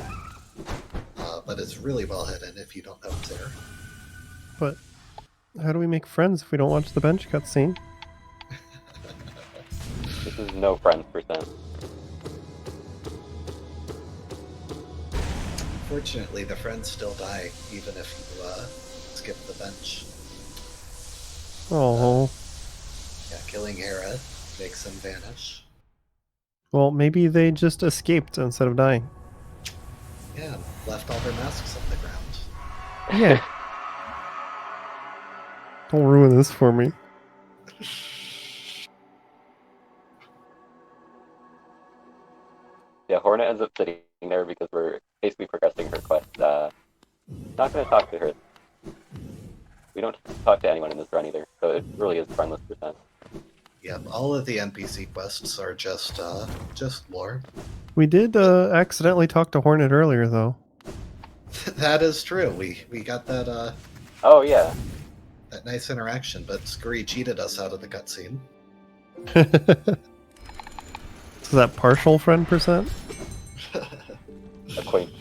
But it's really well hidden if you don't know it's there. But how do we make friends if we don't watch the bench cutscene? This is no friends percent. Fortunately, the friends still die, even if you skip the bench. Oh, Yeah, killing Hera makes them vanish. well, maybe they just escaped instead of dying. Yeah, left all their masks on the ground. Yeah. Don't ruin this for me. Yeah, Hornet ends up sitting there because we're basically progressing her quest. Not going to talk to her. We don't talk to anyone in this run either, so it really is friendless percent. Yep, all of the NPC quests are just lore. We did accidentally talk to Hornet earlier, though. That is true. We got that Oh yeah, that nice interaction, but Scurry cheated us out of the cutscene. Is that partial friend percent? acquaintance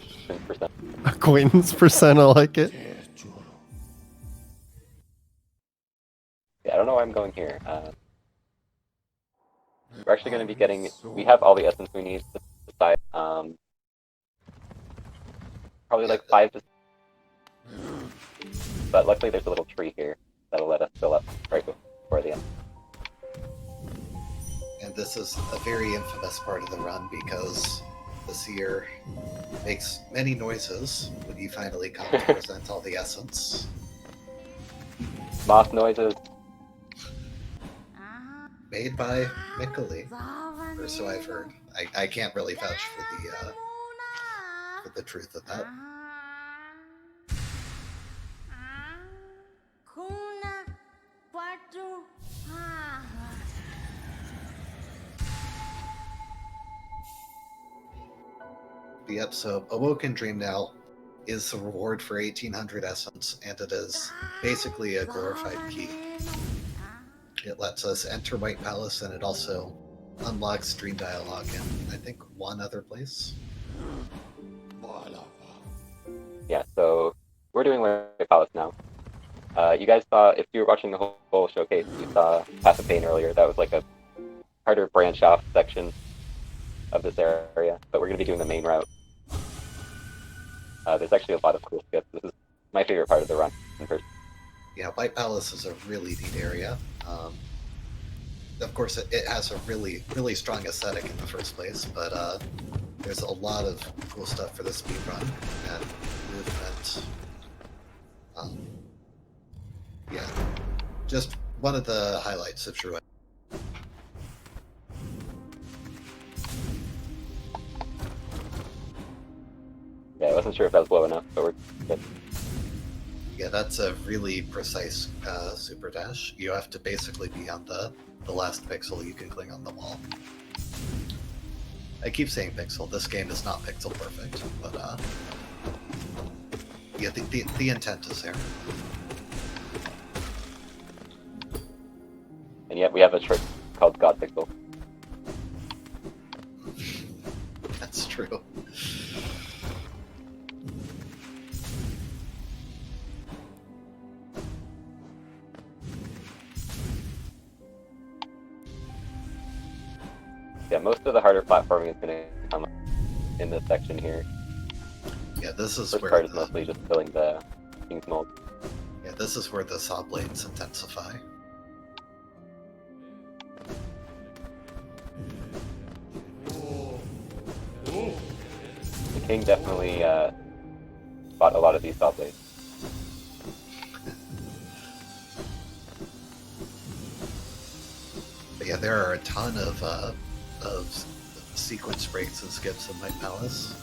percent. Acquaintance percent, I like it. Yeah, I don't know why I'm going here. We're actually going to be getting. We have all the essence we need to decide. Probably like 5 to. But luckily, there's a little tree here that'll let us fill up right before the end. And this is a very infamous part of the run because the seer makes many noises when you finally come to present all the essence. Moth noises. Made by Mikuli, or so I've heard. I can't really vouch for the truth of that. Yep, so Awoken Dream now is the reward for 1800 essence, and it is basically a glorified key. It lets us enter White Palace, and it also unlocks Dream Dialogue in, I think, one other place. Yeah, so we're doing White Palace now. You guys saw, if you were watching the whole showcase, you saw Path of Pain earlier. That was like a harder branch off section of this area, but we're going to be doing the main route. There's actually a lot of cool skips. This is my favorite part of the run. Yeah, White Palace is a really neat area. Of course, it has a really, really strong aesthetic in the first place, but there's a lot of cool stuff for the speed run and movement. Yeah, just one of the highlights of True. Yeah, I wasn't sure if that was low enough, but we're good. Yeah, that's a really precise super dash. You have to basically be on the last pixel. You can cling on the wall. I keep saying pixel. This game is not pixel perfect, but yeah, the intent is there. And yet we have a trick called God Pixel. That's true. Yeah, most of the harder platforming is going to come in this section here. Yeah, this is First where part is mostly just filling the King's Mold. yeah, this is where the saw blades intensify. The King definitely fought a lot of these saw blades. But yeah, there are a ton of sequence breaks and skips in my palace.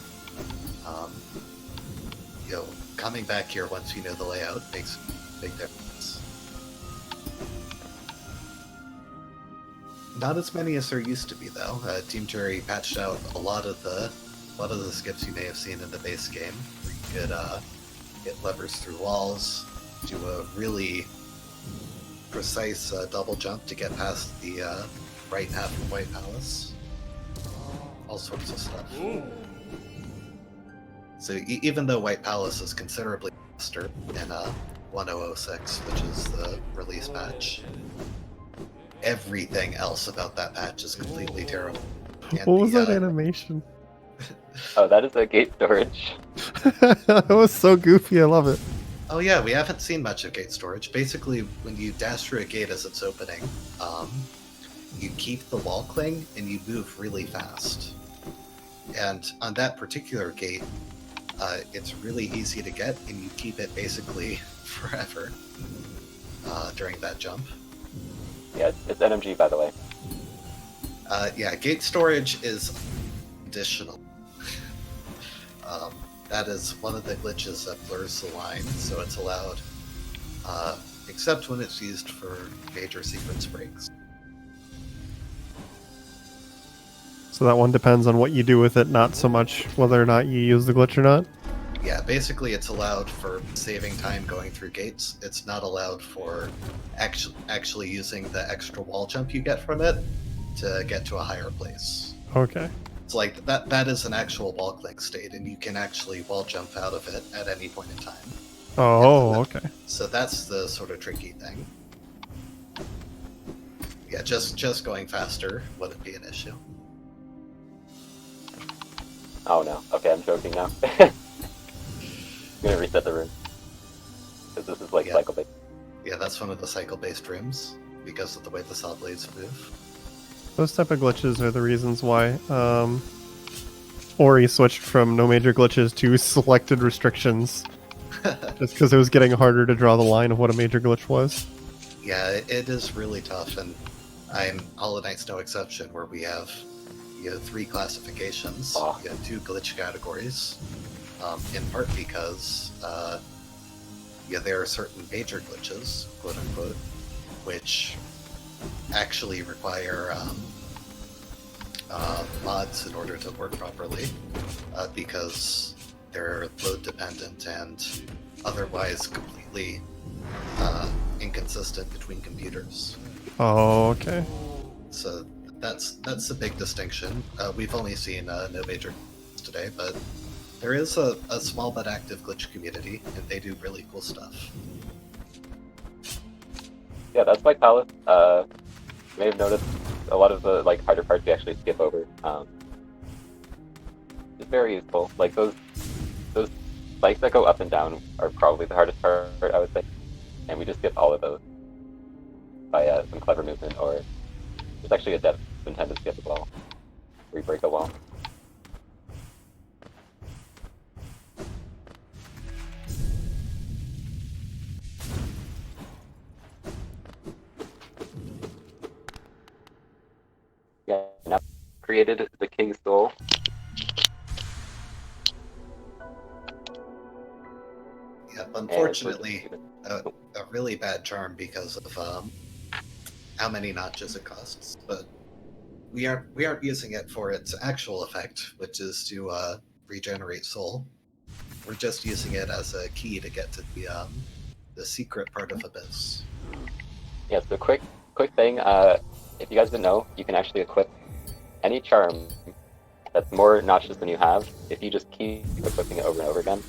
You know, coming back here once you know the layout makes a big difference. Not as many as there used to be, though. Team Jerry patched out a lot of the skips you may have seen in the base game, where you could get levers through walls, do a really precise double jump to get past the right half of White Palace. All sorts of stuff. So even though White Palace is considerably faster in 1006, which is the release patch, everything else about that patch is completely terrible. And What was the, that animation? Oh, that is a gate storage. That was so goofy. I love it. Oh yeah, we haven't seen much of gate storage. Basically, when you dash through a gate as it's opening, you keep the wall cling and you move really fast. And on that particular gate, it's really easy to get, and you keep it basically forever during that jump. Yeah, it's NMG, by the way. Yeah, gate storage is additional. That is one of the glitches that blurs the line, so it's allowed, except when it's used for major sequence breaks. So that one depends on what you do with it, not so much whether or not you use the glitch or not. Yeah, basically it's allowed for saving time going through gates. It's not allowed for actually using the extra wall jump you get from it to get to a higher place. Okay. It's like that is an actual wall cling state, and you can actually wall jump out of it at any point in time. Oh, okay. So that's the sort of tricky thing. Yeah, just going faster wouldn't be an issue. Oh no. Okay, I'm joking now. I'm gonna reset the room. Because this is like Yeah. cycle based. Yeah, that's one of the cycle-based rooms because of the way the saw blades move. Those type of glitches are the reasons why Ori switched from no major glitches to selected restrictions. Just because it was getting harder to draw the line of what a major glitch was. Yeah, it is really tough, and Hollow Knight's no exception, where we have 3 classifications, Oh. 2 glitch categories, in part because there are certain major glitches, quote unquote, which actually require mods in order to work properly, because they're load dependent and otherwise completely inconsistent between computers. Oh, okay. So that's a big distinction. We've only seen no major glitches today, but there is a small but active glitch community, and they do really cool stuff. Yeah, that's White Palace. You may have noticed a lot of the harder parts we actually skip over. It's very useful. Like those spikes that go up and down are probably the hardest part, I would say. And we just skip all of those by some clever movement, or there's actually a depth intended skip as well, where you break a wall. Yeah, now created the King's Soul. Yep, unfortunately, a really bad charm because of how many notches it costs. But we aren't using it for its actual effect, which is to regenerate soul. We're just using it as a key to get to the secret part of Abyss. Yeah, so quick thing, if you guys didn't know, you can actually equip any charm that's more notches than you have if you just keep equipping it over and over again.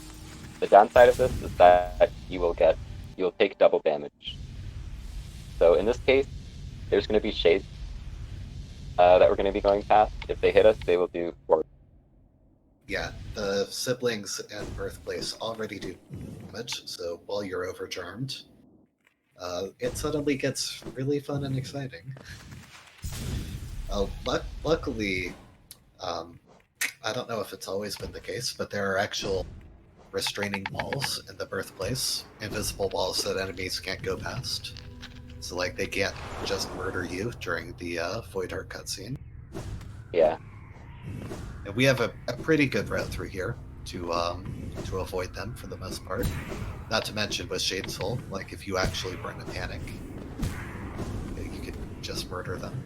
The downside of this is that you'll take double damage. So in this case, there's going to be shades that we're going to be going past. If they hit us, they will do 4. Yeah, the siblings and birthplace already do damage, so while you're overcharmed, it suddenly gets really fun and exciting. Luckily, I don't know if it's always been the case, but there are actual restraining walls in the birthplace, invisible walls that enemies can't go past. So, like, they can't just murder you during the Void Heart cutscene. Yeah. And we have a pretty good route through here to avoid them for the most part. Not to mention with Shade Soul, like if you actually were in a panic, you could just murder them.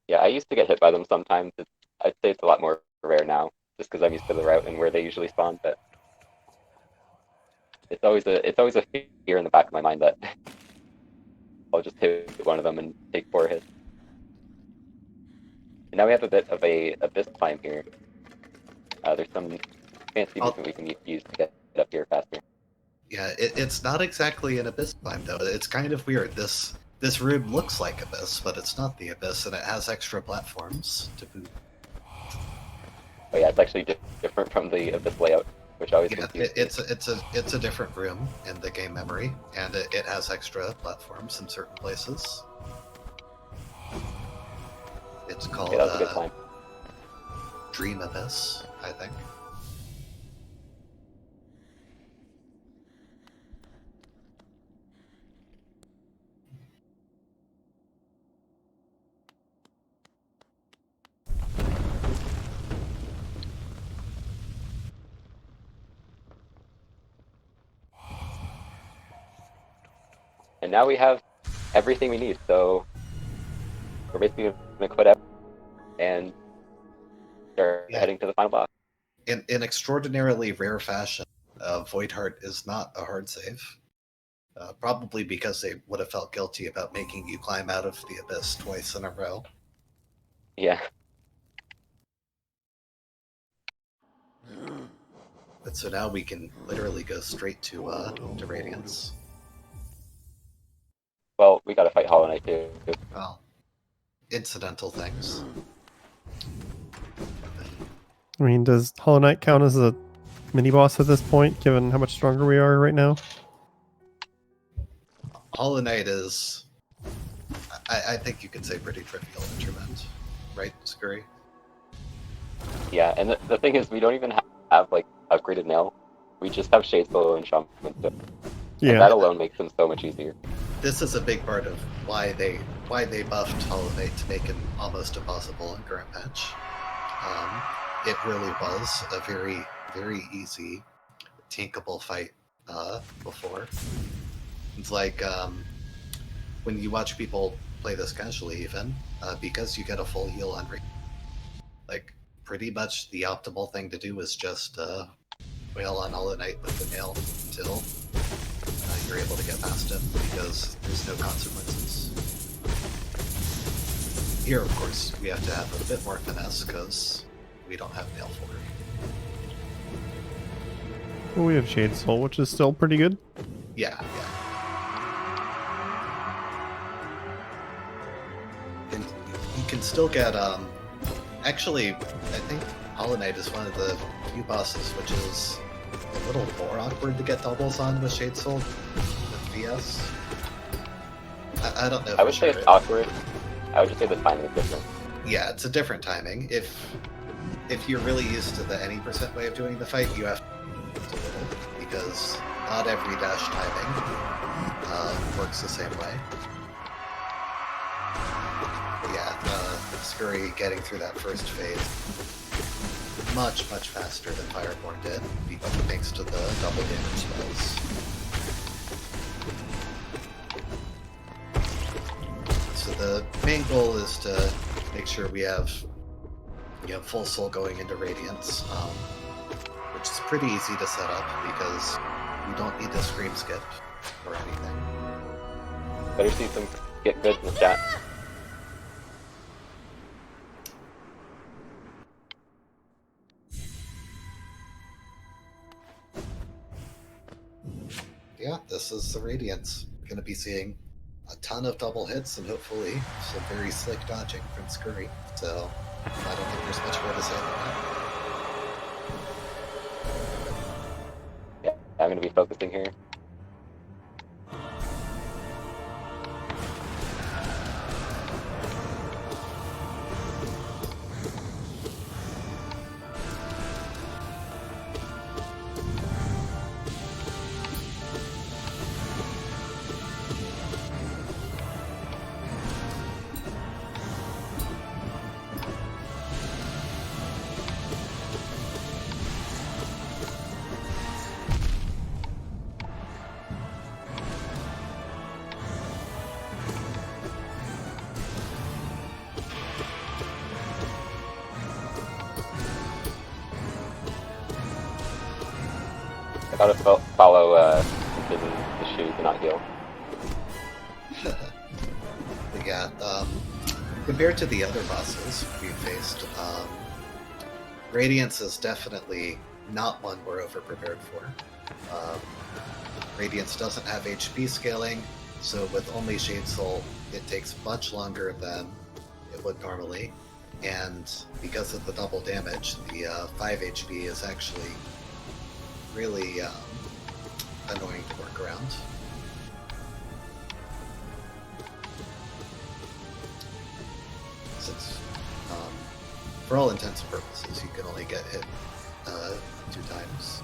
Yeah, I used to get hit by them sometimes. I'd say it's a lot more rare now, just because I'm used to the route and where they usually spawn. But it's always a fear in the back of my mind that I'll just hit one of them and take 4 hits. And now we have a bit of a abyss climb here. There's some fancy movement we can use to get up here faster. Yeah, it's not exactly an abyss climb though. It's kind of weird. This room looks like abyss, but it's not the abyss, and it has extra platforms to boot. Oh yeah, it's actually different from the abyss layout, which always confused me. It's a different room in the game memory, and it has extra platforms in certain places. It's called that was a good climb. Dream Abyss, I think. And now we have everything we need, so we're basically going to quit up and start heading to the final boss. In extraordinarily rare fashion, Void Heart is not a hard save. Probably because they would have felt guilty about making you climb out of the abyss twice in a row. Yeah. But so now we can literally go straight to Radiance. Well, we gotta fight Hollow Knight too. Well, incidental things. I mean, does Hollow Knight count as a mini boss at this point, given how much stronger we are right now? Hollow Knight is, I think you could say, pretty trivial instrument, right, Scurry? Yeah, and the thing is, we don't even have like upgraded nail. We just have Shade Soul and Shaman. Yeah. And that alone makes them so much easier. This is a big part of why they buffed Hollow Knight to make him almost impossible in current patch. It really was a very, very easy, tankable fight before. It's like when you watch people play this casually, even because you get a full heal on Radiance. Like, pretty much the optimal thing to do is just wail on Hollow Knight with the nail until you're able to get past him, because there's no consequences. Here, of course, we have to have a bit more finesse, because we don't have nail for it. Well, we have Shade Soul, which is still pretty good. Yeah. And you can still get, actually, I think Hollow Knight is one of the few bosses which is a little more awkward to get doubles on with Shade Soul with VS. I don't know. I would say it's awkward. I would just say the timing is different. Yeah, it's a different timing. If you're really used to the any percent way of doing the fight, you have to a little, because not every dash timing works the same way. But yeah, Scurry getting through that first phase much faster than Fireborn did, thanks to the double damage spells. So the main goal is to make sure we have full soul going into Radiance, which is pretty easy to set up because we don't need to scream skip or anything. Better see some get good in the chat. Yeah, this is the Radiance. We're going to be seeing a ton of double hits and hopefully some very slick dodging from Scurry. So I don't think there's much more to say than that. Yeah, I'm going to be focusing here. I gotta follow the shoes and not heal. Yeah, compared to the other bosses we've faced, Radiance is definitely not one we're over-prepared for. Radiance doesn't have HP scaling, so with only Shade Soul, it takes much longer than it would normally. And because of the double damage, the 5 HP is actually really annoying to work around. Since, for all intents and purposes, you can only get hit 2 times.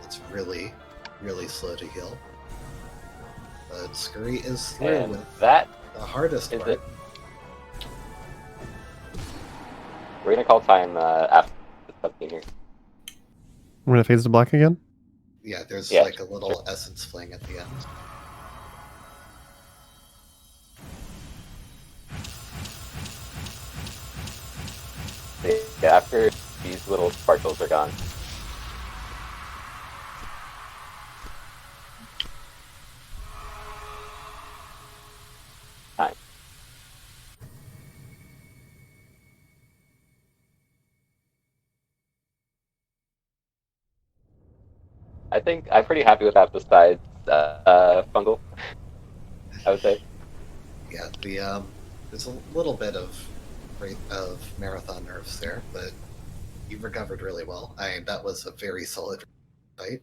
It's really, really slow to heal. But Scurry is through And with that the hardest is part. it. We're gonna call time after something here. I'm gonna phase to black again. Yeah, there's Yeah. like a little essence fling at the end. Yeah, after these little sparkles are gone. Time. I think I'm pretty happy with that besides fungal, I would say. Yeah, the there's a little bit of marathon nerves there, but you recovered really well. That was a very solid fight.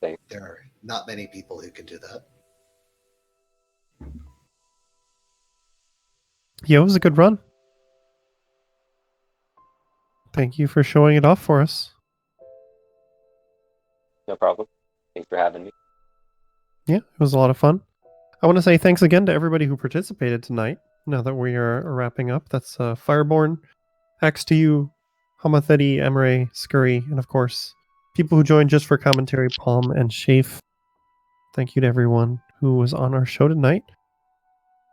Thanks. There are not many people who can do that. Yeah, it was a good run. Thank you for showing it off for us. No problem. Thanks for having me. Yeah, it was a lot of fun. I want to say thanks again to everybody who participated tonight. Now that we are wrapping up, that's Fireborn, Axe to You, Hamatheti, Emre, Scurry, and of course, people who joined just for commentary, Palm and Shafe. Thank you to everyone who was on our show tonight.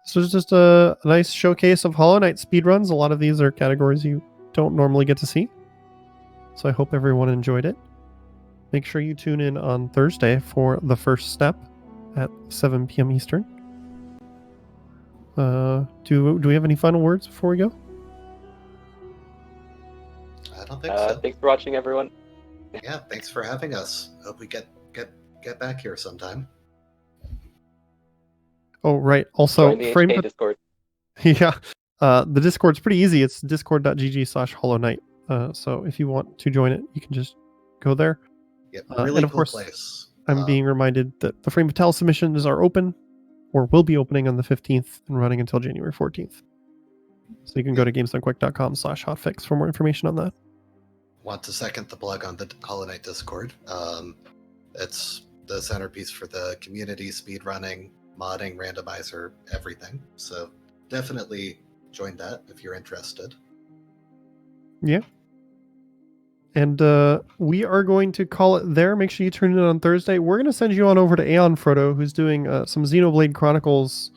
This was just a nice showcase of Hollow Knight speedruns. A lot of these are categories you don't normally get to see. So I hope everyone enjoyed it. Make sure you tune in on Thursday for the first step at 7 p.m. Eastern. Do we have any final words before we go? I don't think so. Thanks for watching, everyone. Yeah, thanks for having us. Hope we get back here sometime. Oh, right. Also, Join the frame HK Discord. yeah. The Discord's pretty easy. It's discord.gg/Hollow Knight. So if you want to join it, you can just go there. Yep, And really of cool course, place. I'm being reminded that the Frame Fatale submissions are open, or will be opening on the 15th and running until January 14th. So you can go to gamesdonequick.com/hotfix for more information on that. Want to second the plug on the Hollow Knight Discord. It's the centerpiece for the community, speedrunning, modding, randomizer, everything. So definitely join that if you're interested. Yeah. And we are going to call it there. Make sure you tune in on Thursday. We're going to send you on over to Aeon Frodo, who's doing some Xenoblade Chronicles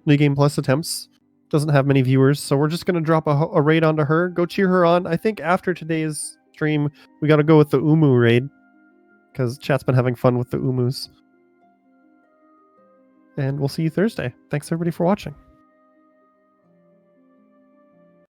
New Game Plus attempts. Doesn't have many viewers, so we're just going to drop a raid onto her. Go cheer her on. I think after today's stream, we got to go with the Umu raid, because chat's been having fun with the Umus. And we'll see you Thursday. Thanks everybody for watching.